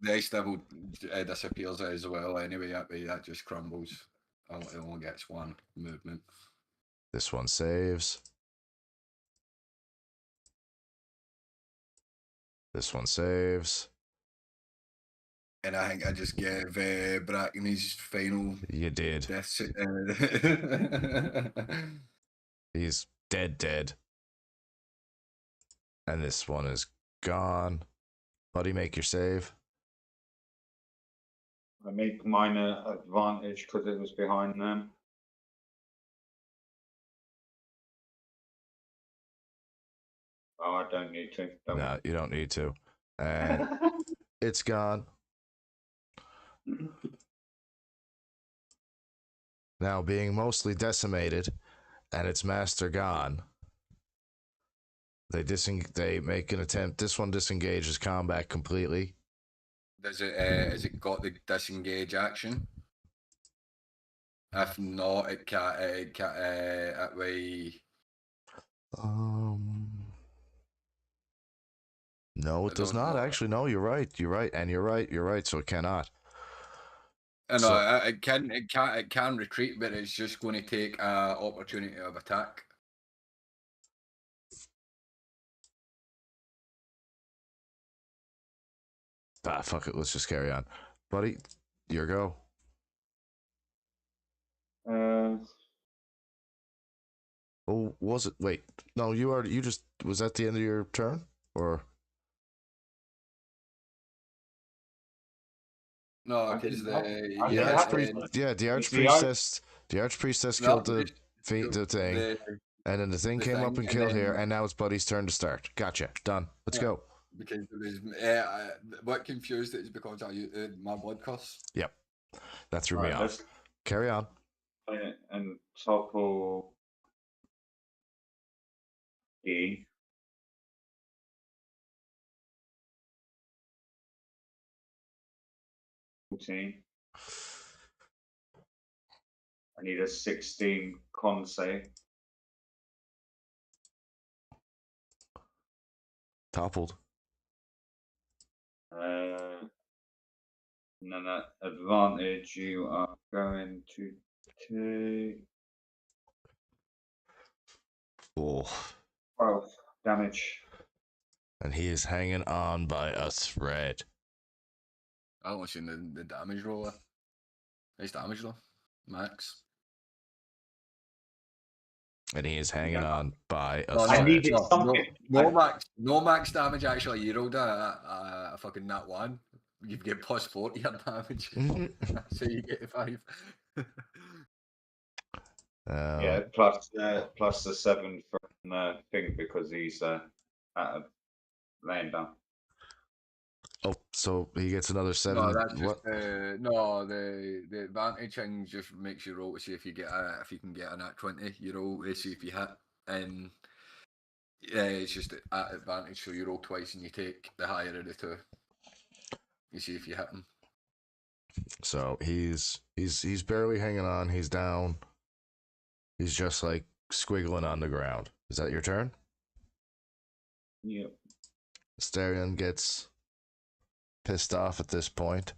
The ice devil disappears as well anyway, that just crumbles. It only gets one movement. This one saves. This one saves. And I think I just gave Bracken his final You did. death. He's dead. And this one is gone. Buddy, make your save. I make mine an advantage because it was behind them. Oh, I don't need to. No, you don't need to. And it's gone. Now, being mostly decimated and its master gone, they make an attempt. This one disengages combat completely. Has it got the disengage action? If not, it can't. That way. No, it does not. Actually, no. You're right. And you're right. So it cannot. I know it can retreat, but it's just going to take an opportunity of attack. Fuck it. Let's just carry on, buddy. Your go. Oh, was it? Wait, no. You just was that the end of your turn, or? No, because the archpriestess killed the. feet the thing, and then the thing came up and killed here, and now it's Buddy's turn to start. Gotcha. Done. Let's go. Because it was, what confused it is because I used my blood curse. Yep. That threw me Right, off. let's Carry on. play it and topple E. I need a 16 con save. Toppled. And then at advantage, you are going to take Oh. 12 damage. And he is hanging on by a thread. I don't see the damage roller. Nice damage though, max. And he is hanging on by a No, thread. I need it something. no max damage actually. You rolled a fucking nat 1. You get plus 40 on damage. So you get 5. Yeah, plus the 7 from the thing because he's laying down. Oh, so he gets another 7. No, that's what? just no. The advantage thing just makes you roll to see if you get if you can get a nat 20. You roll to see if you hit, and yeah, it's just at advantage. So you roll twice and you take the higher of the two. You see if you hit him. So he's barely hanging on. He's down. He's just like squiggling on the ground. Is that your turn? Yep. Asterion gets pissed off at this point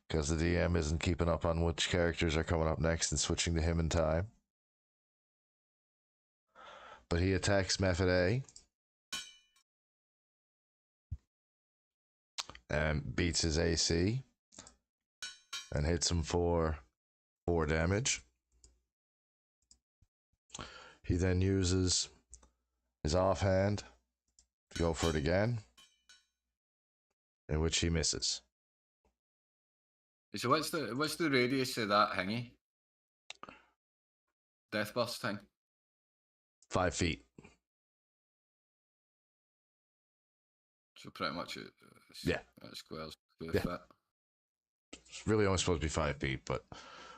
because the DM isn't keeping up on which characters are coming up next and switching to him in time. But he attacks Method A and beats his AC and hits him for 4 damage. He then uses his offhand to go for it again, in which he misses. So what's the radius of that thingy? Death burst thing. 5 feet. So pretty much Yeah. Squares to Yeah. fit. It's really only supposed to be 5 feet, but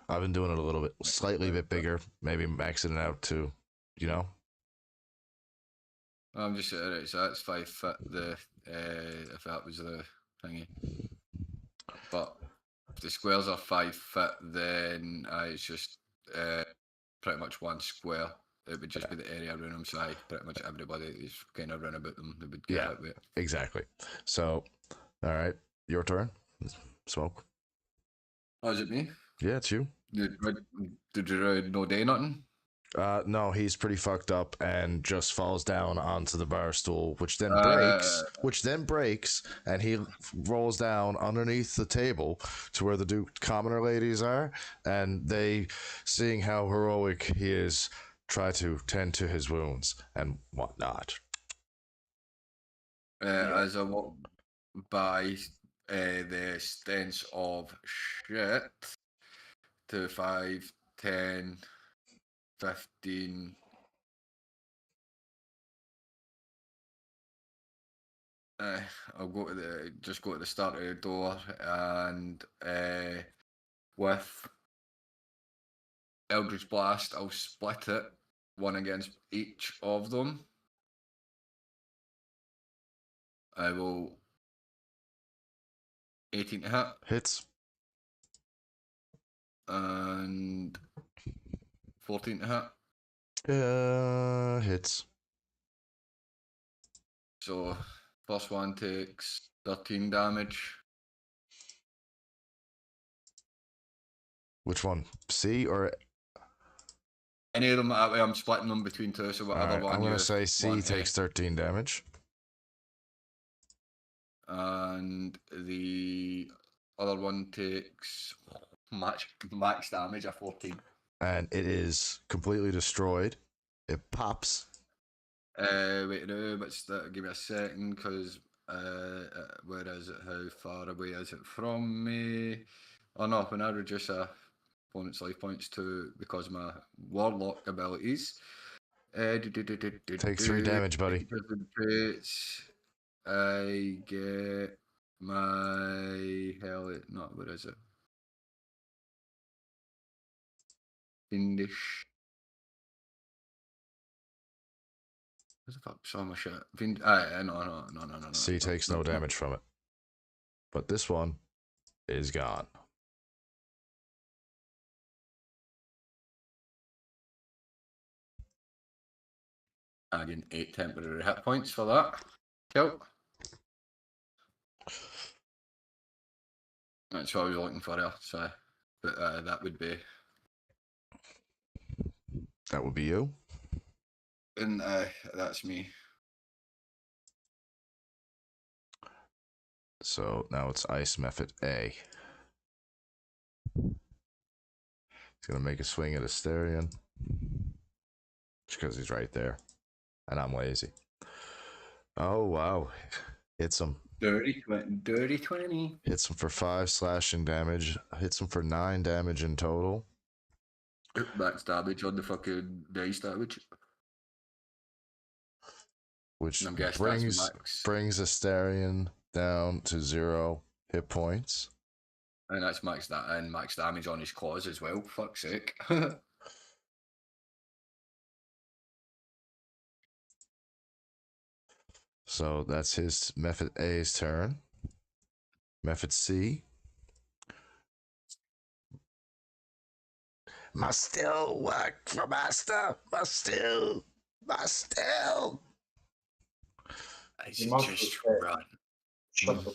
I've been doing it a little bit, slightly a bit bigger, maybe maxing it out to, you know. I'm just right, so that's 5 foot. If that was the thingy, but if the squares are 5 foot, then it's just pretty much 1 square. It would just be the area around them. So pretty much everybody is kind of around about them. They would get hit with it. Exactly. So, all right, your turn. Smoke. Oh, is it me? Yeah, it's you. Did you no day nothing? No, he's pretty fucked up and just falls down onto the bar stool, which then breaks, and he rolls down underneath the table to where the commoner ladies are, and they, seeing how heroic he is, try to tend to his wounds and whatnot. As I walk by the stench of shit to 5, 10, 15. I'll go to the start of the door and with Eldritch Blast, I'll split it, 1 against each of them. I will 18 to hit. Hits. And 14 to hit. Hits. So first one takes 13 damage. Which one? C or? Any of them, I'm splitting them between 2, so whatever Right, one I'm going to say C one takes 13 damage. And the other one takes max damage of 14. And it is completely destroyed. It pops. Wait, no, what's that? Give me a second, because where is it? How far away is it from me? Oh no, when I reduce a opponent's life points to because of my warlock abilities. Take 3 damage, buddy. I get my not what is it? Fiendish. What the fuck? So much shit. No. C takes no damage from it. But this one is gone. Adding 8 temporary hit points for that. Cool. That's what I was looking for there. So, but that would be. That would be you. And that's me. So now it's Ice Method A. He's gonna make a swing at Asterion. Just because he's right there. And I'm lazy. Oh, wow. Hits him. Dirty 20. Hits him for 5 slashing damage. Hits him for 9 damage in total. Max damage on the fucking dice damage. Which I'm guessing brings that's max. Asterion down to 0 hit points. And that's max damage on his claws as well. Fuck's sake. So that's his Method A's turn. Method C. Must still work for master. Must still. I You must just have said- run. Shut up.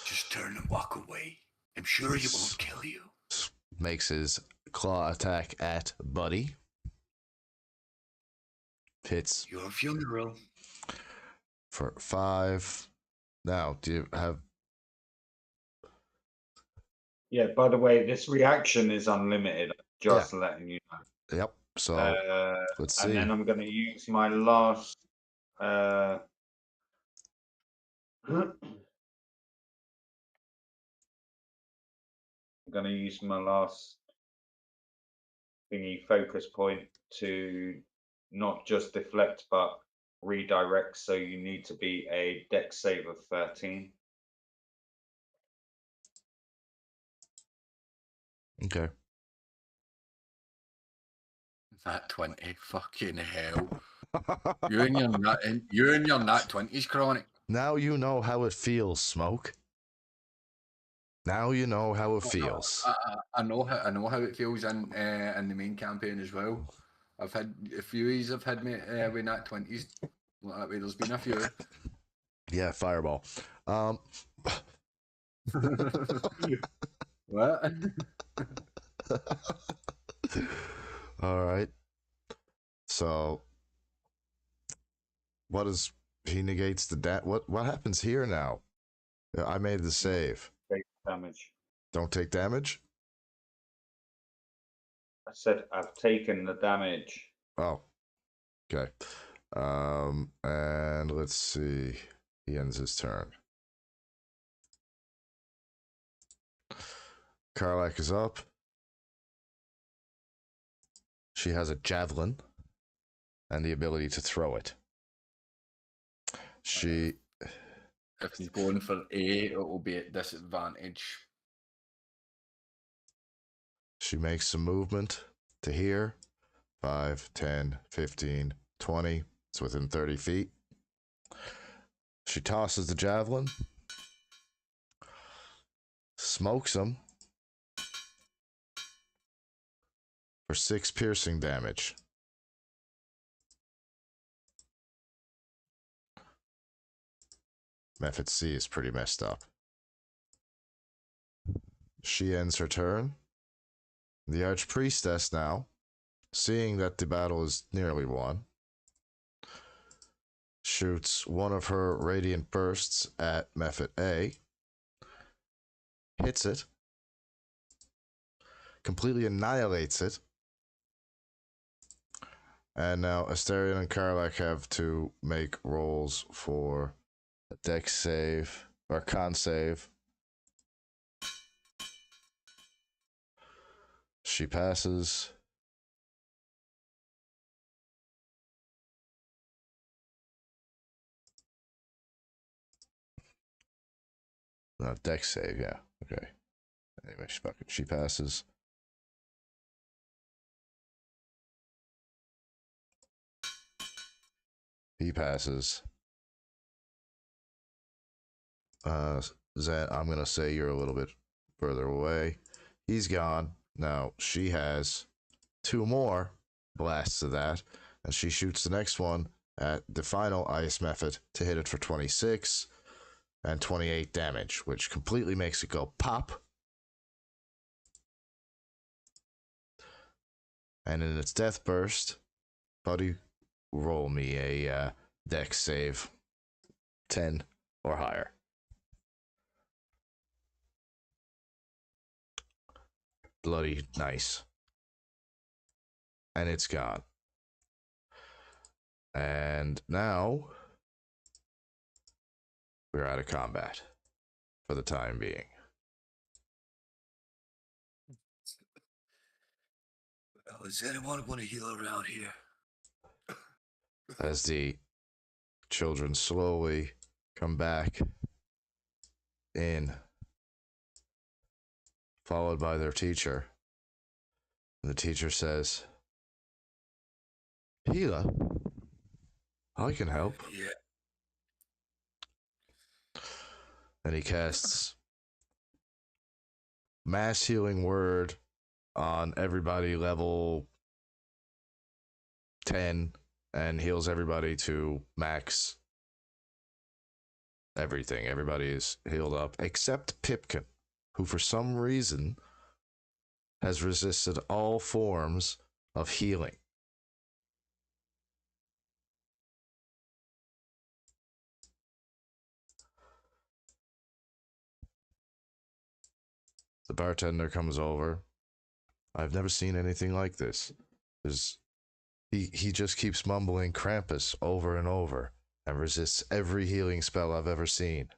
Just turn and walk away. I'm sure he won't kill you. Makes his claw attack at Buddy. Hits Your funeral. for 5. Now, do you have... Yeah, by the way, this reaction is unlimited. Just letting you know. Yep, so let's see. And then I'm going to use my last. I'm going to use my last thingy focus point to not just deflect but redirect. So you need to be a dex save of 13. Okay. Nat 20. Fucking hell. You and your nat 20s, Chronic. Now you know how it feels, Smoke. Now you know how it feels. I know how it feels in the main campaign as well. I've had a few ease. I've had me with nat 20s. Well, that way there's been a few. Yeah, fireball. What? All right. So, what is he negates the what happens here now? I made the save. Take damage. Don't take damage? I said I've taken the damage. Oh. Okay. And let's see. He ends his turn. Karlak is up. She has a javelin and the ability to throw it. She... If he's going for A, it will be at disadvantage. She makes some movement to here. 5, 10, 15, 20. It's within 30 feet. She tosses the javelin. Smokes him. For 6 piercing damage. Method C is pretty messed up. She ends her turn. The Archpriestess now, seeing that the battle is nearly won, shoots one of her radiant bursts at Method A, hits it, completely annihilates it, and now Asterion and Karlak have to make rolls for a dex save, or con save. She passes. No, dex save, yeah. Okay. Anyway, she passes. He passes. Zen, I'm gonna say you're a little bit further away. He's gone. Now she has 2 more blasts of that, and she shoots the next one at the final ice method to hit it for 26 and 28 damage, which completely makes it go pop. And in its death burst, buddy, roll me a dex save 10 or higher. Bloody nice. And it's gone. And now we're out of combat for the time being. Well, does anyone want to heal around here? As the children slowly come back in, followed by their teacher. And the teacher says, Hila, I can help. Yeah. And he casts mass healing word on everybody level 10 and heals everybody to max everything. Everybody is healed up except Pipkin, who for some reason has resisted all forms of healing. The bartender comes over. I've never seen anything like this. He just keeps mumbling Krampus over and over and resists every healing spell I've ever seen.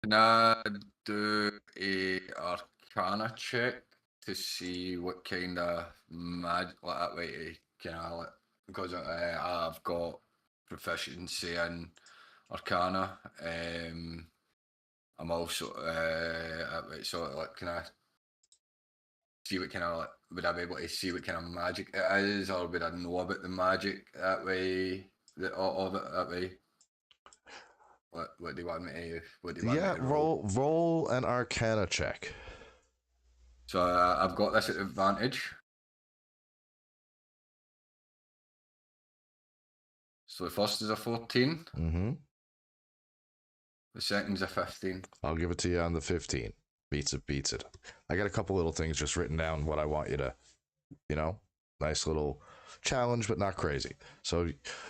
Can I do a Arcana check to see what kind of magic, like that way, can I, like, because I've got proficiency in Arcana. I'm also so like, can I see what kind of, like, would I be able to see what kind of magic it is, or would I know about the magic that way, of it that way? What do you want me to? What do you want me to roll an Arcana check. So I've got this at advantage. So the first is a 14. Mm-hmm. The second's a 15. I'll give it to you on the 15. Beats it. I got a couple little things just written down what I want you to, nice little challenge, but not crazy. So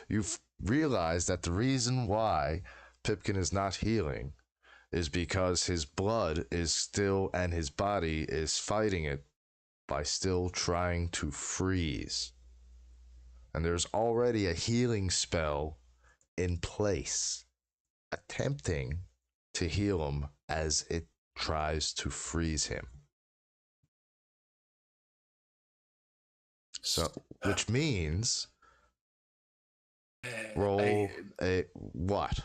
you've realized that the reason why Pipkin is not healing is because his blood is still, and his body is fighting it by still trying to freeze. And there's already a healing spell in place attempting to heal him as it tries to freeze him. So, which means roll a what?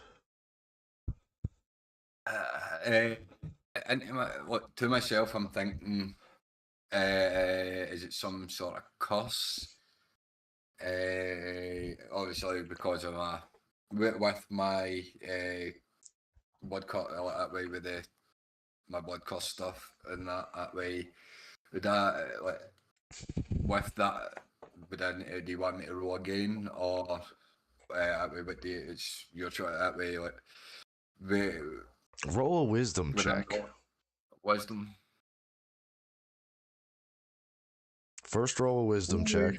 To myself, I'm thinking, is it some sort of curse? Obviously, because of with my blood cut that way with my blood cost stuff and that way. Would that with that? Do you want me to roll again, or that way? But it's your choice that way. Roll a wisdom check. Wisdom. First, roll a wisdom check.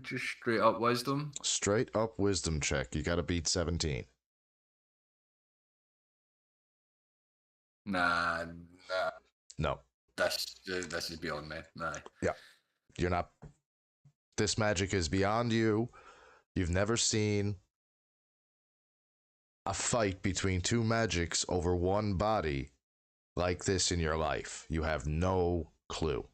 Just straight up wisdom. Straight up wisdom check. You got to beat 17. Nah. No. This is beyond me. Nah. Yeah. You're not. This magic is beyond you. You've never seen a fight between two magics over one body like this in your life. You have no clue.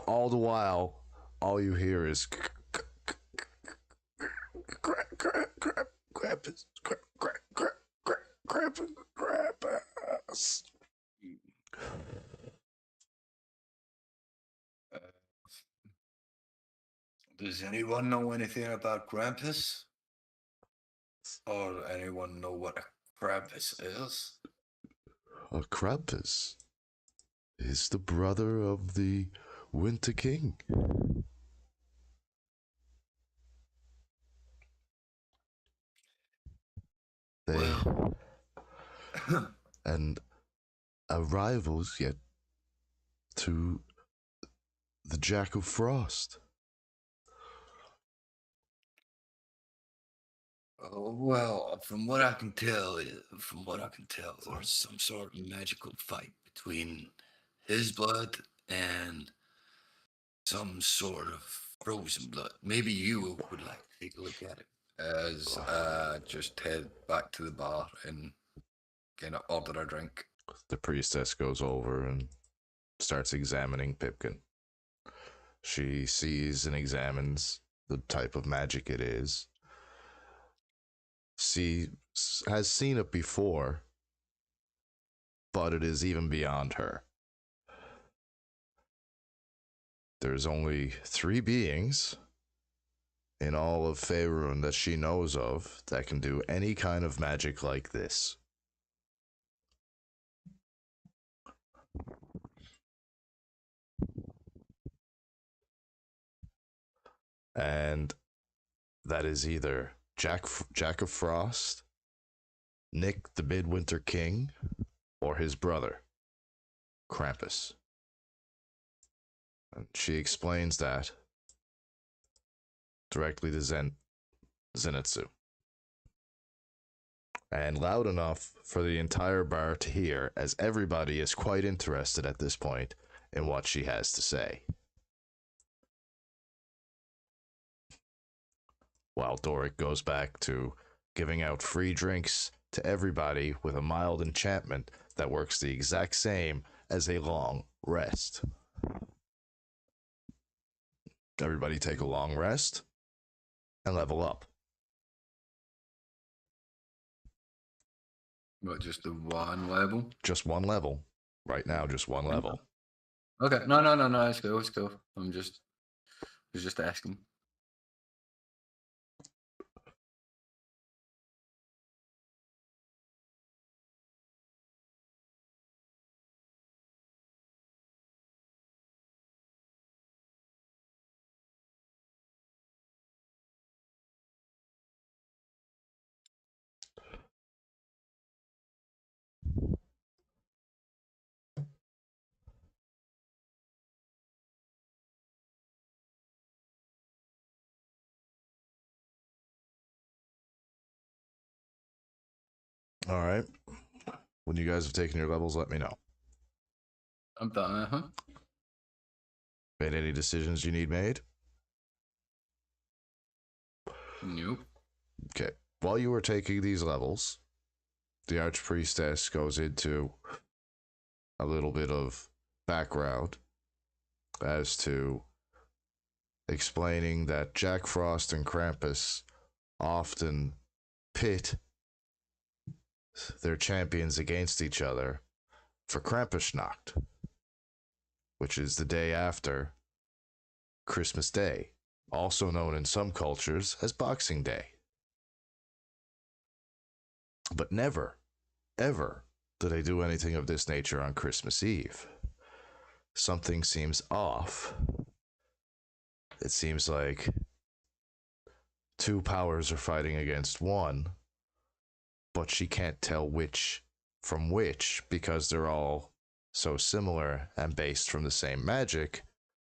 All the while, all you hear is Krampus. Does anyone know anything about Krampus? Or anyone know what a Krampus is? Krampus is the brother of the Winter King. They and are rivals yet to the Jack of Frost. Oh, well, from what I can tell, there's some sort of magical fight between his blood and some sort of frozen blood. Maybe you would like to take a look at it. As just head back to the bar and kind of order a drink. The priestess goes over and starts examining Pipkin. She sees and examines the type of magic it is. She has seen it before, but it is even beyond her. There's only 3 beings in all of Faerun that she knows of that can do any kind of magic like this. And that is either Jack of Frost, Nick the Midwinter King, or his brother, Krampus. And she explains that directly to Zenitsu. And loud enough for the entire bar to hear, as everybody is quite interested at this point in what she has to say. While Doric goes back to giving out free drinks to everybody with a mild enchantment that works the exact same as a long rest. Everybody take a long rest and level up. What, just the one level? Just one level. Right now, just one level. Okay, no, let's go. I was just asking. All right. When you guys have taken your levels, let me know. I'm done, Made any decisions you need made? Nope. Okay. While you were taking these levels, the Archpriestess goes into a little bit of background as to explaining that Jack Frost and Krampus often pit their champions against each other for Krampusnacht, which is the day after Christmas Day, also known in some cultures as Boxing Day. But never, ever do they do anything of this nature on Christmas Eve. Something seems off. It seems like 2 powers are fighting against one, but she can't tell which from which because they're all so similar and based from the same magic,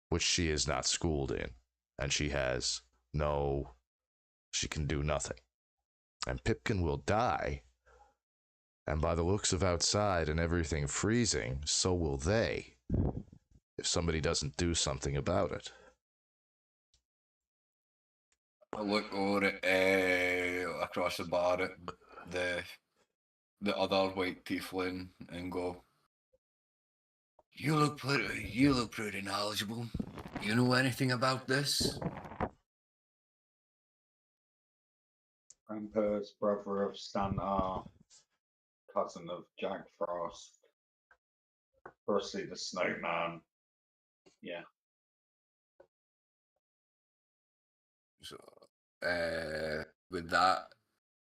which she is not schooled in, and she can do nothing. And Pipkin will die, and by the looks of outside and everything freezing, so will they, if somebody doesn't do something about it. I look over at across the bar at the other white tiefling and go, You look pretty knowledgeable. You know anything about this? Grandpa's brother of Santa, cousin of Jack Frost, Frosty the Snowman. Yeah. So, with that,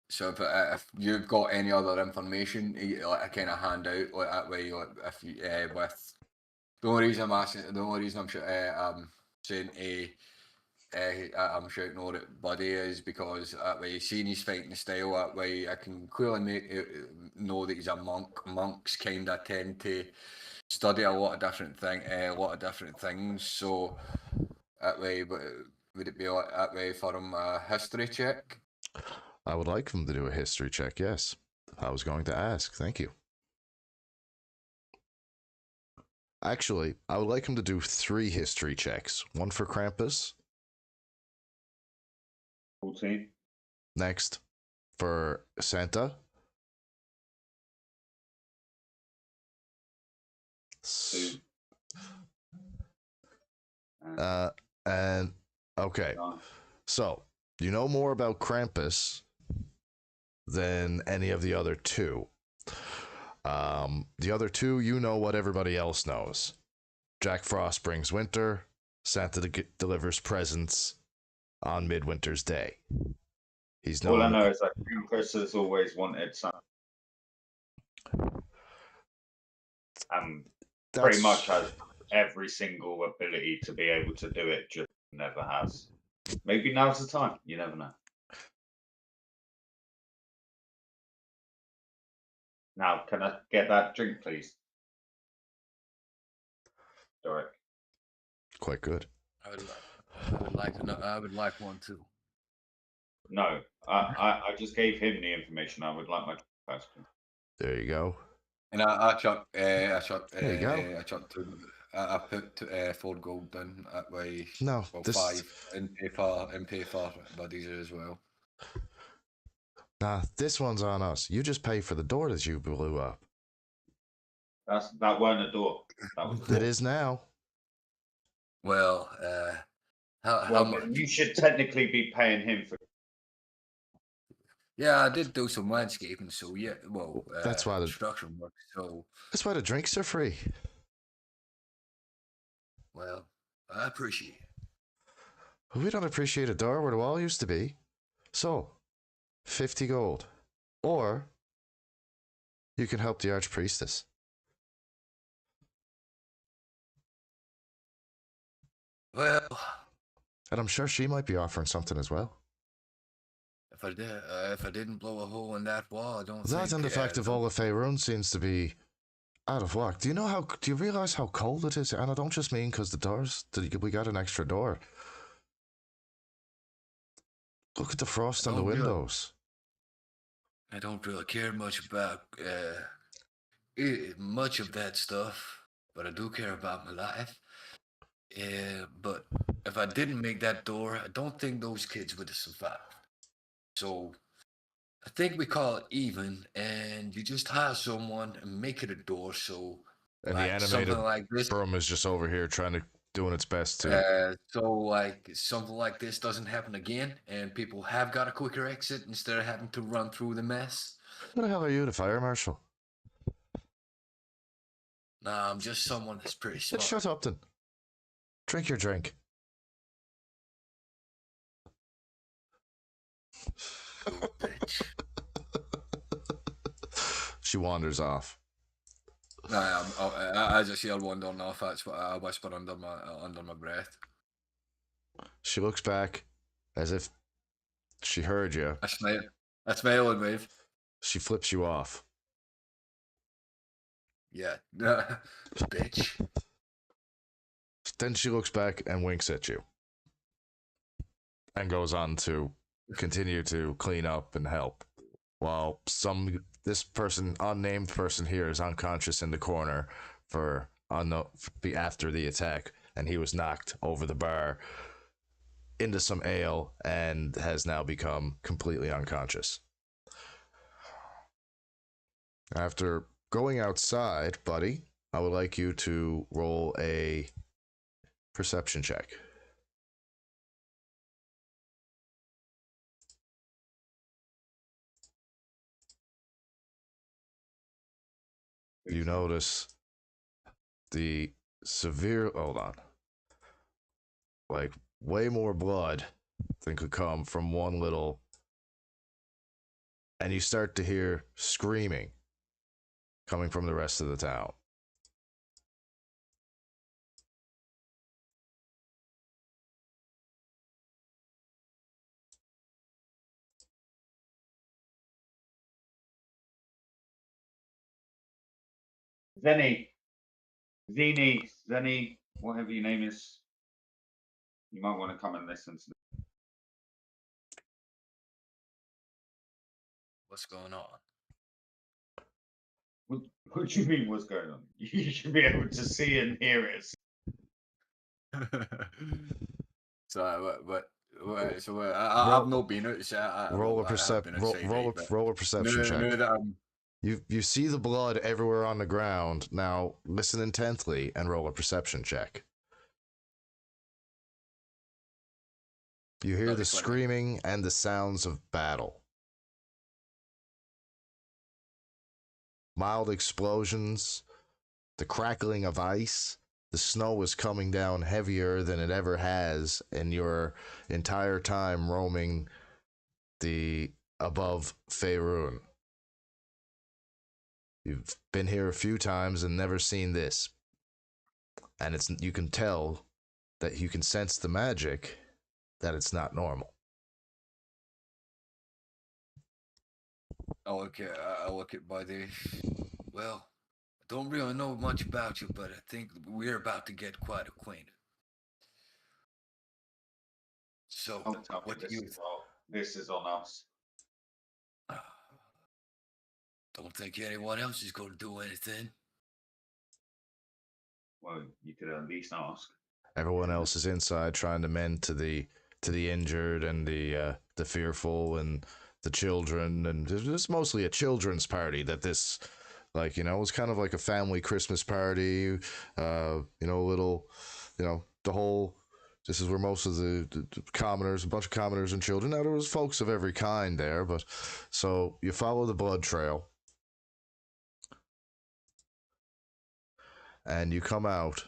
so if you've got any other information, like I kind of hand out like that way, like if you with the only reason I'm asking, the only reason I'm saying I'm shouting over it, buddy, is because that way, seeing his fighting style, that way I can clearly know that he's a monk. Monks kind of tend to study a lot of different things. So that way, would it be like that way for him a history check? I would like him to do a history check, yes. I was going to ask. Thank you. Actually, I would like him to do 3 history checks. One for Krampus. 14. Next, for Santa. 2. And okay. 9. So, you know more about Krampus than any of the other 2. The other 2, you know what everybody else knows. Jack Frost brings winter. Santa delivers presents on Midwinter's Day. He's known. All I know is that Krampus has always wanted something. Pretty much has every single ability to be able to do it, just never has. Maybe now's the time. You never know. Now, can I get that drink, please? Doric. Quite good. I would like one too. No, I just gave him the information. I would like my question. There you go. And I chucked, There you go. I chucked I put 4 gold in that way. No, Well, this 5 and pay for buddies as well. Nah, this one's on us. You just pay for the door that you blew up. That weren't a door. That was a door. It is now. Well, how Well, much? you should technically be paying him for. Yeah, I did do some landscaping, so yeah. Well, That's why the construction work. So, That's why the drinks are free. well, I appreciate it. We don't appreciate a door where the wall used to be. So, 50 gold. Or, you can help the Archpriestess. Well, And I'm sure she might be offering something as well. if I didn't blow a hole in that wall, I don't That think. and the fact of all the Faerun seems to be out of whack. Do you realize how cold it is? And I don't just mean because we got an extra door. Look at the frost on the windows. I don't really care much about much of that stuff, but I do care about my life. But if I didn't make that door, I don't think those kids would have survived. So I think we call it even, and you just hire someone and make it a door. So And like the animated something like this, broom is just over here doing its best to. so like something like this doesn't happen again, and people have got a quicker exit instead of having to run through the mess. Who the hell are you, the fire marshal? Nah, I'm just someone that's pretty smart. Shut up then. Drink your drink. Bitch. She wanders off. Nah, I just yelled wandering off. That's what I whispered under my breath. She looks back as if she heard you. I smile and wave. She flips you off. Yeah, bitch. Then she looks back and winks at you. And goes on to continue to clean up and help. While this unnamed person here is unconscious in the corner after the attack, and he was knocked over the bar into some ale and has now become completely unconscious. After going outside, buddy, I would like you to roll a perception check. You notice the severe, hold on, like way more blood than could come from one little, and you start to hear screaming coming from the rest of the town. Zenny, whatever your name is. You might want to come and listen to What's going on? what do you mean what's going on? You should be able to see and hear it. So, I've not been outside. Roll a perception check. No, that You see the blood everywhere on the ground. Now listen intently and roll a perception check. You hear the screaming and the sounds of battle. Mild explosions, the crackling of ice. The snow is coming down heavier than it ever has in your entire time roaming the above Faerun. You've been here a few times and never seen this. And you can tell that you can sense the magic, that it's not normal. I look at Buddy. Well, I don't really know much about you, but I think we're about to get quite acquainted. So, what do you think? This is on us. Don't think anyone else is going to do anything. Well, you could at least ask. Everyone else is inside trying to mend to the injured and the fearful and the children, and it's mostly a children's party that this, like, you know, it was kind of like a family Christmas party, you know, little, you know, the whole, this is where most of the commoners, a bunch of commoners and children, now there was folks of every kind there, but, so you follow the blood trail, and you come out.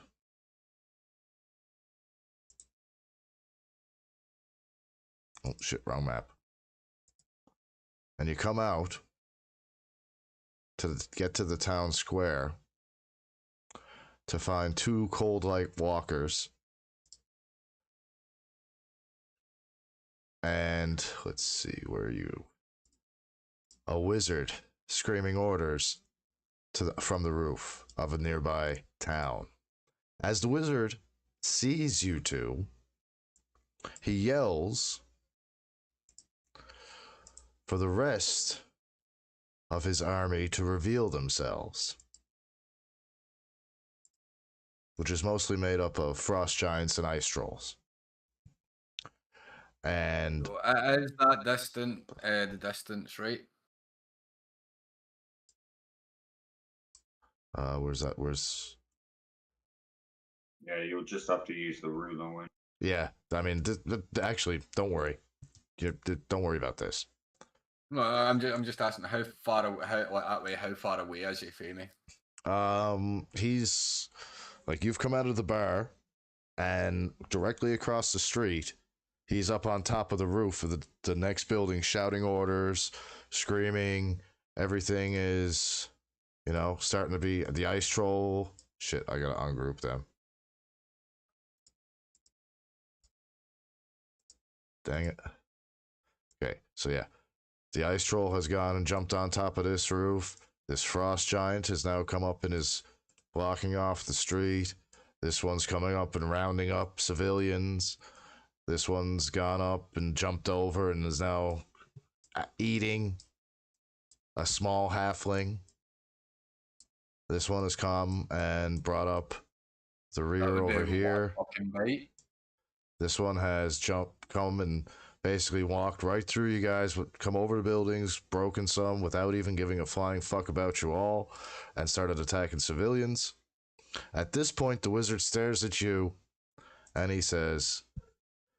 Oh shit, wrong map. And you come out to get to the town square to find two cold light walkers. And let's see, where are you? A wizard screaming orders from the roof of a nearby town. As the wizard sees you two, he yells for the rest of his army to reveal themselves, which is mostly made up of frost giants and ice trolls. And So, is that the distance, right? where's Yeah, you'll just have to use the ruler one. yeah, I mean, actually, don't worry. Don't worry about this. No, I'm just asking how far away, how far away is he from me? He's like, you've come out of the bar, and directly across the street, he's up on top of the roof of the next building, shouting orders, screaming. Everything is, you know, starting to be the ice troll. Shit, I gotta ungroup them. Dang it. Okay, so yeah. The ice troll has gone and jumped on top of this roof. This frost giant has now come up and is blocking off the street. This one's coming up and rounding up civilians. This one's gone up and jumped over and is now eating a small halfling. This one has come and brought up the rear over here. This one has come and basically walked right through you guys, come over the buildings, broken some without even giving a flying fuck about you all, and started attacking civilians. At this point, the wizard stares at you, and he says,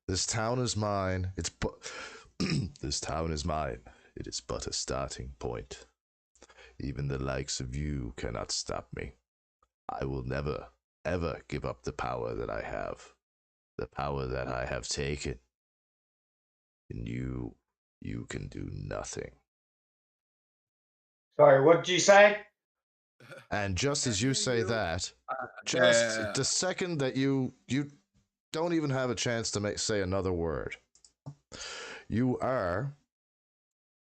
"This town is mine. This town is mine. It is but a starting point. Even the likes of you cannot stop me. I will never, ever give up the power that I have. The power that I have taken. And you can do nothing." Sorry, what did you say? And just as you say that, Uh, just the second that you don't even have a chance to say another word, you are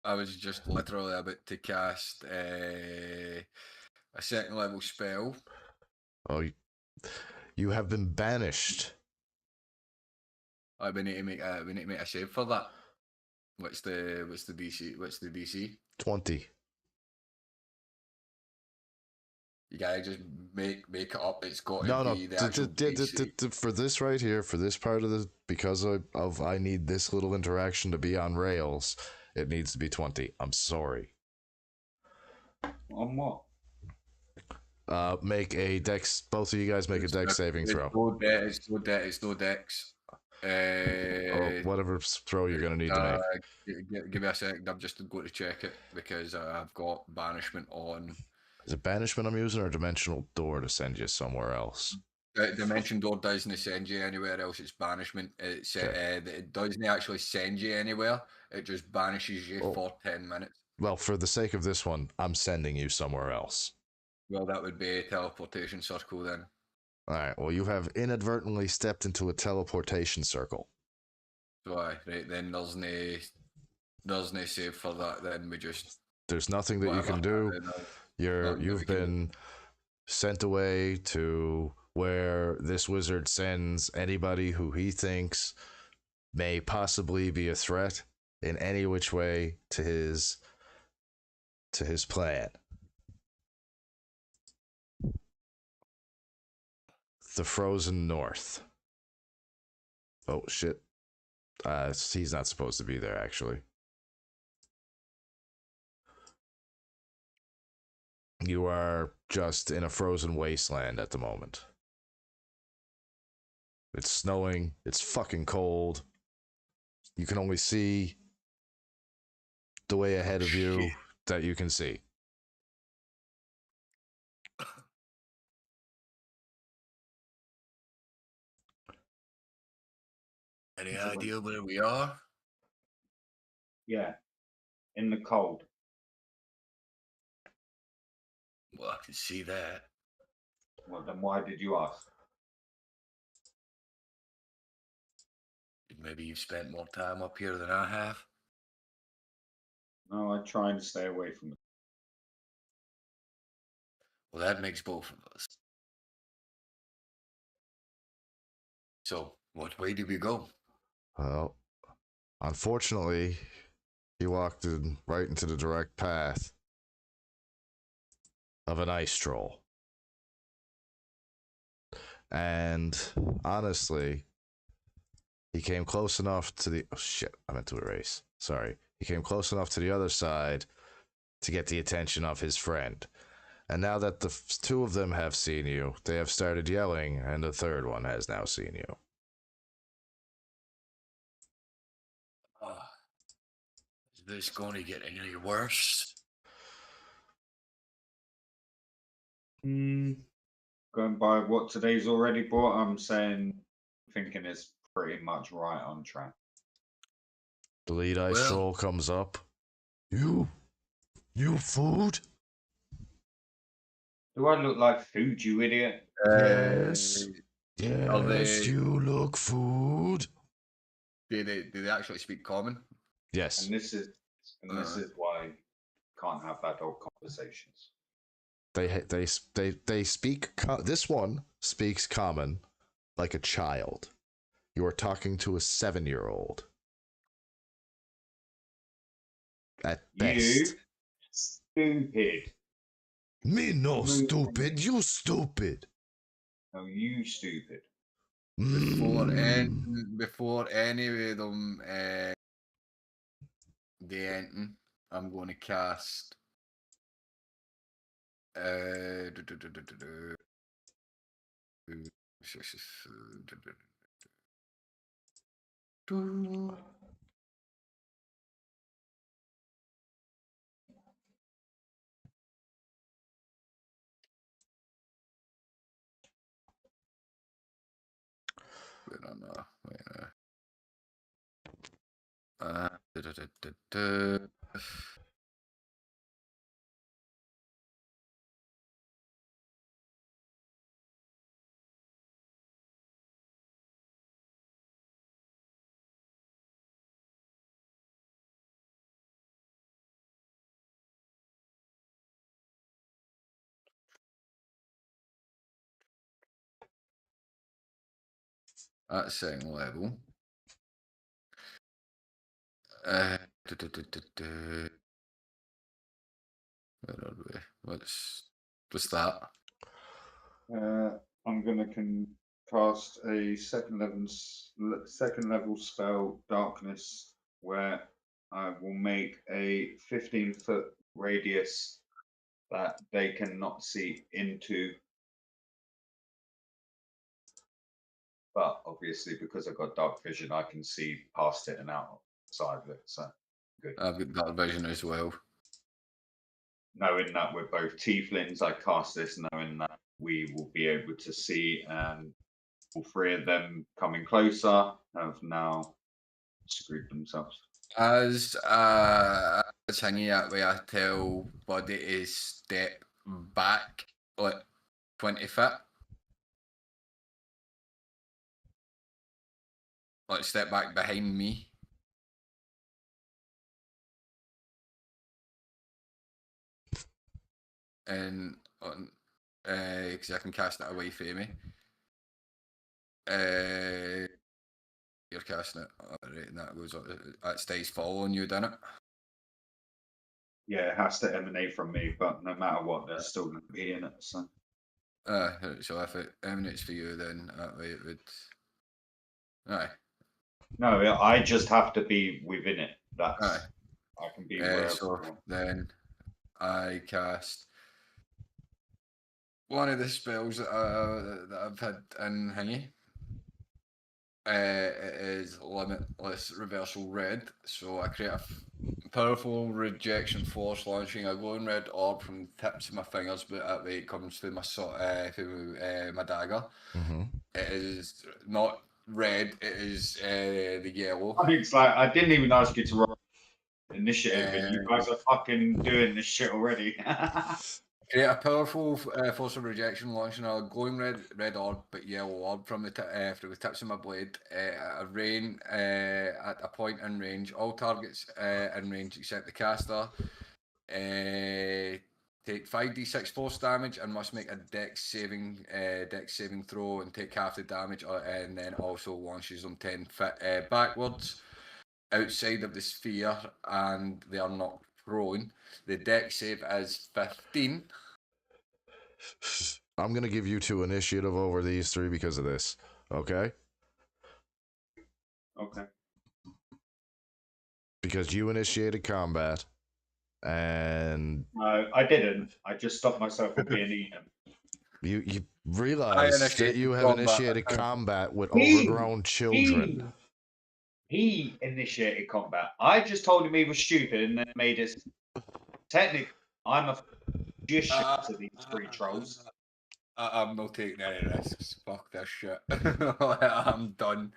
I was just literally about to cast a second level spell. oh you have been banished. We need to make a save for that. What's the DC? What's the DC? 20. You gotta just make it up. It's got to No, be the actual DC. for this right here, for this part of the, because of I need this little interaction to be on rails, it needs to be 20. I'm sorry. On what? Make a dex. Both of you guys make a dex saving throw. It's no dex. Or whatever throw you're gonna need to make. Give me a second. I'm just going to check it because I've got banishment on. Is it banishment I'm using or dimensional door to send you somewhere else? Dimension door doesn't send you anywhere else. It's banishment. It doesn't actually send you anywhere. It just banishes you for 10 minutes. Well, for the sake of this one, I'm sending you somewhere else. Well, that would be a teleportation circle then. All right. Well, you have inadvertently stepped into a teleportation circle. So, right then there's no save for that. Then we just. There's nothing that you can do. You've been sent away to where this wizard sends anybody who he thinks may possibly be a threat in any which way to his plan. The frozen north. Oh shit. He's not supposed to be there actually. You are just in a frozen wasteland at the moment. It's snowing. It's fucking cold. You can only see the way ahead of you that you can see. Any idea where we are? Yeah, in the cold. Well, I can see that. Well, then why did you ask? Maybe you've spent more time up here than I have. No, I try and stay away from it. Well, that makes both of us. So, what way do we go? Well, unfortunately, he walked right into the direct path of an ice troll. And honestly, he came close enough to the... Oh, shit. I meant to erase. Sorry. He came close enough to the other side to get the attention of his friend. And now that the two of them have seen you, they have started yelling, and the third one has now seen you. Is this going to get any worse? Going by what today's already brought, I'm thinking it's pretty much right on track. The lead ice troll comes up. You food? Do I look like food, you idiot? Yes. Yes, you look food. Do they actually speak common? Yes. And this is why you can't have adult conversations. They speak. This one speaks common like a child. You are talking to a 7-year-old. At best. You stupid. Me no stupid. You stupid. No, you stupid. Before any of them they enter, I'm going to cast At second level. Where are we? What's that? I'm gonna cast a second level spell, Darkness, where I will make a 15-foot radius that they cannot see into. But obviously, because I've got dark vision, I can see past it and outside of it. So good. I've got that vision as well. Knowing that we're both tieflings, I cast this knowing that we will be able to see, and all three of them coming closer have now screwed themselves. As it's hanging that way, I tell Buddy to step back like 20 feet. Like step back behind me. And on because I can cast it away from me. You're casting it. Alright, and that goes up. That stays following you, doesn't it? Yeah, it has to emanate from me, but no matter what, they're still going to be in it. So So if it emanates for you, then that way it would. Aye. no, I just have to be within it. That's Aye. I can be wherever. So I want. then I cast one of the spells that I've had in Hingy. It is Limitless Reversal Red. So I create a powerful rejection force, launching a glowing red orb from the tips of my fingers, but that way it comes through my dagger. Mm-hmm. It is not red, it is the yellow. I think it's like I didn't even ask you to roll initiative, and you guys are fucking doing this shit already. Create a powerful force of rejection, launching a glowing red orb, but yellow orb from the tips of my blade at a point in range. All targets in range except the caster take 5d6 force damage and must make a dex saving throw and take half the damage, and then also launches them 10 feet backwards outside of the sphere, and they are not prone. The dex save is 15. I'm gonna give you 2 initiative over these 3 because of this. Okay? Okay. Because you initiated combat, and No, I didn't. I just stopped myself from being eaten. you realize that initiated you have combat. initiated combat with He- overgrown children. He initiated combat. I just told him he was stupid and then made it. Technically, I'm a magician to these 3 trolls. I'm not taking any risks. Fuck this shit. I'm done.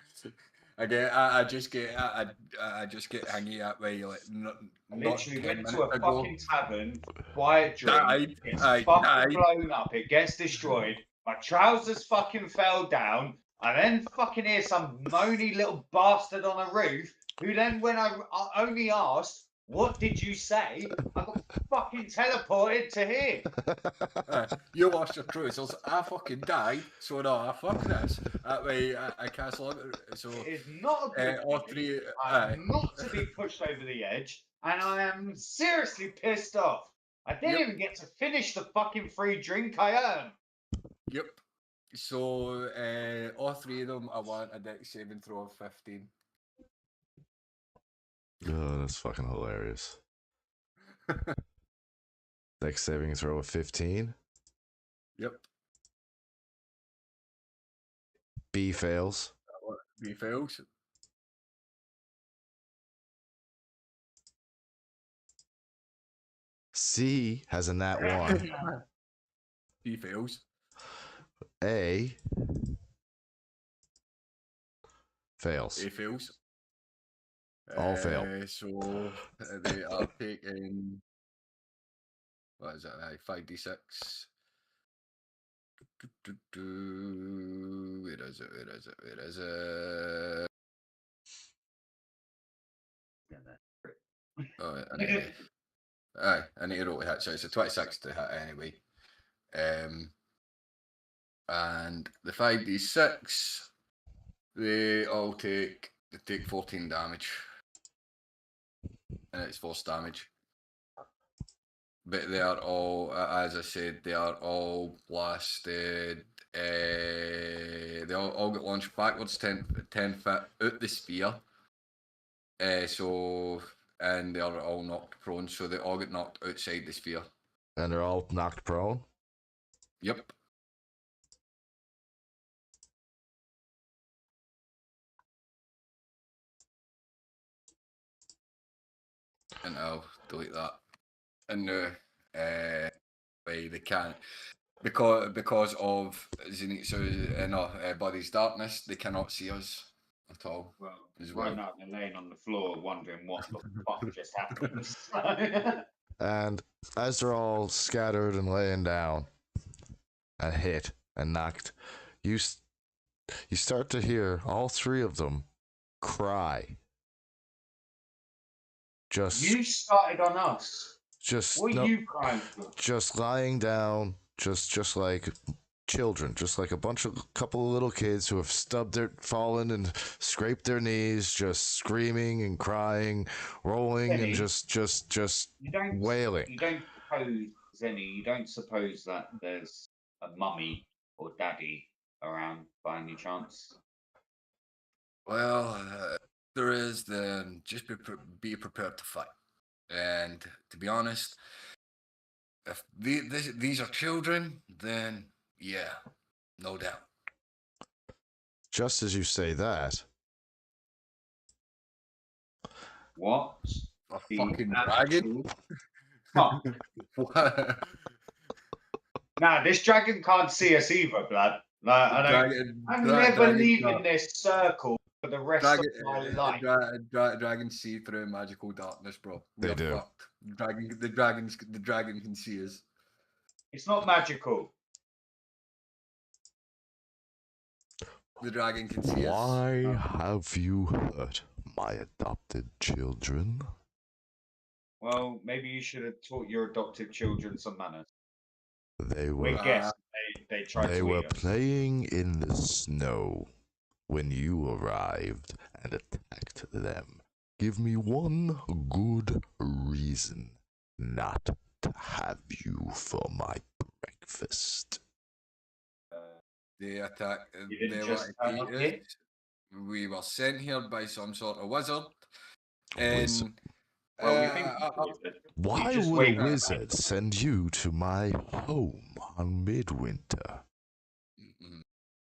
I just get hangy that way. Like I literally not 10 went to minutes a ago. fucking tavern, quiet drink, Died. gets I fucking died. blown up, it gets destroyed, my trousers fucking fell down, I then fucking hear some moany little bastard on a roof, who then when I only asked, what did you say? I got fucking teleported to here. You lost your trousers. I fucking died. So no, fuck this. That way I cast so It is not a good all thing. 3. I'm not to be pushed over the edge, and I am seriously pissed off. I didn't Yep. even get to finish the fucking free drink I earned. Yep. So all 3 of them, I want a dex saving throw of 15. Oh, that's fucking hilarious. Dex saving throw of 15. Yep. B fails. B fails. C has a nat 1. B fails. A fails. A fails. All fail. So they are taking, what is it? 5d6. Where is it? Where is it? Where is it? Oh, I need to, I need to roll to hit. So it's a 26 to hit anyway. And the 5d6, they take 14 damage. And it's force damage. But they are all, as I said, they are all blasted. They all get launched backwards 10 feet out the sphere. And they are all knocked prone, so they all get knocked outside the sphere. And they're all knocked prone? Yep. And I'll delete that. And now, they can't, because of Buddy's darkness, they cannot see us at all. Well, as right well. now they're laying on the floor wondering what the fuck just happened. And as they're all scattered and laying down and hit and knocked, you start to hear all three of them cry. You started on us. What are no, you crying for? just lying down, just like children, just like couple of little kids who have fallen and scraped their knees, just screaming and crying, rolling Zenny, and just wailing. You don't suppose, Zenny, you don't suppose that there's a mummy or daddy around by any chance? Well, there is. Then just be prepared to fight. And to be honest, if these are children, then yeah, no doubt. Just as you say that, What? A The fucking actual dragon? fuck. What? Nah, this dragon can't see us either, blood. Like, I'm never leaving this circle for the rest of my life. Dragons see through magical darkness, bro. They do. Fucked. The dragon can see us. It's not magical. The dragon can see us. why have you hurt my adopted children? Well, maybe you should have taught your adoptive children some manners. They We were guessed they tried they to were eat us. playing in the snow when you arrived and attacked them. Give me one good reason not to have you for my breakfast. They attack. You didn't They just were turn up defeated. We were sent here by some sort of wizard. Wizard. And Well, we think it's a wizard. Why just would wait a for wizard send you to my home on midwinter?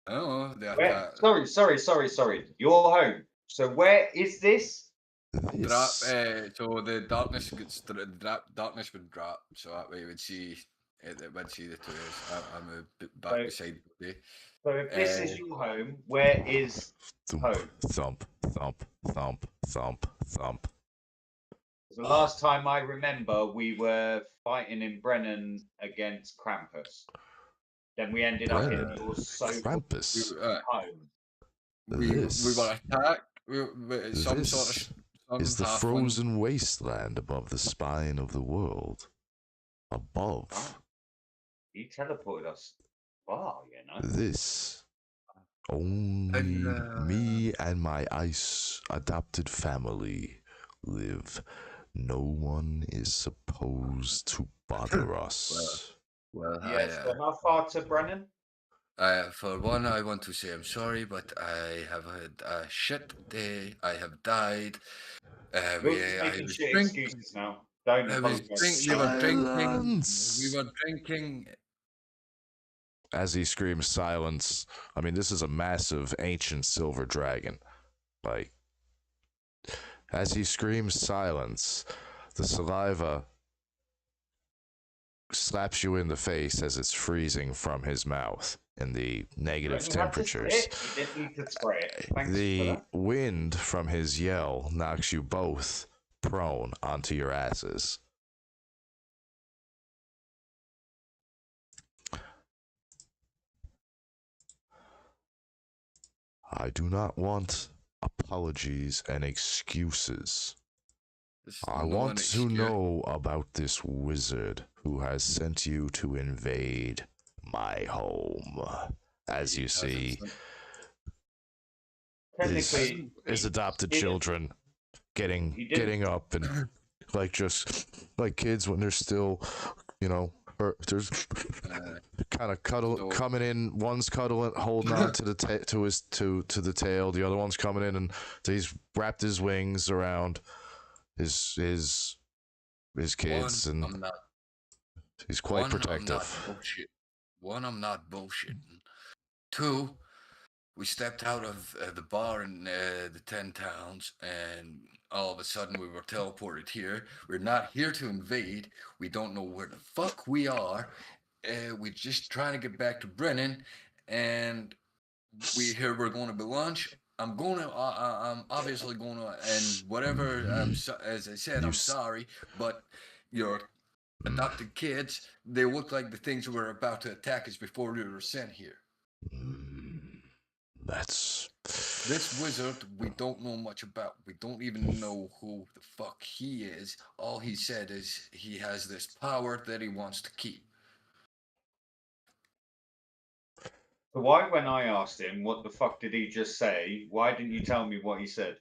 oh, they Where? attack. Sorry. Your home. So where is this? This So the darkness gets darkness would drop, so that way you would see it would see the two of us. I'm a bit back So- beside me. So if this is your home, where is thump, home? thump, thump, thump, thump, thump. The last time I remember, we were fighting in Brennan against Krampus. Then we ended up in Brennan? your so-called Krampus. home. We were attacked. Some sort This of is the halfling- frozen wasteland above the spine of the world. Above. He teleported us far, you know. This. Only me and my ice adopted family live. No one is supposed to bother us. Well, Yes. So how far to Brennan? for one, I want to say I'm sorry, but I have had a shit day. I have died. You're just making shit excuses now. Don't apologize. We were drinking. Silence! We were drinking. as he screams silence, I mean, this is a massive ancient silver dragon. Like, as he screams silence, the saliva slaps you in the face as it's freezing from his mouth in the negative temperatures. You didn't need to spray it. Thanks for The that. wind from his yell knocks you both prone onto your asses. I do not want apologies and excuses. I want to know about this wizard who has sent you to invade my home. As you see, Technically, his adopted he didn't- children getting he didn't- up and like just like kids when they're still, you know, or there's kind of coming in. One's cuddling, holding on to the to the tail. The other one's coming in and he's wrapped his wings around his kids, and he's quite protective. I'm not bullshitting. Two, we stepped out of the bar in the 10 towns, and all of a sudden we were teleported here. We're not here to invade. We don't know where the fuck we are. We're just trying to get back to Brennan, and we hear we're going to be lunch. I'm obviously going to, and whatever. As I said, I'm sorry, but your adopted kids, they look like the things who were about to attack us before we were sent here. That's This wizard we don't know much about. We don't even know who the fuck he is. All he said is he has this power that he wants to keep. So why, when I asked him, what the fuck did he just say? Why didn't you tell me what he said?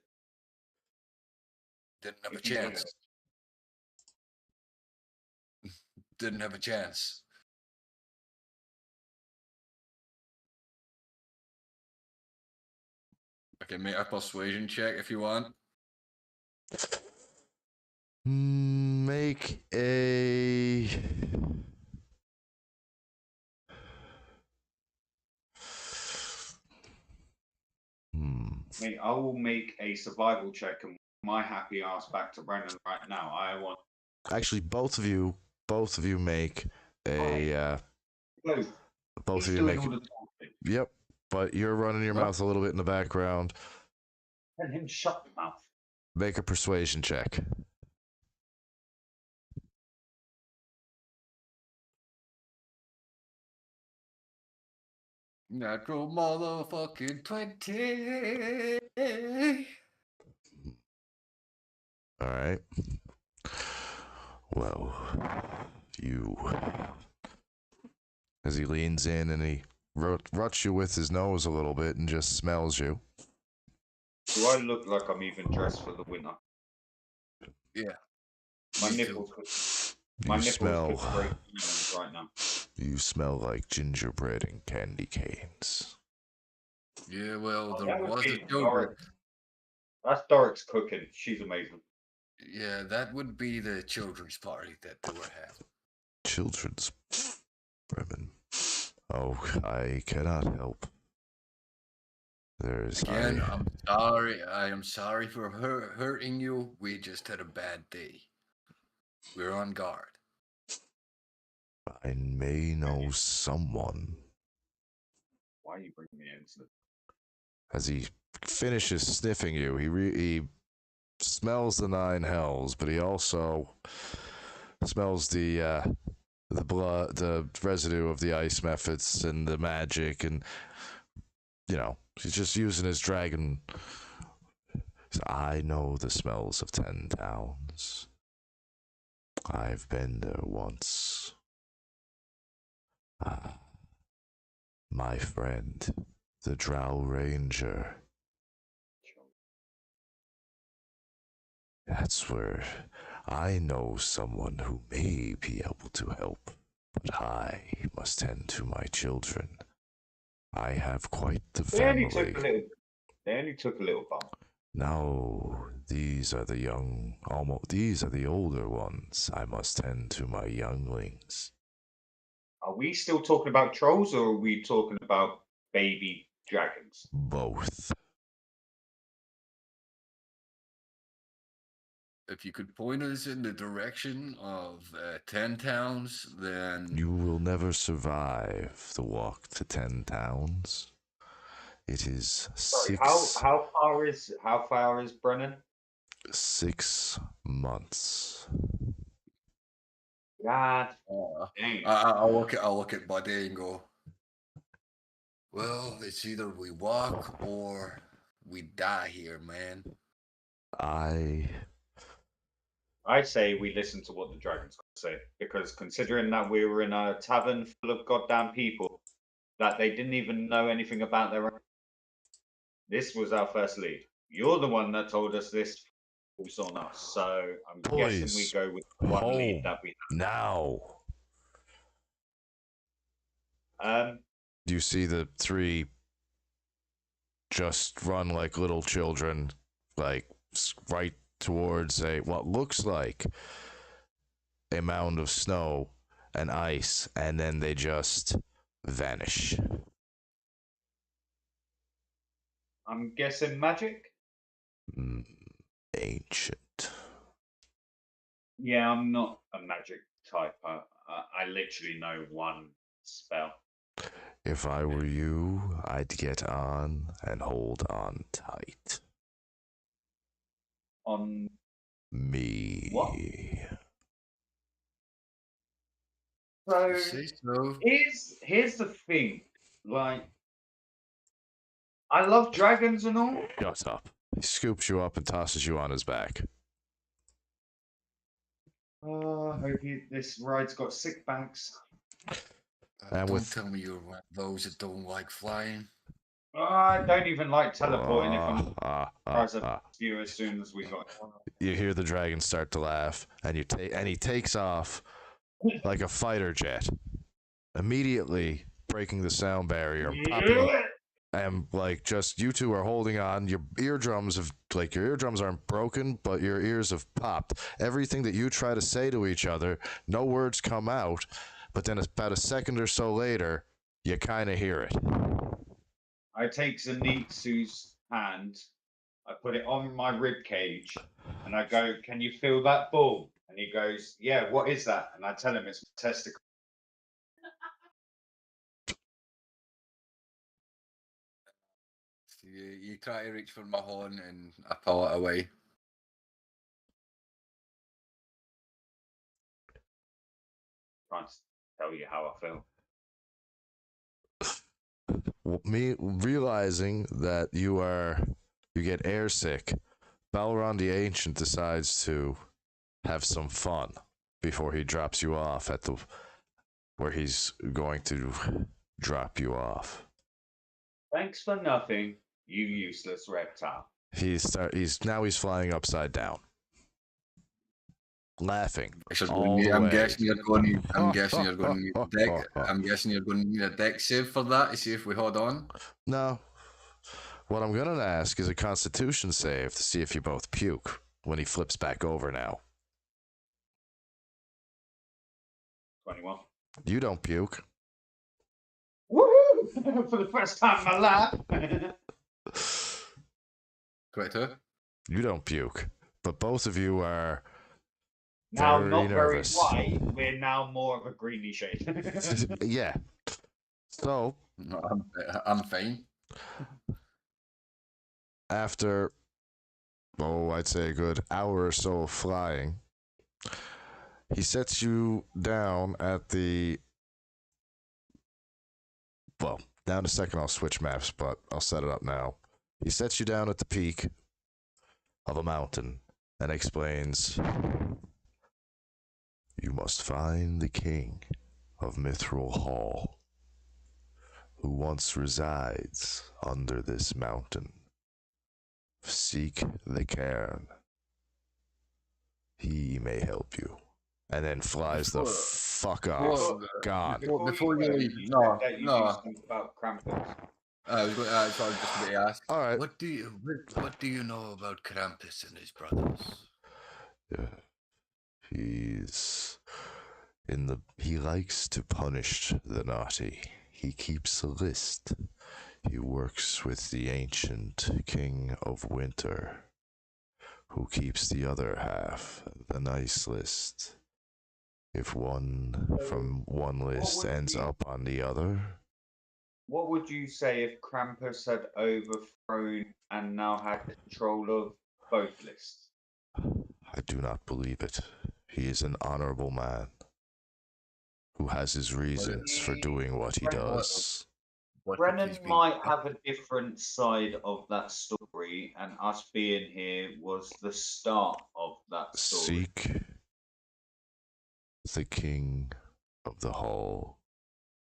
Didn't have a chance. Didn't have a chance. Okay, make a persuasion check if you want. Make a I will make a survival check and my happy ass back to Brennan right now. I want. Actually, both of you make a both of you make. Yep, but you're running your mouth a little bit in the background. Tell him shut the mouth. Make a persuasion check. Natural motherfucking 20. All right. Well, you. As he leans in and he ruts you with his nose a little bit and just smells you. Do I look like I'm even dressed for the winter? Yeah. My Me nipples too. could. My You nipples smell. could break even right now. You smell like gingerbread and candy canes. Yeah, well, Oh, there that would was a be yogurt. Doris. That's Doric's cooking. She's amazing. Yeah, that would be the children's party that they were having. Children's Bremen. Oh, I cannot help. There's Again, I'm sorry. I am sorry for hurting you. We just had a bad day. We're on guard. I may know someone. Why are you bringing me into this? As he finishes sniffing you, he smells the nine hells, but he also smells the blood, the residue of the ice methods and the magic, and you know, he's just using his dragon. I know the smells of 10 towns. I've been there once. My friend, the Drow Ranger. That's where I know someone who may be able to help, but I must tend to my children. I have quite the family. They only took a little bump. No, these are the young, these are the older ones. I must tend to my younglings. Are we still talking about trolls, or are we talking about baby dragons? Both. If you could point us in the direction of 10 towns, then You will never survive the walk to 10 towns. It is Sorry, 6 how far is Brennan? 6 months. God uh, dang. I'll look at Buddy and go, well, it's either we walk or we die here, man. I say we listen to what the dragons got to say, because considering that we were in a tavern full of goddamn people that they didn't even know anything about their own, this was our first lead. You're the one that told us this was on us, so I'm guessing we Boys, go with the one lead home that we now. have. You see the 3 just run like little children, like right towards what looks like a mound of snow and ice, and then they just vanish. I'm guessing magic. Ancient. Yeah, I'm not a magic type. I literally know one spell. If I were you, I'd get on and hold on tight. On Me. what? You So say so. here's the thing. Like, I love dragons and all. Shut up. He scoops you up and tosses you on his back. I hope this ride's got sick banks. And Don't with- tell me you're one of those that don't like flying. I don't even like teleporting if I'm tries to Ah. you as soon as we got. You hear the dragon start to laugh, and he takes off like a fighter jet, immediately breaking the sound barrier, popping, and like just you two are holding on. Your eardrums aren't broken, but your ears have popped. Everything that you try to say to each other, no words come out, but then about a second or so later, you kind of hear it. I take Zenitsu's hand, I put it on my rib cage, and I go, "Can you feel that ball?" And he goes, "Yeah, what is that?" And I tell him it's my testicle. So you try to reach for my horn and I pull it away. Trying to tell you how I feel. Me realizing that you get airsick, Balron the Ancient decides to have some fun before he drops you off at where he's going to drop you off. Thanks for nothing, you useless reptile. He's flying upside down, laughing all the I'm way. guessing you're going to need a deck. I'm guessing you're going to need a deck save for that to see if we hold on. No. What I'm gonna ask is a Constitution save to see if you both puke when he flips back over now. 21. You don't puke. Woohoo! For the first time in my life. 22. You don't puke. But both of you are Now, very not nervous. very white. We're now more of a greeny shade. Yeah. So, No, I'm fine. after, I'd say a good hour or so of flying, he sets you down at now in a second I'll switch maps, but I'll set it up now. He sets you down at the peak of a mountain and explains, you must find the king of Mithril Hall, who once resides under this mountain. Seek the cairn. He may help you. And then flies the fuck off. Gone. Before you leave, you no, said that you no. knew something about Krampus. I was just going to ask. All right. What do you know about Krampus and his brothers? He's He likes to punish the naughty. He keeps a list. He works with the ancient king of winter, who keeps the other half, the nice list. If one from one list ends up on the other, What would you say if Krampus had overthrown and now had control of both lists? I do not believe it. He is an honorable man who has his reasons for doing what he does. What if Brennan he's been- might have a different side of that story, and us being here was the start of that story. Seek the king of the hall.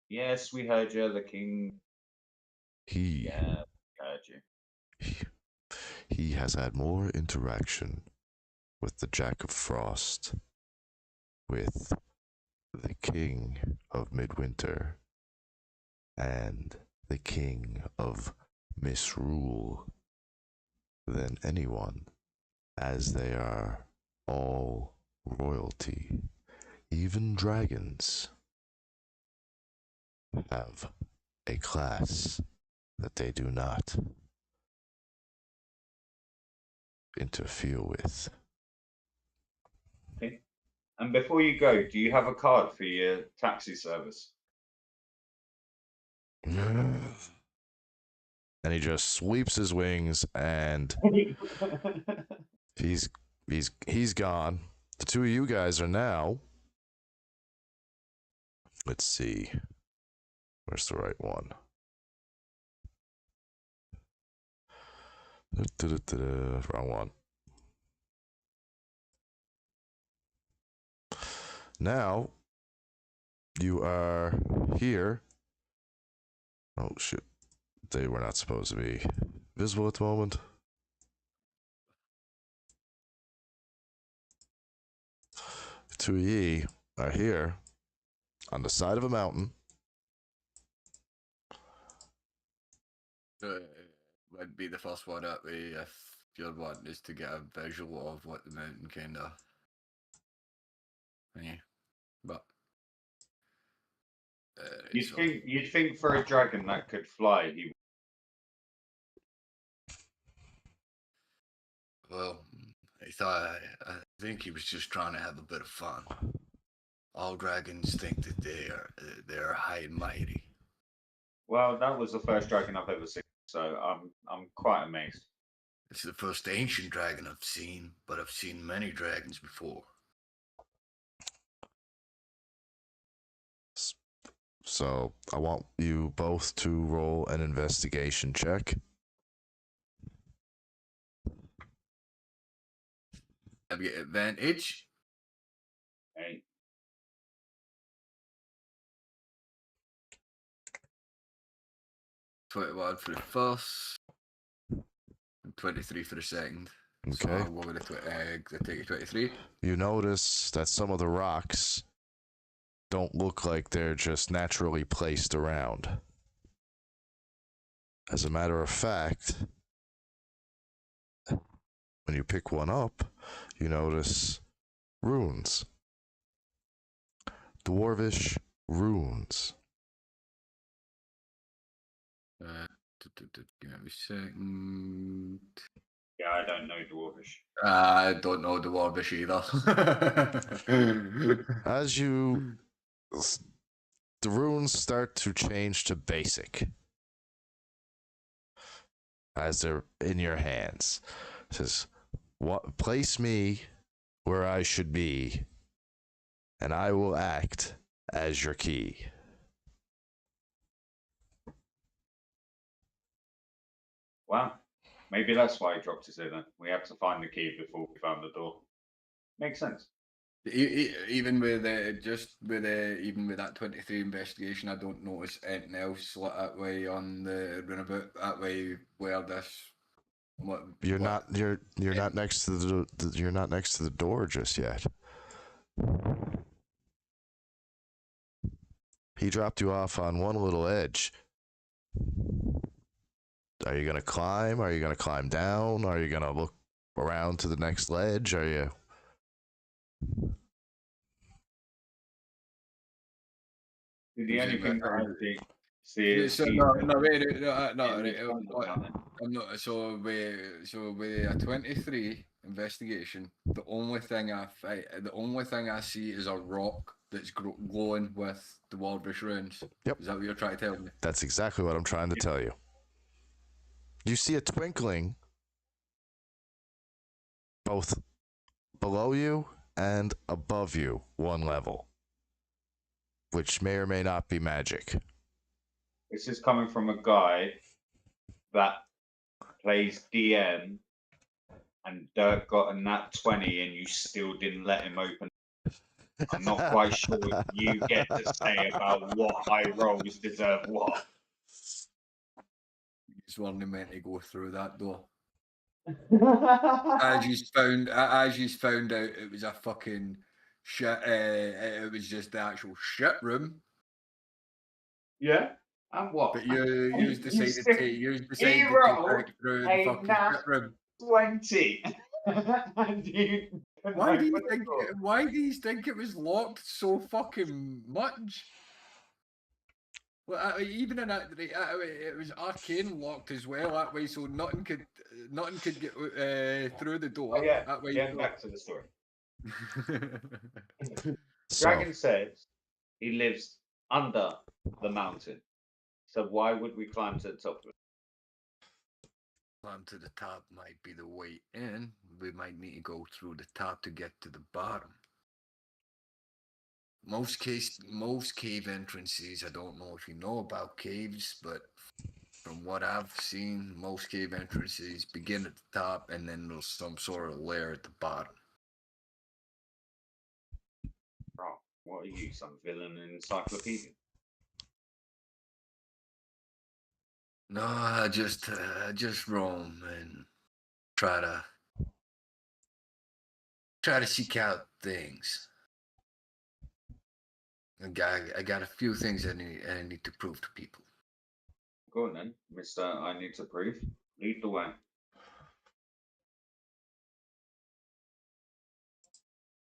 Yes, we heard you, the king. He Yeah, we heard you. he has had more interaction with the Jack of Frost, with the king of Midwinter, and the king of Misrule than anyone, as they are all royalty. Even dragons have a class that they do not interfere with. Okay. And before you go, do you have a card for your taxi service? And he just sweeps his wings and he's gone. The two of you guys are now. Let's see. Where's the right one? Wrong one. Now you are here. Oh shit. They were not supposed to be visible at the moment. The two of ye are here on the side of a mountain. Would be the first one that way if your want is to get a visual of what the mountain kind of. Yeah, but You'd think for a dragon that could fly, he well, I think he was just trying to have a bit of fun. All dragons think that they're high and mighty. Well, that was the first dragon I've ever seen, so I'm quite amazed. It's the first ancient dragon I've seen, but I've seen many dragons before. So I want you both to roll an investigation check. I get advantage. Hey, 21 for the first, and 23 for the second. So Okay. I'll go with the take 23. You notice that some of the rocks don't look like they're just naturally placed around. As a matter of fact, when you pick one up, you notice runes. Dwarvish runes. Give me a second. yeah, I don't know Dwarvish. I don't know the Dwarvish either. As you... The runes start to change to basic. As they're in your hands. It says, place me where I should be, and I will act as your key. Wow, maybe that's why he dropped his in then. We had to find the key before we found the door. Makes sense. Even with even with that 23 investigation, I don't notice anything else like that way on the runabout. That way where this. You're not next to you're not next to the door just yet. He dropped you off on one little edge. Are you gonna climb? Are you gonna climb down? Are you gonna look around to the next ledge? Are you? The only thing that I see is So he- wait, Yeah, right, he's fine about it. I'm not. So with a 23 investigation, the only thing I see is a rock that's glowing with the Walrus runes. Yep. Is that what you're trying to tell me? That's exactly what I'm trying to tell you. You see a twinkling both below you and above you, one level, which may or may not be magic. This is coming from a guy that plays DM, and Dirk got a nat 20, and you still didn't let him open. I'm not quite sure what you get to say about what high rolls deserve what. You just weren't meant to go through that door. Yeah, As you found out, it was a fucking shit. It was just the actual shit room. and what? But you decided still- to Hero, break through the a fucking nat shit room. 20. And you couldn't Why do you open the think? door. Why do you think it was locked so fucking much? Well, even in that, it was arcane locked as well. That way, so nothing could get through the door. Oh yeah, That way. getting back to the story. So, Dragon says he lives under the mountain. So why would we climb to the top of it? Climb to the top might be the way in. We might need to go through the top to get to the bottom. Most cave entrances, I don't know if you know about caves, but from what I've seen, most cave entrances begin at the top and then there's some sort of layer at the bottom. Oh, what are you, some villain in encyclopedia? No, I just roam and try to seek out things. I got a few things I need to prove to people. Go on then, Mr. I need to prove. Lead the way.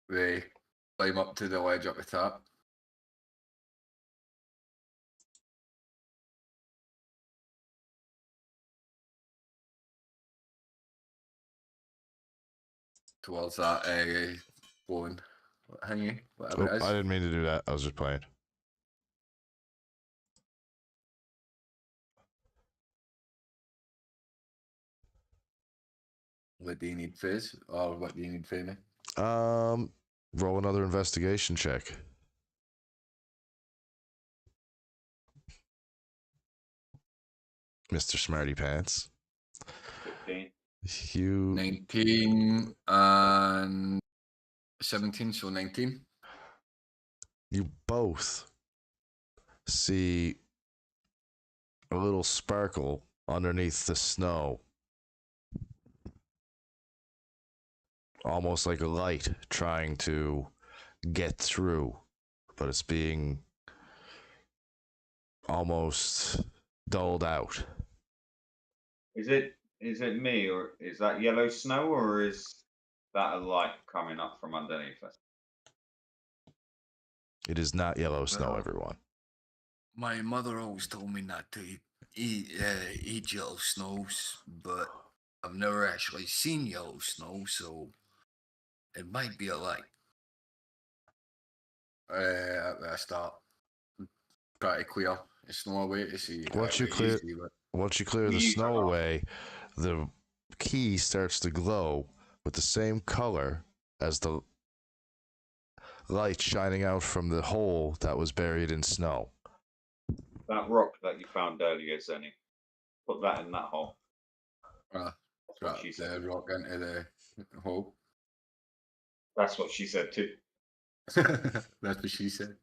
We climb up to the ledge at the top. Towards that glowing hanging, whatever it is. I didn't mean to do that. I was just playing. What do you need, Fizz? Or what do you need, Fame? Roll another investigation check. Mr. Smarty Pants. 15. You 19 and 17, so 19. you both see a little sparkle underneath the snow. Almost like a light trying to get through, but it's being almost dulled out. Is it me, or is that yellow snow, or is that a light coming up from underneath us? It is not yellow snow, Well, everyone. My mother always told me not to eat yellow snows, but I've never actually seen yellow snow, so it might be a light. I start try to clear the snow away to see. Once you clear the You snow are. away, the key starts to glow with the same color as the light shining out from the hole that was buried in snow. That rock that you found earlier, Zenny. Put that in that hole. That's what Drop she said. the rock into the hole. That's what she said too. That's what she said.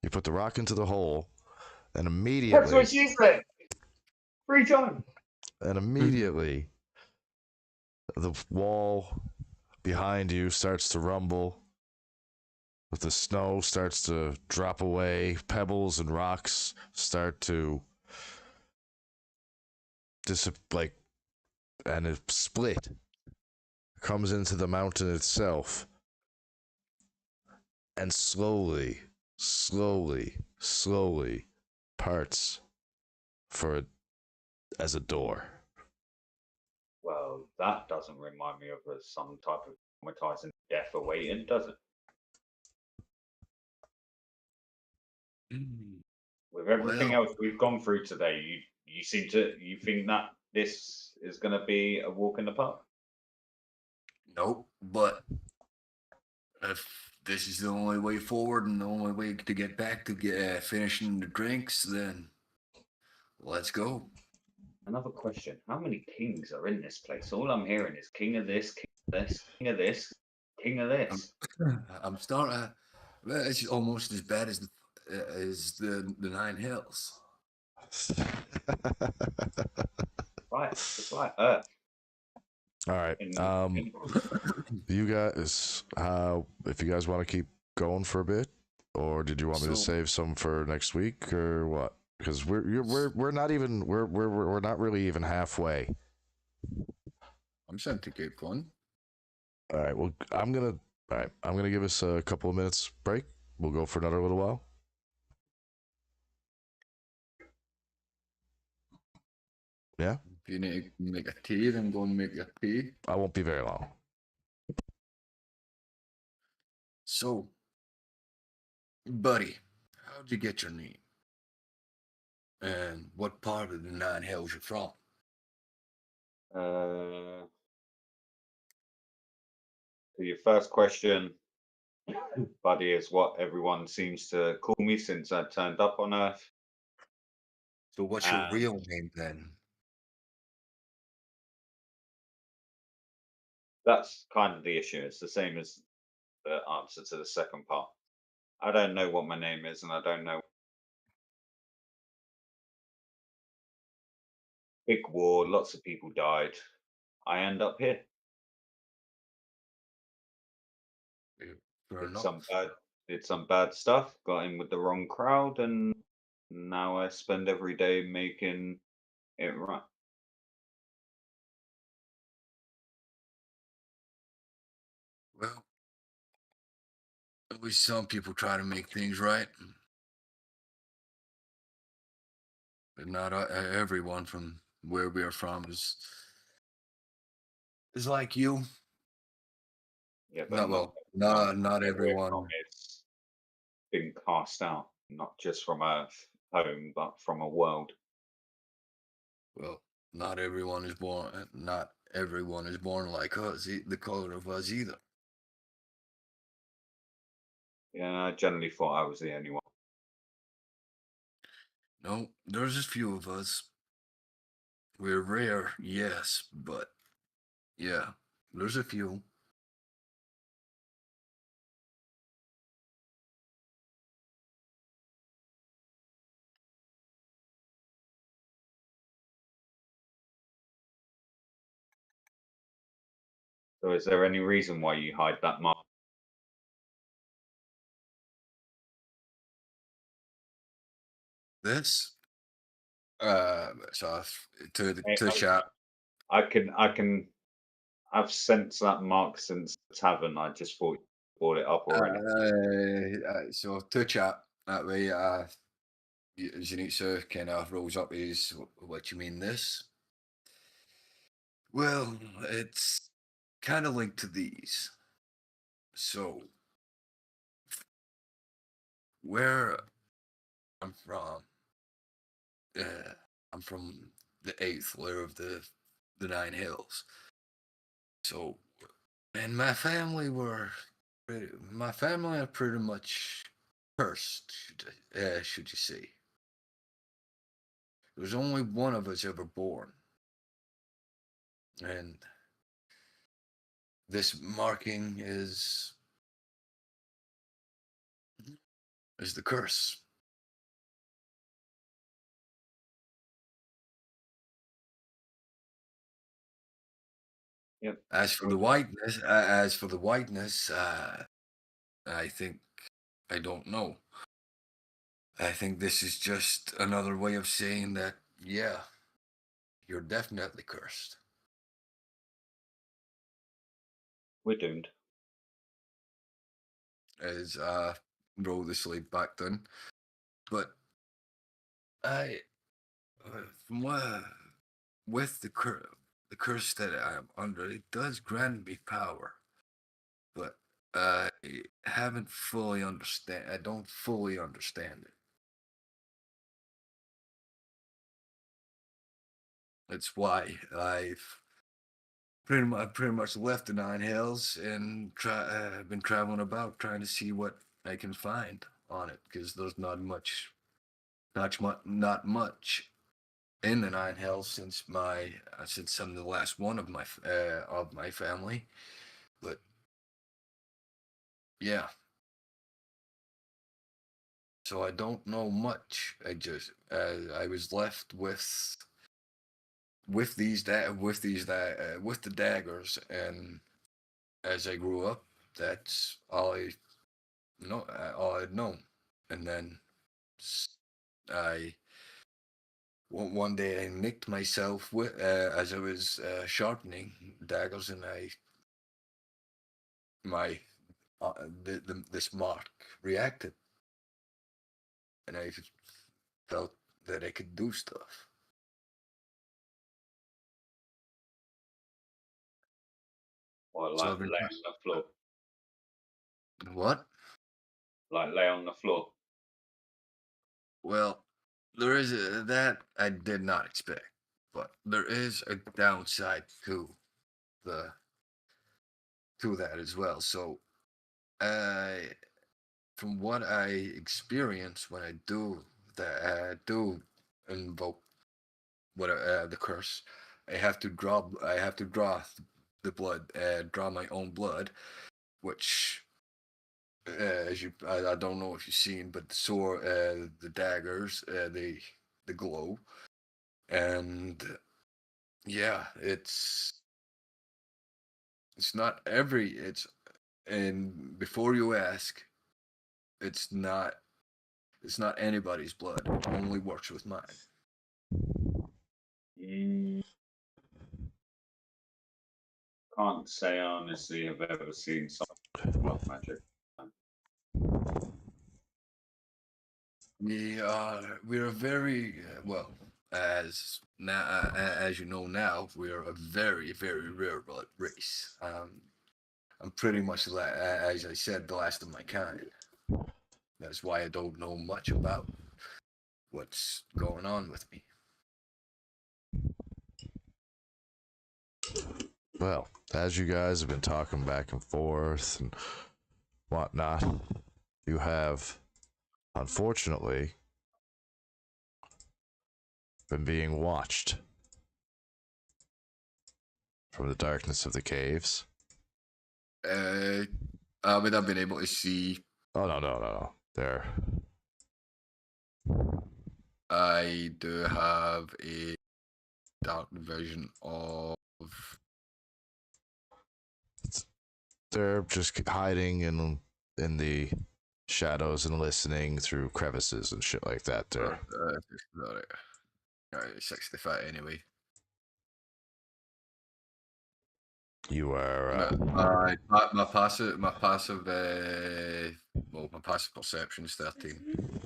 You put the rock into the hole, and That's immediately, what she said. 3 times. the wall behind you starts to rumble. With the snow starts to drop away, pebbles and rocks start to and it split. Comes into the mountain itself, and slowly slowly parts as a door. Well, that doesn't remind me of some type of traumatizing death awaiting, does it? With everything Well, else we've gone through today, you think that this is going to be a walk in the park? nope. But if this is the only way forward and the only way to get back to finishing the drinks, then let's go. Another question: how many kings are in this place? All I'm hearing is king of this, king of this, king of this, king of this. I'm starting. Well, it's almost as bad as the Nine Hills. Right, it's like Earth. All right. You guys, if you guys want to keep going for a bit, or did you want me to So- save some for next week, or what? Because we're not even we're not really even halfway. I'm starting to get fun. All right. Well, I'm gonna give us a couple of minutes break. We'll go for another little while. Yeah, If you need to make a tea, then go and make a tea. I won't be very long. So, buddy, how'd you get your name? And what part of the Nine Hills you're from? So your first question, buddy, is what everyone seems to call me since I turned up on Earth. So, what's your real name then? That's kind of the issue. It's the same as the answer to the second part. I don't know what my name is, and I don't know. Big war, lots of people died. I end up here. Fair Did enough. some bad stuff, got in with the wrong crowd, and now I spend every day making it right. Well, at least some people try to make things right. But not everyone from where we are from is like you. Yeah, Not but well. not Not where we're everyone. from is been cast out, not just from a home, but from a world. Well, not everyone is born. Not everyone is born like us. The color of us either. Yeah, I generally thought I was the only one. No, there's a few of us. We're rare, yes, but yeah, there's a few. So, is there any reason why you hide that mark? This, so to the Hey, to chat. I've sensed that mark since the tavern. I just thought you brought it up already. So to chat that way. Zenitsa kind of rolls up his. What you mean this? Well, it's kind of linked to these. So where I'm from, I'm from the eighth layer of the Nine Hills. So, and my family are pretty much cursed, should you say. There's only one of us ever born. And this marking is the curse. Yep. As for the whiteness, I think I don't know. I think this is just another way of saying that, yeah, you're definitely cursed. We're doomed. As roll the slate back down. But from what, with the curse that I am under, it does grant me power, but I haven't fully understand. I don't fully understand it. That's why I've pretty much left the Nine Hells and been traveling about trying to see what I can find on it, because there's not much in the Nine Hells since I'm the last one of my family. But yeah, so I don't know much. I was left with the daggers, and as I grew up, that's all I'd known. And then I one day I nicked myself as I was sharpening daggers, and this mark reacted, and I felt that I could do stuff. Or So like I've been lay on the floor. What? Like lay on the floor. Well, there is that I did not expect, but there is a downside the to that as well. So, from what I experience when I do invoke the curse, I have to draw the blood, draw my own blood, which I don't know if you've seen, but the sword, the daggers, the glow, and yeah, it's not and before you ask, it's not anybody's blood. It only works with mine. Can't say honestly I've ever seen something like magic. We are very well, as you know now, we are a very, very rare blood race. I'm pretty much as I said, the last of my kind. That's why I don't know much about what's going on with me. Well, as you guys have been talking back and forth and whatnot, you have, unfortunately, been being watched from the darkness of the caves. Without being able to see. Oh, no. There. I do have a dark vision of. They're just hiding in the shadows and listening through crevices and shit like that. There. Alright, 65 anyway. You are. My passive perception is 13.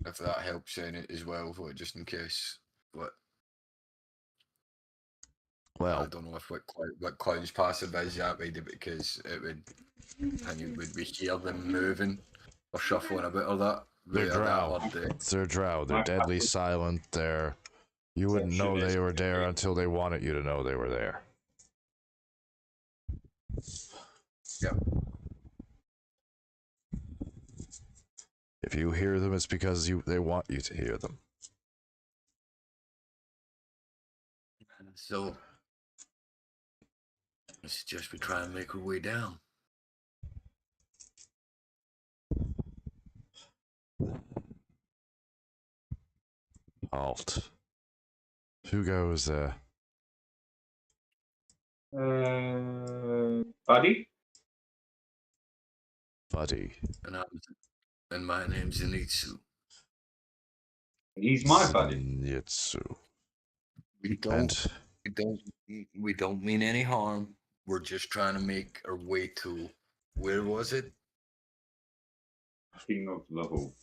If that helps in it as well, just in case. But Well, I don't know if what Cloud's passive is that way, because it would, and you would be hear them moving or shuffling about or that. they're drow. They're drow. They're deadly silent. You wouldn't know they were there until they wanted you to know they were there. Yeah. If you hear them, it's because they want you to hear them. So I suggest we try and make our way down. Halt. Who goes Buddy? Buddy. And my name's Zenitsu. He's my buddy. Zenitsu. We don't mean any harm. We're just trying to make our way to, where was it? King of the Hall.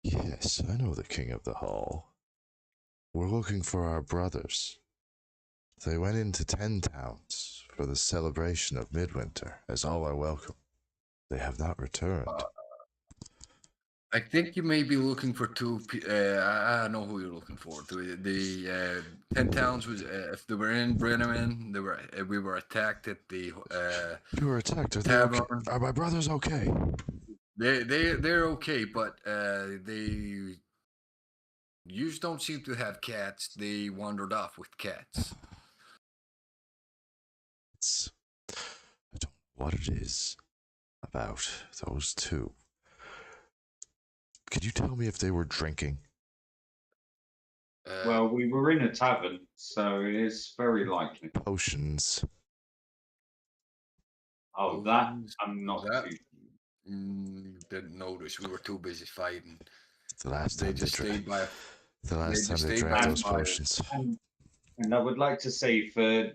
Yes, I know the king of the hall. We're looking for our brothers. They went into 10 towns for the celebration of midwinter, as all are welcome. They have not returned. I think you may be looking for I know who you're looking for. The 10 towns was if they were in Brenneman, we were attacked at the You were attacked. Are they tavern. okay? Are my brothers okay? They're okay, but they usually don't seem to have cats. They wandered off with cats. I don't know what it is about those two. Could you tell me if they were drinking? Well, we were in a tavern, so it is very likely. Potions. Oh, that I'm not that- too. Didn't notice. We were too busy fighting. The last They time just stayed by. The last they time they stayed drank by those fire. potions. And I would like to say, for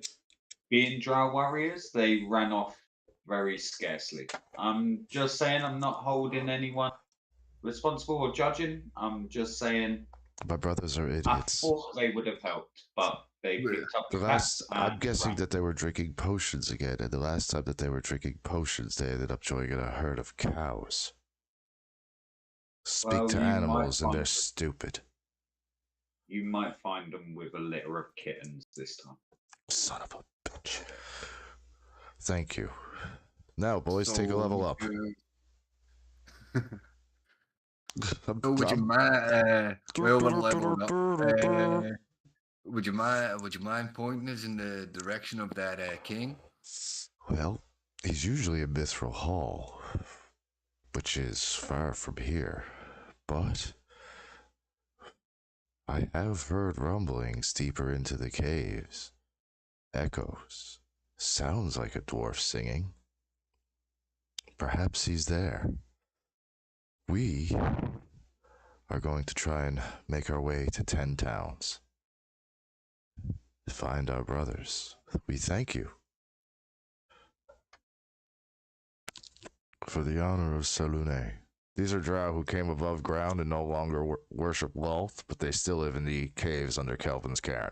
being drow warriors, they ran off very scarcely. I'm just saying, I'm not holding anyone responsible or judging. I'm just saying, My brothers are I idiots. thought they would have helped, but they picked up The the last, cats I'm and guessing ran. that they were drinking potions again, and the last time that they were drinking potions, they ended up joining a herd of cows. Speak Well, to you might animals, and they're find- stupid. You might find them with a litter of kittens this time. Son of a bitch. Thank you. Now, boys, take a So level up. So would you mind? Well, we're leveled up. Would you mind pointing us in the direction of that king? Well, he's usually in Mithril Hall, which is far from here, but I have heard rumblings deeper into the caves. Echoes. Sounds like a dwarf singing. Perhaps he's there. We are going to try and make our way to 10 towns. Find our brothers. We thank you. For the honor of Salune. These are drow who came above ground and no longer worship Lolth, but they still live in the caves under Kelvin's cairn.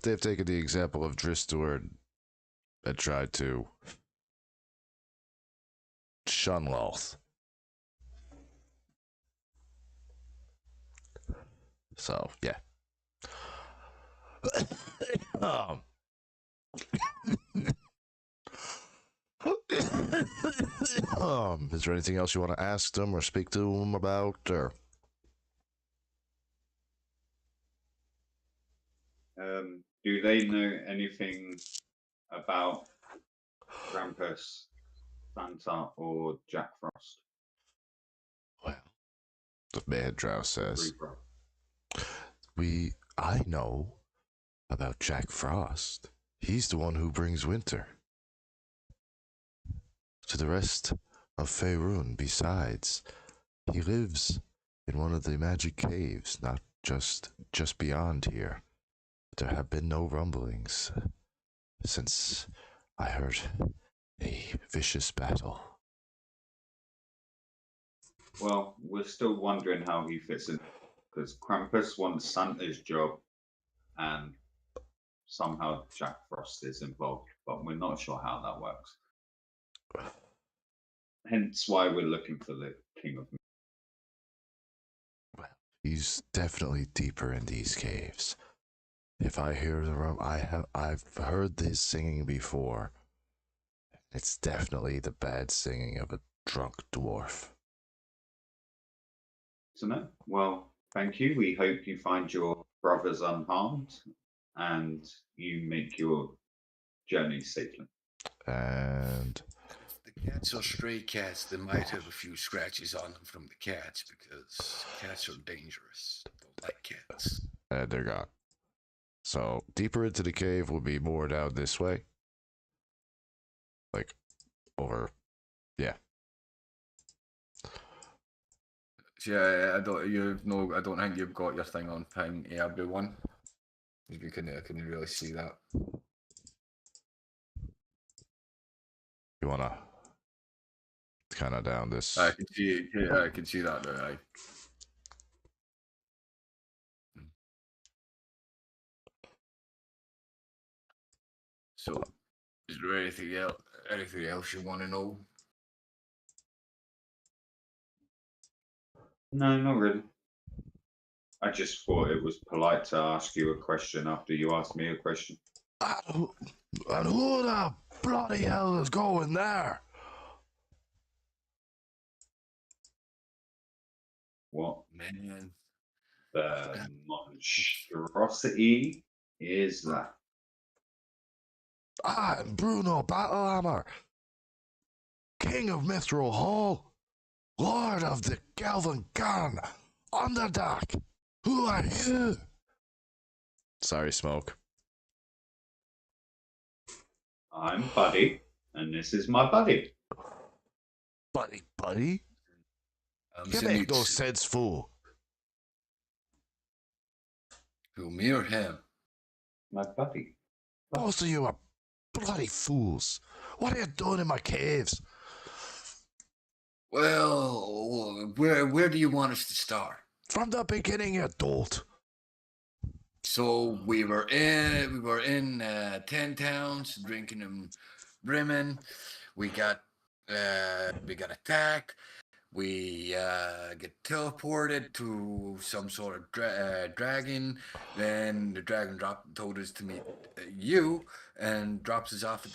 They have taken the example of Dristor and tried to shun Lolth. So, yeah. Is there anything else you want to ask them or speak to them about, or? Do they know anything about Krampus, Santa, or Jack Frost? Well, the man drow says, Reaper. I know about Jack Frost. He's the one who brings winter to the rest of Faerun. Besides, he lives in one of the magic caves, not just beyond here. There have been no rumblings since I heard a vicious battle. Well, we're still wondering how he fits in, because Krampus wants Santa's job, and somehow Jack Frost is involved, but we're not sure how that works. Hence why we're looking for the King of. Well, he's definitely deeper in these caves. If I hear the I've heard this singing before. It's definitely the bad singing of a drunk dwarf. So no. Well, thank you. We hope you find your brothers unharmed, and you make your journey safely. And The cats are stray cats. They might have a few scratches on them from the cats because cats are dangerous. Don't like cats. and they're gone. So deeper into the cave will be more down this way. Like over, yeah. Yeah, I don't think you've got your thing on ping everyone. I couldn't really see that. You wanna kind of down this? I can see. Yeah, I can see that now. Aye. So, is there anything else? Anything else you want to know? No, not really. I just thought it was polite to ask you a question after you asked me a question. And who the bloody hell is going there? What Man, the monstrosity is that? I'm Bruno Battlehammer, King of Mithril Hall, Lord of the Galvan Gun, Underdark. Who are you? Sorry, Smoke. I'm Buddy, and this is my buddy. Buddy? You make no sense, fool. Who, me or him? My buddy. Both of you are bloody fools. What are you doing in my caves? Well, where do you want us to start? From the beginning, you dolt. So we were in 10 towns, drinking and brimming. We got attacked. We get teleported to some sort of dragon. Then the dragon told us to meet you and drops us off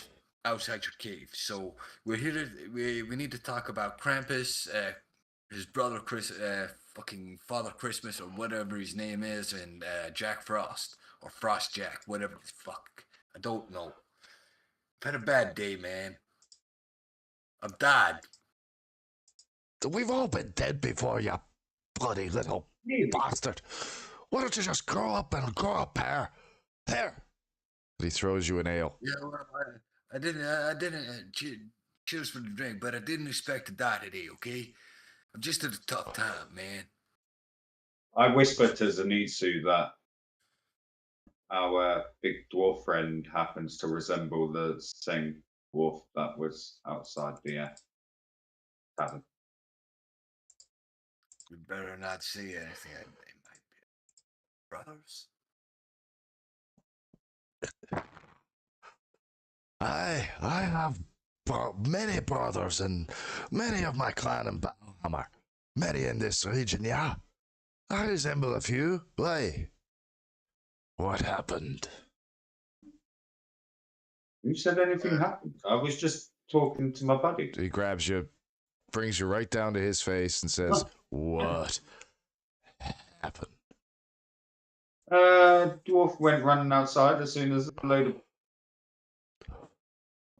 outside your cave. So we're here to we need to talk about Krampus, his brother Chris, fucking Father Christmas or whatever his name is, and Jack Frost or Frost Jack, whatever the fuck. I don't know. I've had a bad day, man. I've died. We've all been dead before, you bloody little bastard. Why don't you just grow up and grow a pair? There. He throws you an ale. Yeah, well, I didn't. Cheers for the drink, but I didn't expect to die today. Okay, I'm just at a tough time, man. I whispered to Zenitsu that our big dwarf friend happens to resemble the same dwarf that was outside the tavern. We better not say anything. They might be brothers. I have many brothers and many of my clan in Battlehammer. Many in this region, yeah. I resemble a few. Why? What happened? Who said anything happened? I was just talking to my buddy. He grabs you, brings you right down to his face and says, what happened? Dwarf went running outside as soon as the load of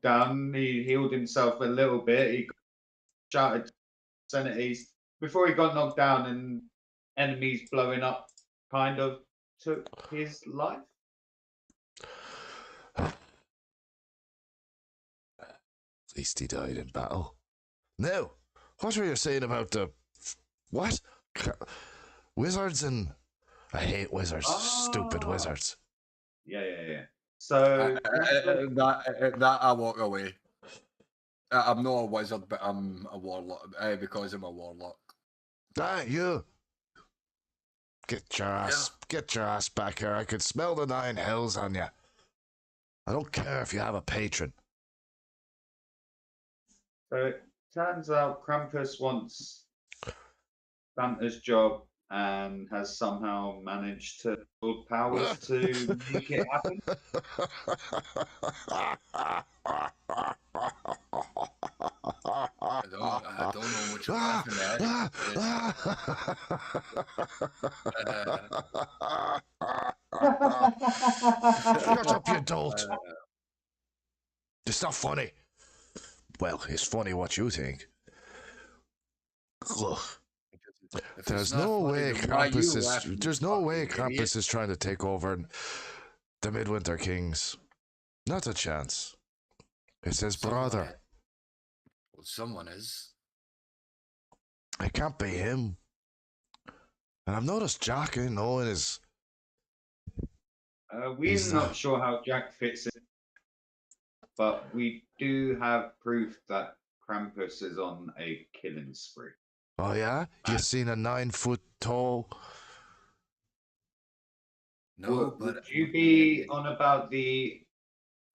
down. He healed himself a little bit. He shouted obscenities before he got knocked down, and enemies blowing up kind of took his life. At least he died in battle. Now, what were you saying about the... What? Wizards and... I hate wizards. Stupid wizards. Yeah. So That I walk away. I'm not a wizard, but I'm a warlock because I'm a warlock. Ah, you. Get your ass back here. I could smell the 9 hells on you. I don't care if you have a patron. So it turns out Krampus wants Santa's job and has somehow managed to build powers to make it happen. I don't know what you're laughing at. Shut up, you dolt. It's not funny. Well, it's funny what you think. Ugh. There's no way Krampus is trying to take over the Midwinter Kings. Not a chance. It's his brother. Well, someone is. It can't be him. And I've noticed Jack ain't knowing We're not sure how Jack fits in. but we do have proof that Krampus is on a killing spree. Oh yeah? You seen a 9 foot tall? No, Would but you be on about the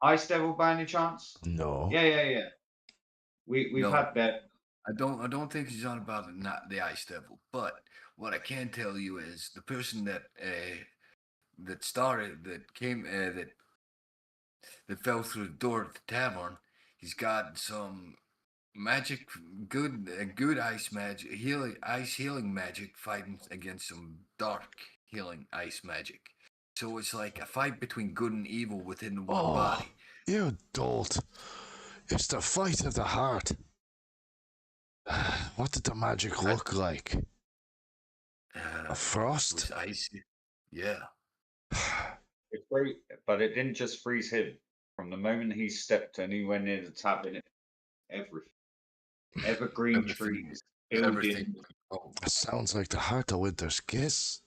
Ice Devil by any chance? No. Yeah. We've No. had that. I don't think he's on about it, not the Ice Devil. But what I can tell you is the person that fell through the door at the tavern. He's got some magic, good ice magic, ice healing magic, fighting against some dark healing ice magic. So it's like a fight between good and evil within one body. You dolt. It's the fight of the heart. What did the magic look like? A frost? It was icy. Yeah. But it didn't just freeze him. From the moment he stepped and he went in the tavern, everything. Evergreen Everything. trees, Everything. buildings. It sounds like the heart of winter's kiss.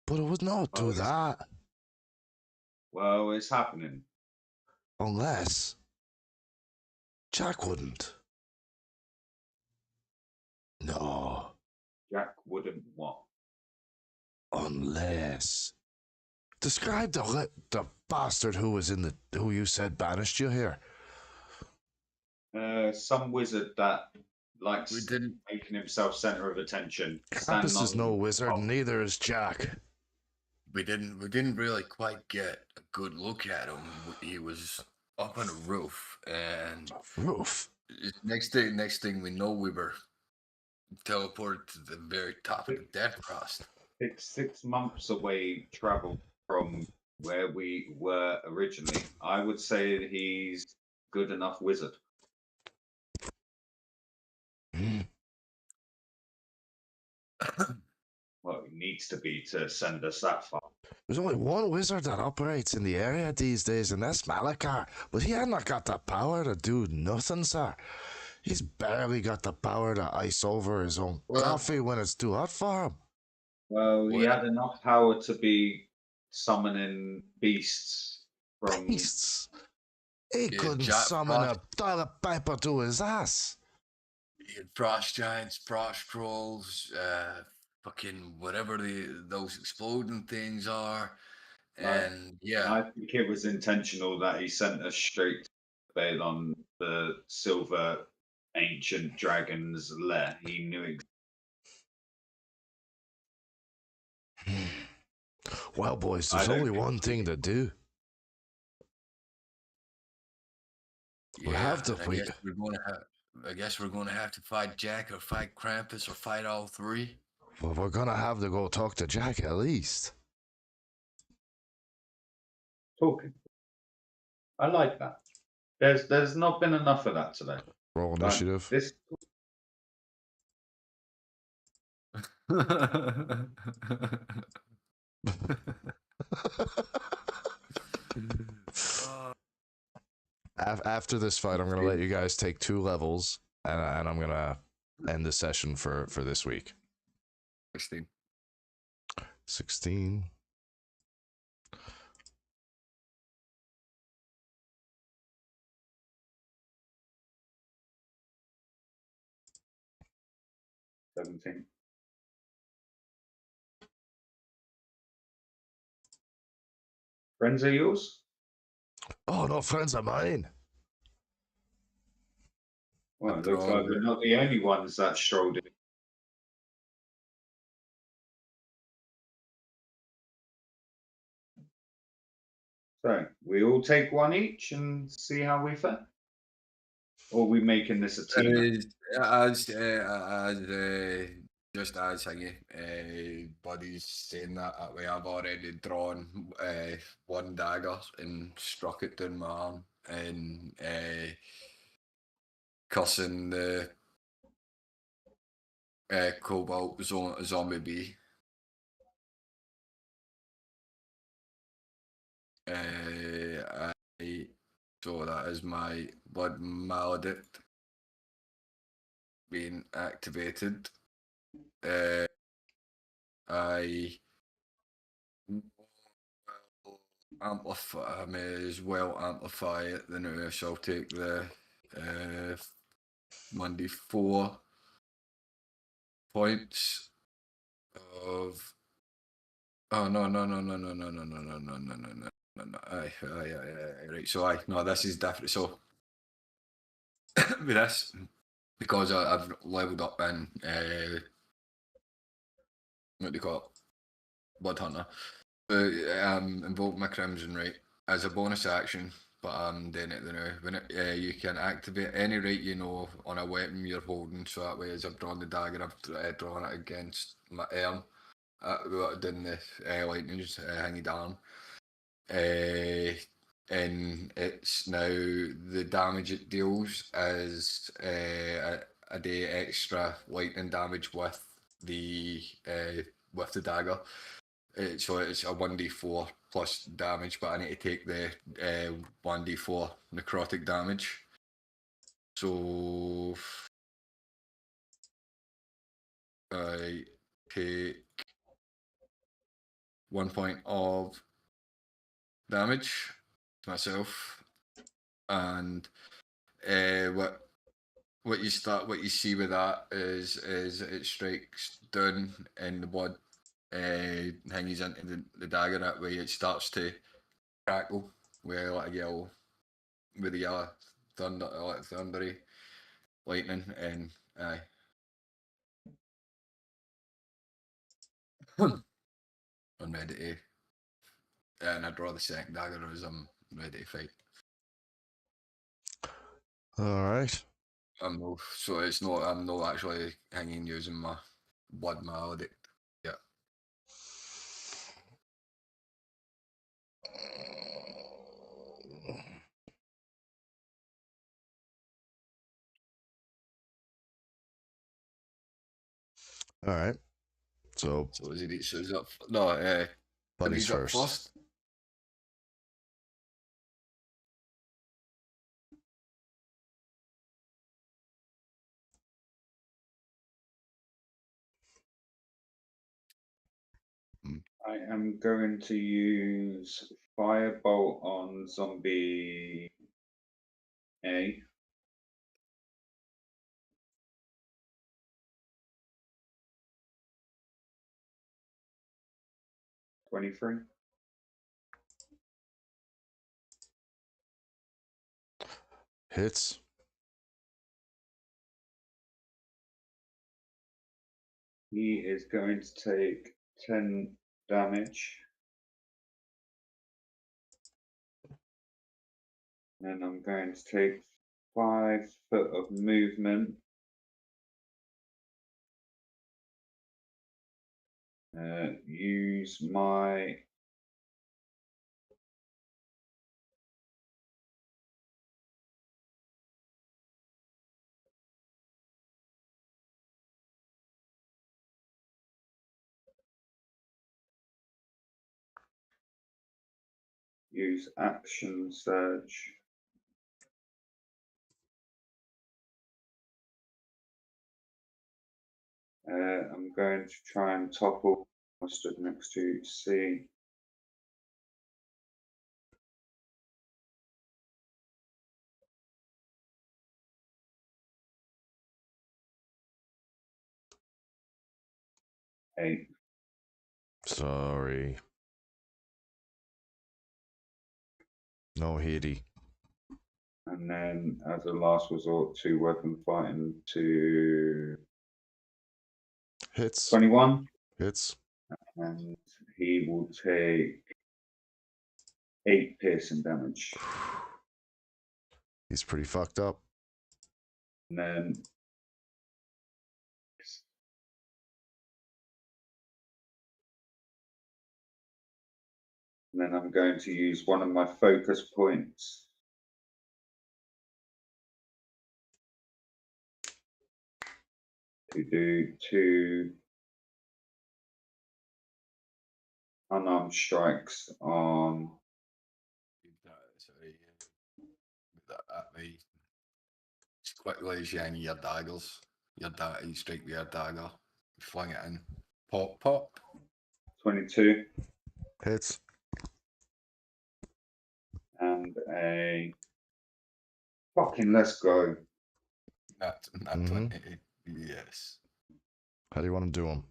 But it would not do that. Well, it's happening. Unless Jack wouldn't. No. Jack wouldn't what? Unless. Describe the bastard who you said banished you here. Some wizard that likes We didn't. making himself center of attention. Krampus is no wizard, neither is Jack. We didn't really quite get a good look at him. He was up on a roof, and Roof? next thing we know, we were teleported to the very top of the death crust. 6 months away travel from where we were originally. I would say he's good enough wizard. Well, he needs to be to send us that far. There's only one wizard that operates in the area these days, and that's Malachar. But he ain't not got the power to do nothing, sir. He's barely got the power to ice over his own coffee when it's too hot for him. Well, he had enough power to be summoning beasts from. Beasts? He Yeah, couldn't summon a toilet paper to his ass. He had frost giants, frost trolls, fucking whatever those exploding things are, and I think it was intentional that he sent us straight to bail on the silver ancient dragon's lair. He knew Well, boys, there's only one thing to do. We have to. I guess we're going to have to fight Jack or fight Krampus or fight all three. Well, we're gonna have to go talk to Jack at least. talking. I like that. There's not been enough of that today. Roll initiative. This After this fight, I'm gonna let you guys take 2 levels, and I'm gonna end the session for this week. 16. 16. $17. Friends are yours? Oh, no, friends of mine. Well, it looks like we're not the only ones that strolled in. So, we all take one each and see how we fare? Or are we making this a team? Just as buddies saying that way, I've already drawn one dagger and struck it down my arm and cussing the Cobalt zombie bee. So that is my blood maledict being activated. I amplify. I may as well amplify it the now, so I'll take the 1d4 points of. Oh no! Aye, right. So no, this is different. So with this, because I've leveled up in what do you call it, Blood Hunter. Invoke my Crimson Right as a bonus action, but I'm doing it now. When you can activate any right you know on a weapon you're holding. So that way, as I've drawn the dagger, I've drawn it against my arm. Doing the lightning's hanging down. And it's now the damage it deals is a day extra lightning damage with the dagger. So it's a 1d4 plus damage, but I need to take the 1d4 necrotic damage. So I take 1 point of damage to myself, and what you see with that is it strikes down in the blood, hangs into the dagger. That way it starts to crackle with like yellow, with the yellow thunder, like thundery lightning, and aye. I'm ready to, and I draw the second dagger as I'm ready to fight. All right. So it's not. I'm not actually hanging using my blood malady. Yeah. All right. So So is it? So is it? No. Bunny's Bunny's up first. first. I am going to use Firebolt on zombie A. $23. Hits. He is going to take 10 damage. And I'm going to take 5 foot of movement. Use my action surge. I'm going to try and topple. I stood next to C. Eight. Sorry. No hitty. And then, as a last resort, 2 weapon fighting to Hits. 21. Hits. And he will take 8 piercing damage. He's pretty fucked up. And then I'm going to use one of my focus points to do 2 unarmed strikes on That way, as quickly as you hang your daggers, you strike with your dagger, you fling it in, pop, pop. 22. Hits. and a fucking let's go. Not Mhm. 20. Yes. How do you want to do them?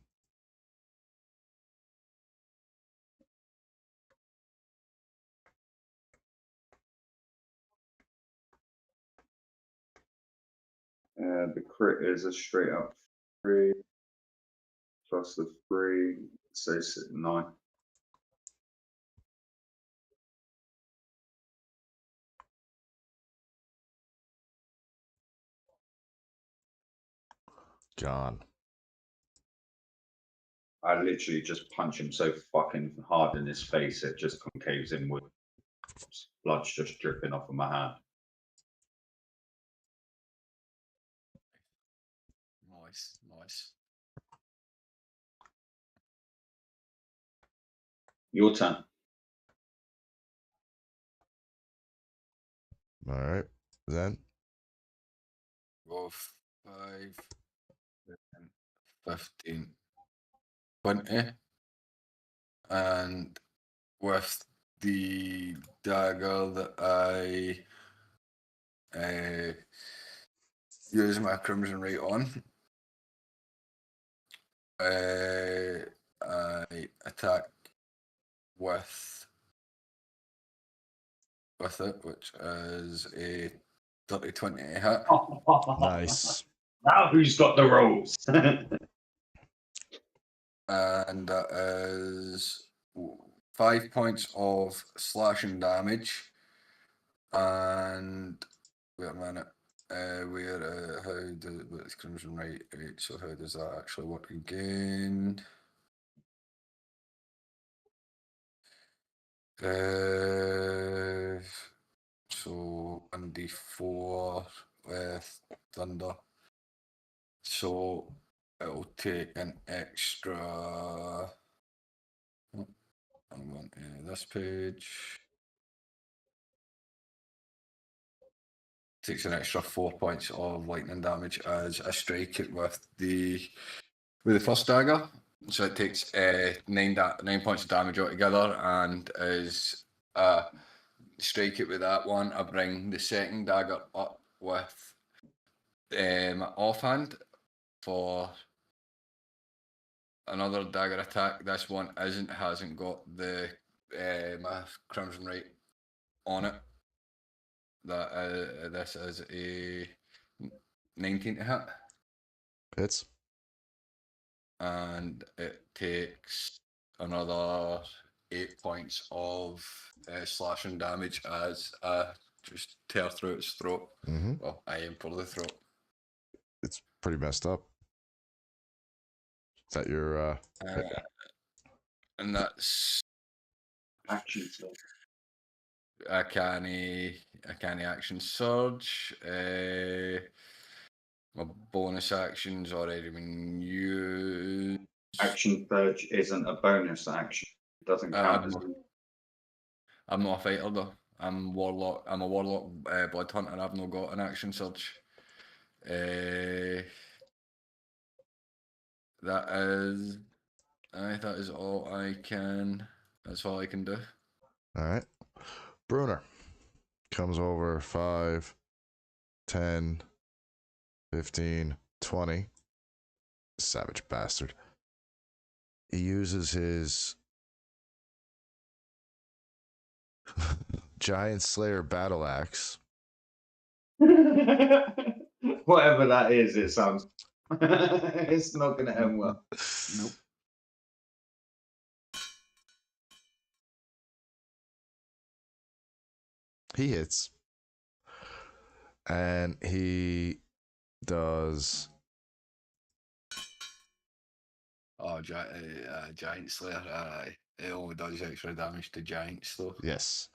The crit is a straight up 3 plus the 3, so 9. Gone. I literally just punch him so fucking hard in his face it just concaves him with blood's just dripping off of my hand. Nice, nice. Your turn. All right. Then Go 5, 10, 15, 20. And with the dagger that I use my Crimson Rate on, I attack with it, which is a 30-20 hit. nice. Now who's got the rolls? And that is 5 points of slashing damage. And wait a minute. How does what's Crimson Rate? So how does that actually work again? So 1d4 with thunder. So it'll take an extra. I'm going to this page. Takes an extra 4 points of lightning damage as I strike it with the first dagger. So it takes 9 points of damage altogether, and as strike it with that one, I bring the second dagger up with my offhand for another dagger attack. This one hasn't got the my Crimson Rate on it. That this is a 19 to hit. Hits. And it takes another 8 points of slashing damage as I just tear through its throat. Mm-hmm. Well, I aim for the throat. It's pretty messed up. Is that your And that's Action. a canny action surge. My bonus action's already been used. Action surge isn't a bonus action. It doesn't count as I'm not a fighter though. I'm warlock. I'm a warlock blood hunter. I've not got an action surge. That is all I can. That's all I can do. all right. Bruner comes over 5, 10, 15, 20. Savage bastard. He uses his Giant Slayer battle axe. Whatever that is, it sounds. It's not going to end well. Nope. He hits. And he does. Oh, Giant Slayer. It only does extra damage to giants though. Yes.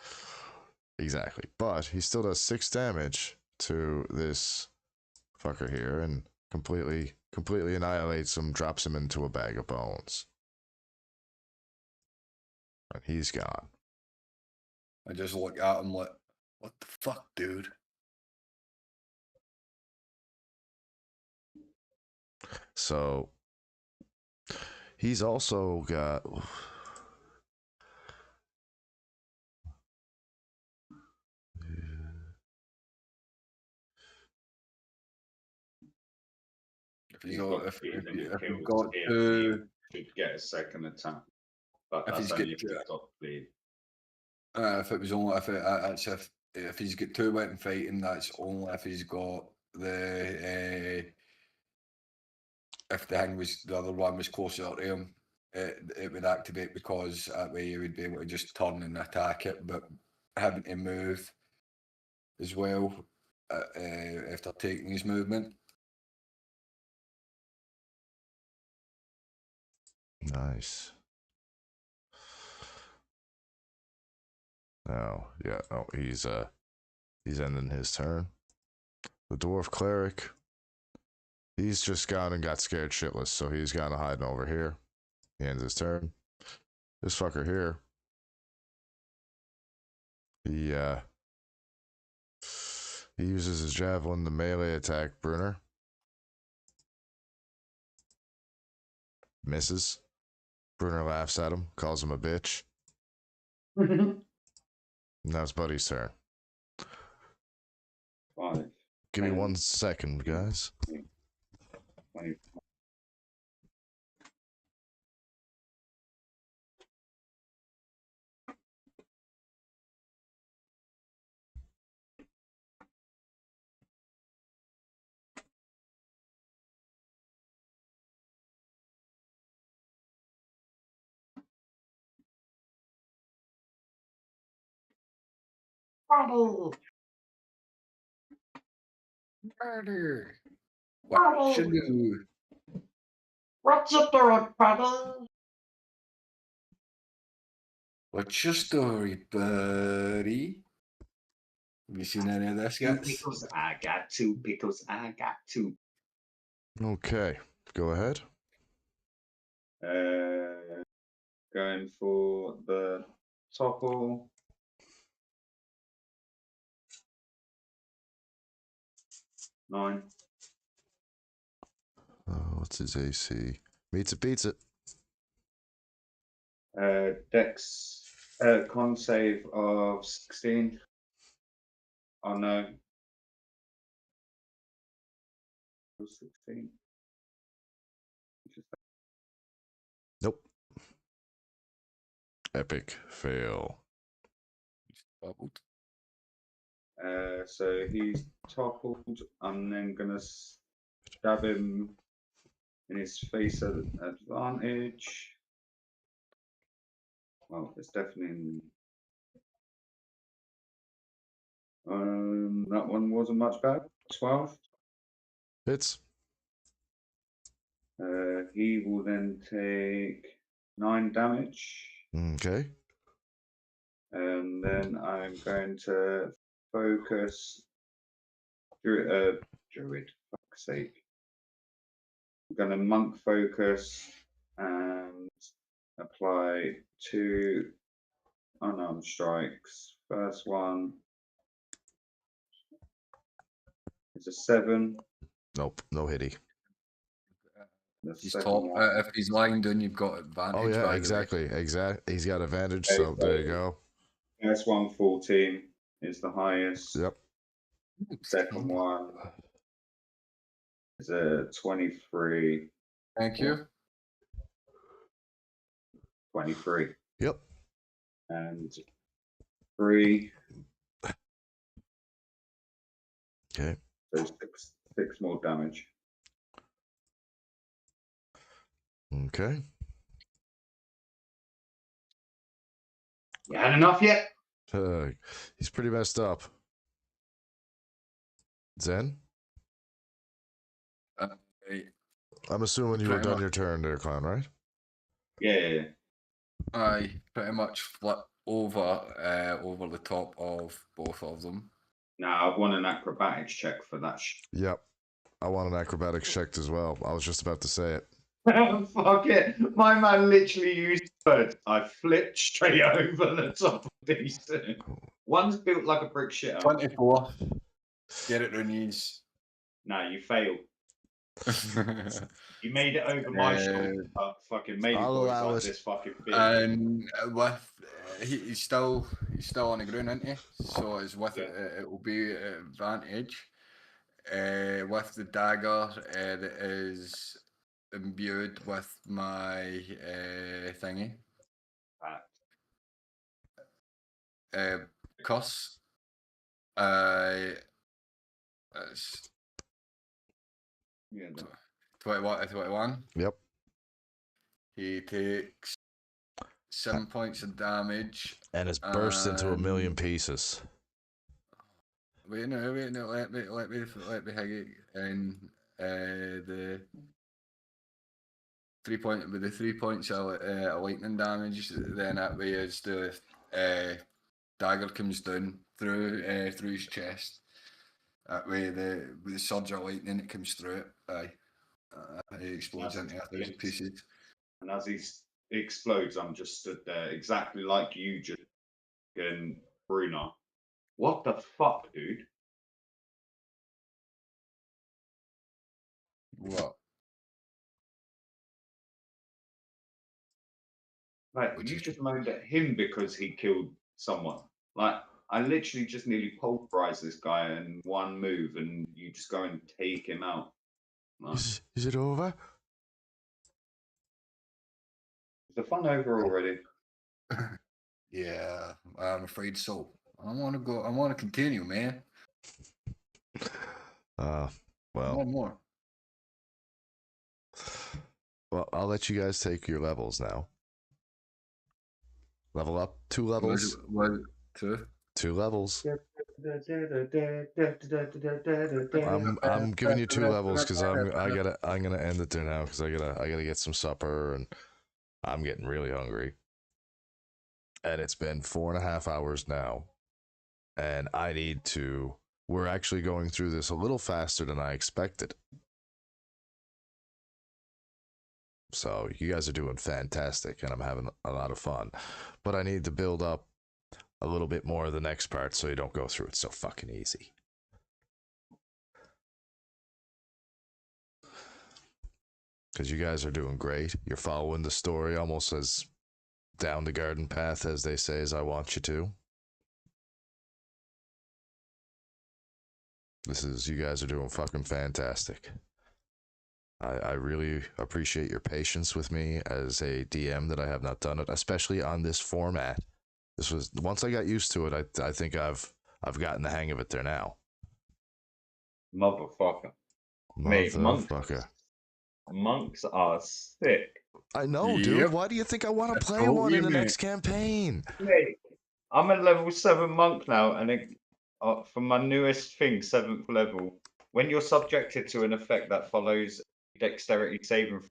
Exactly. But he still does 6 damage to this fucker here and completely annihilates him, drops him into a bag of bones. And he's gone. I just look at him like, what the fuck, dude? So he's also got If he's He's all, got if speed and it you've kills got him, two, he should get a second attack. But If that's he's only got if he's got speed. if it was only if it, it's if he's got two weapon fighting, that's only if he's got the if the thing was the other one was closer to him, it would activate because that way you would be able to just turn and attack it, but having to move as well after taking his movement. Nice. Now, yeah, no, he's ending his turn. The dwarf cleric, he's just gone and got scared shitless, so he's gone hiding over here. He ends his turn. This fucker here, he uses his javelin to melee attack Brunner. Misses. Brunner laughs at him, calls him a bitch. Now it's Buddy's turn. 5, Give me 10, 1 second, guys. 20. Murder. What should do? What you doing, buddy? What's your story, buddy? Have you seen any of this, Two guys? pickles, I got 2 pickles, I got 2. Okay, go ahead. Going for the topple. Nine. What's his AC? Meets it, beats it. Dex, con save of 16. Oh no. 16. Nope. Epic fail. Bubbled. So he's toppled. I'm then gonna stab him in his face at advantage. Well, it's definitely. That one wasn't much bad. 12. Hits. He will then take 9 damage. Okay. And then I'm going to focus. Druid, fuck's sake. I'm going to monk focus and apply 2 unarmed strikes. First one is a 7. Nope, no hitty. The He's second top. one- If he's lying down, you've got advantage. Oh by the yeah, way. exactly. He's got advantage, Okay, so there you so- go. First one, 14 is the highest. Yep. Second one is a 23. Thank you. 23. Yep. And 3. Okay. So 6 more damage. Okay. You had enough yet? He's pretty messed up. Zen? I'm assuming you were Pretty done much. your turn there, clown, right? Yeah. I pretty much flip over the top of both of them. Now I want an acrobatics check for that. Yep. I want an acrobatics checked as well. I was just about to say it. Fuck it. My man literally used words. I flipped straight over the top of these two. One's built like a brick shit. 24. Get it, Runies. No, you failed. You made it over my shoulder. Fucking made I'll boys allow like it. this fucking big. And with he's still on the ground, isn't he? So it's with it will be advantage. with the dagger that is imbued with my thingy. Curse. It's Yeah, 21. Yep. He takes 7 points of damage. And it's burst into a million and- pieces. Wait, no, let me hang it. And the 3 point with the 3 points of lightning damage, then that way as the dagger comes down through his chest. That way with the surge of lightning it comes through it. Aye. It explodes into 1,000 pieces. and as he explodes, I'm just stood there exactly like you just and Bruno. What the fuck, dude? What? Like Which you is- just moaned at him because he killed someone. Like I literally just nearly pulverized this guy in one move, and you just go and take him out. Like, Is it over? is the fun over already? Yeah, I'm afraid so. I want to go. I want to continue, man. Well, One more. well, I'll let you guys take your levels now. Level up 2 levels. What? Two. 2 levels. I'm giving you 2 levels because I'm gonna end it there now because I gotta get some supper and I'm getting really hungry. And it's been 4.5 hours now, and I need to. We're actually going through this a little faster than I expected. So you guys are doing fantastic, and I'm having a lot of fun. But I need to build up a little bit more of the next part so you don't go through it so fucking easy. Because you guys are doing great. You're following the story almost as down the garden path, as they say, as I want you to. You guys are doing fucking fantastic. I really appreciate your patience with me as a DM that I have not done it, especially on this format. This was, once I got used to it, I think I've gotten the hang of it there now. Motherfucker. Mate, Motherfucker. monks are sick. I know, dude. Yep. Why do you think I want to I play told one you, in the mate. next campaign? Mate, I'm a level 7 monk now, and for my newest thing, 7th level, when you're subjected to an effect that follows dexterity saving,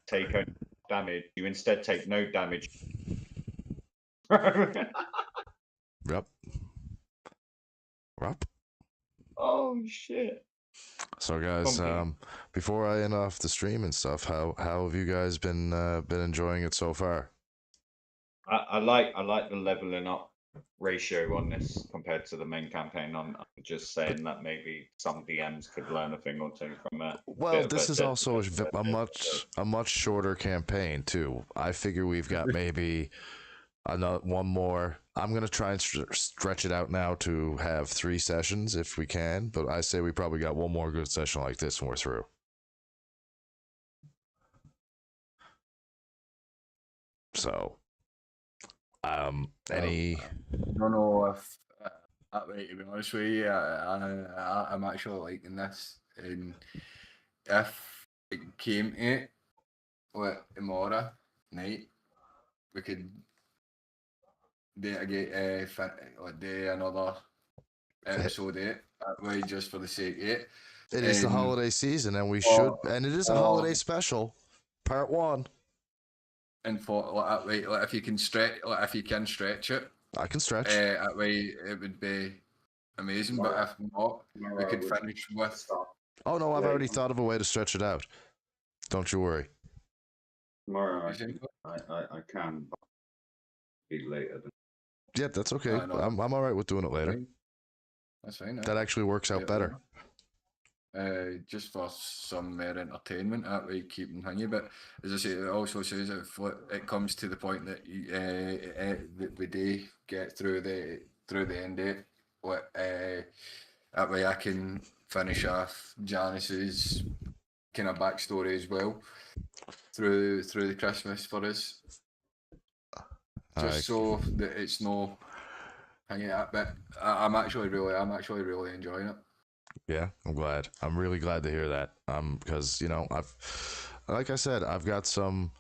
take only damage. You instead take no damage. Yep. Yep. Oh shit! So, guys, Pumpkin. before I end off the stream and stuff, how have you guys been enjoying it so far? I like the leveling up ratio on this compared to the main campaign. I'm just saying that maybe some DMs could learn a thing or two from it. Well, this is also a much shorter campaign too. I figure we've got maybe one more. I'm gonna try and stretch it out now to have 3 sessions if we can, but I say we probably got one more good session like this when we're through. So, any? I don't know if to be honest with you, I'm actually liking this, and if it came to it, tomorrow night, we could do another episode 8 that way just for the sake of it. It is the And- holiday season, and and it is a holiday special, part 1. And for that way, if you can stretch, it, I can stretch. that way it would be amazing. But if not, we could finish with. Oh no, I've already thought of a way to stretch it out. Don't you worry. Tomorrow I can be later. Yeah, that's okay. I know. I'm all right with doing it later. That's fine. That actually works out better. Just for some more entertainment, that way keeping hanging. But as I say, it also says if it comes to the point that that we do get through the end of it, that way I can finish off Janice's kind of backstory as well through the Christmas for us, just so that it's no hanging out. But I'm actually really enjoying it. Yeah, I'm glad. I'm really glad to hear that. Because like I said, I've got some.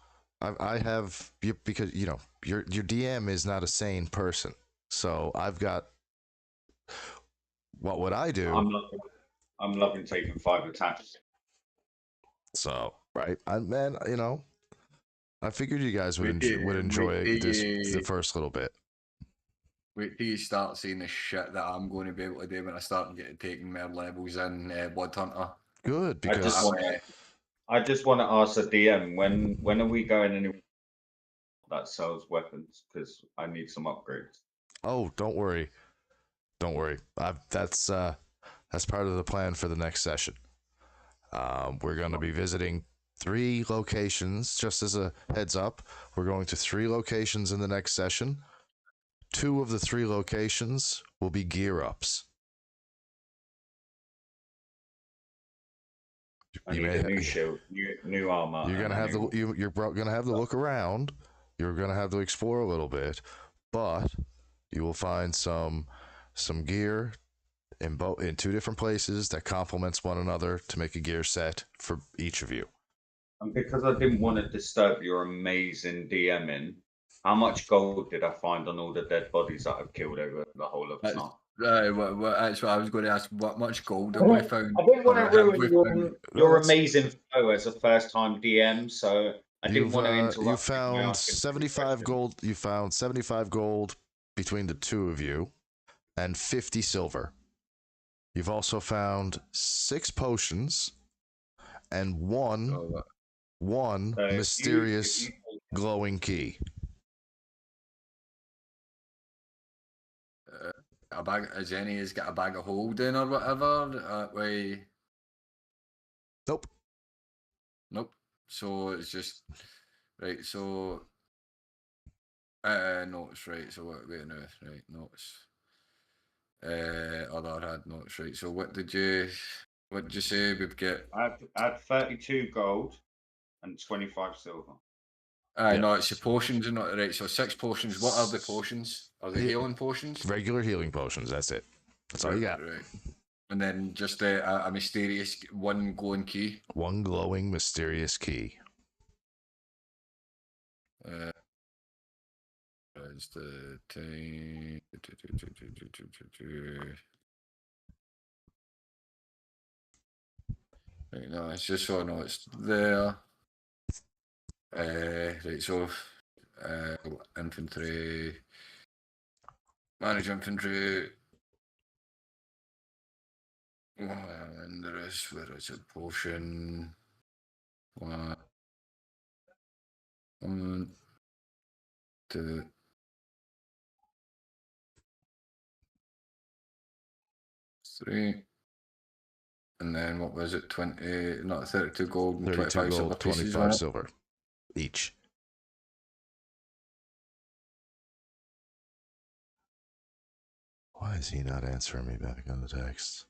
I have because your DM is not a sane person, so I've got. What would I do? I'm loving taking 5 attacks. So right, I figured you guys would enjoy wait till the you- first little bit. Wait till you start seeing the shit that I'm going to be able to do when I start getting taking more levels in Blood Hunter. Good, I because just want to ask the DM when are we going anywhere that sells weapons, because I need some upgrades. oh, don't worry. That's part of the plan for the next session. We're going to be visiting 3 locations. Just as a heads up, we're going to 3 locations in the next session. 2 of the 3 locations will be gear ups. I need a new shield, new armor. You're gonna have you're gonna have to look around. You're gonna have to explore a little bit, but you will find some gear in 2 different places that complements one another to make a gear set for each of you. And because I didn't want to disturb your amazing DMing, how much gold did I find on all the dead bodies that I've killed over the whole of time? That's what I was going to ask. What much gold have we found? I didn't want to Have we ruin your amazing flow as a first-time DM, so I didn't want to interrupt. You found 75 gold. You found 75 gold between the 2 of you, and 50 silver. You've also found 6 potions and one mysterious glowing key. A bag. Has any has got a bag of holding or whatever? Nope. So it's just right. So notes, right? So wait no, right? Notes. Other had notes, right? So what did you say we've got? I had 32 gold and 25 silver. No, it's the potions and not right. So 6 potions. What are the potions? Are they healing potions? Regular healing potions. That's it. That's all you got. Right. And then just a mysterious 1 glowing key. 1 glowing mysterious key. Is the thing. Right, no, it's just so I know it's there. Right, so infantry, manage infantry, and there is where is a potion. 1, 2. Three, and then what was it? 20, not 32 gold and 32 25 silver gold, pieces. 25 silver each. Why is he not answering me back on the text?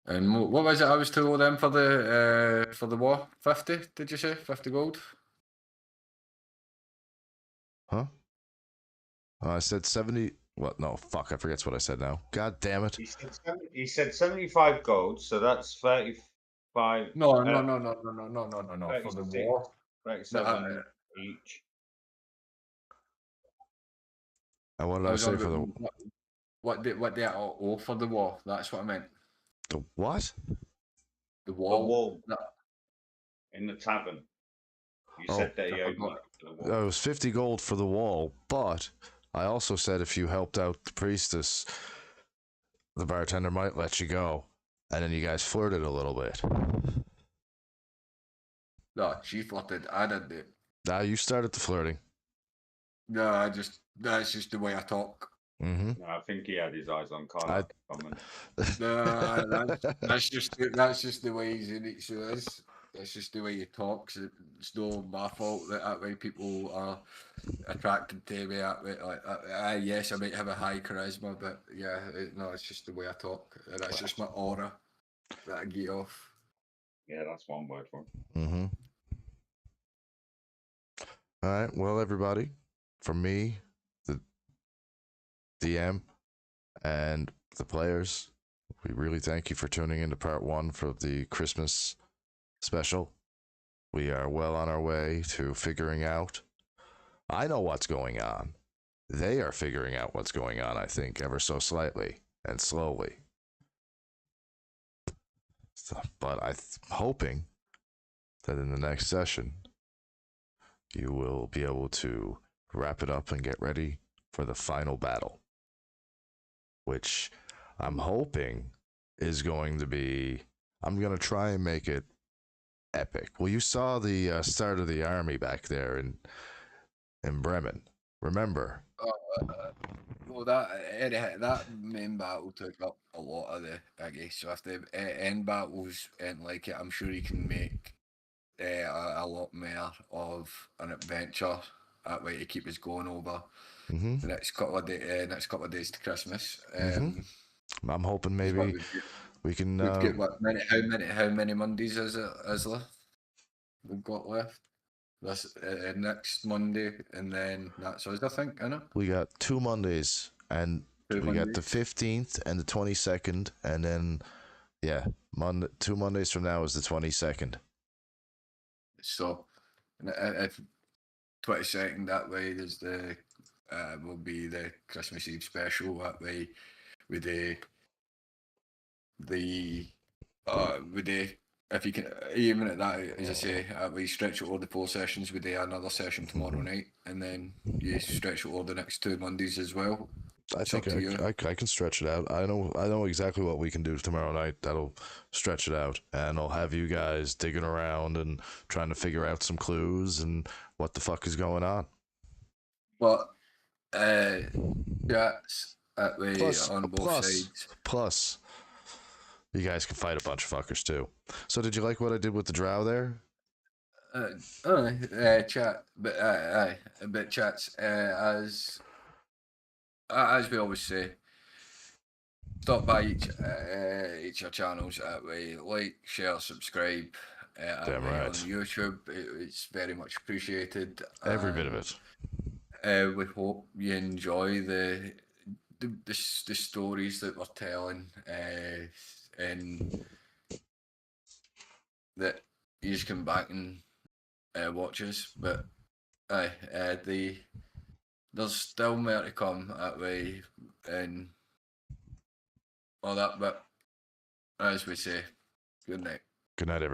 And what was it I was told them for the war? 50? Did you say 50 gold? Huh? I said 70. What? No, fuck. I forget what I said now. God damn it. He said 75 gold, so that's 35. No. For the war. 37 each. And what did I say for the... What did I owe for the war? That's what I meant. The what? The wall. The wall. In the tavern. You Oh, said that he owed money for the wall. It was 50 gold for the wall, but I also said if you helped out the priestess, the bartender might let you go. And then you guys flirted a little bit. No, she flirted. I didn't. Now you started the flirting. No, that's just the way I talk. Mm-hmm. No, I think he had his eyes on Carla. No, that's just the way he's in it. So that's just the way he talks. It's no my fault that way people are attracted to me. Yes, I might have a high charisma, but yeah, no, it's just the way I talk. That's just my aura. that get off. Yeah, that's one word for it. Mm-hmm. All right. Well, everybody, from me, the DM, and the players, we really thank you for tuning into part 1 for the Christmas special. We are well on our way to figuring out. I know what's going on. They are figuring out what's going on, I think, ever so slightly and slowly. But I'm hoping that in the next session, you will be able to wrap it up and get ready for the final battle, which I'm hoping is going to be. I'm going to try and make it epic. Well, you saw the start of the army back there in Bremen. Remember? Well, that main battle took up a lot of the biggie. So if the end battles ain't like it, I'm sure you can make a lot more of an adventure that way to keep us going over Mm-hmm. the next couple of days to Christmas. I'm hoping 'Cause maybe what we've got- we can. we've got how many Mondays is there? We've got left this next Monday, and then that's us, I think, innit? We got 2 Mondays, and Two we got the Mondays. 15th and the 22nd, and then 2 Mondays from now is the 22nd. So, if 22nd that way, there's the will be the Christmas Eve special that way with with the if you can even at that, as I say, we stretch it over the 4 sessions. We do another session tomorrow night, and then you stretch it over the next 2 Mondays as well. I It's think up to you. I can stretch it out. I know exactly what we can do tomorrow night. That'll stretch it out, and I'll have you guys digging around and trying to figure out some clues and what the fuck is going on. But chats that way on both sides. Plus, you guys can fight a bunch of fuckers too. So, did you like what I did with the drow there? Chat, but chats as we always say, stop by each of our channels that way, like, share, subscribe. Damn way right. On YouTube, it's very much appreciated. Every bit of it. We hope you enjoy the stories that we're telling, and that you just come back and watch us. But there's still more to come that way, and all that. But as we say, good night. Good night, everybody.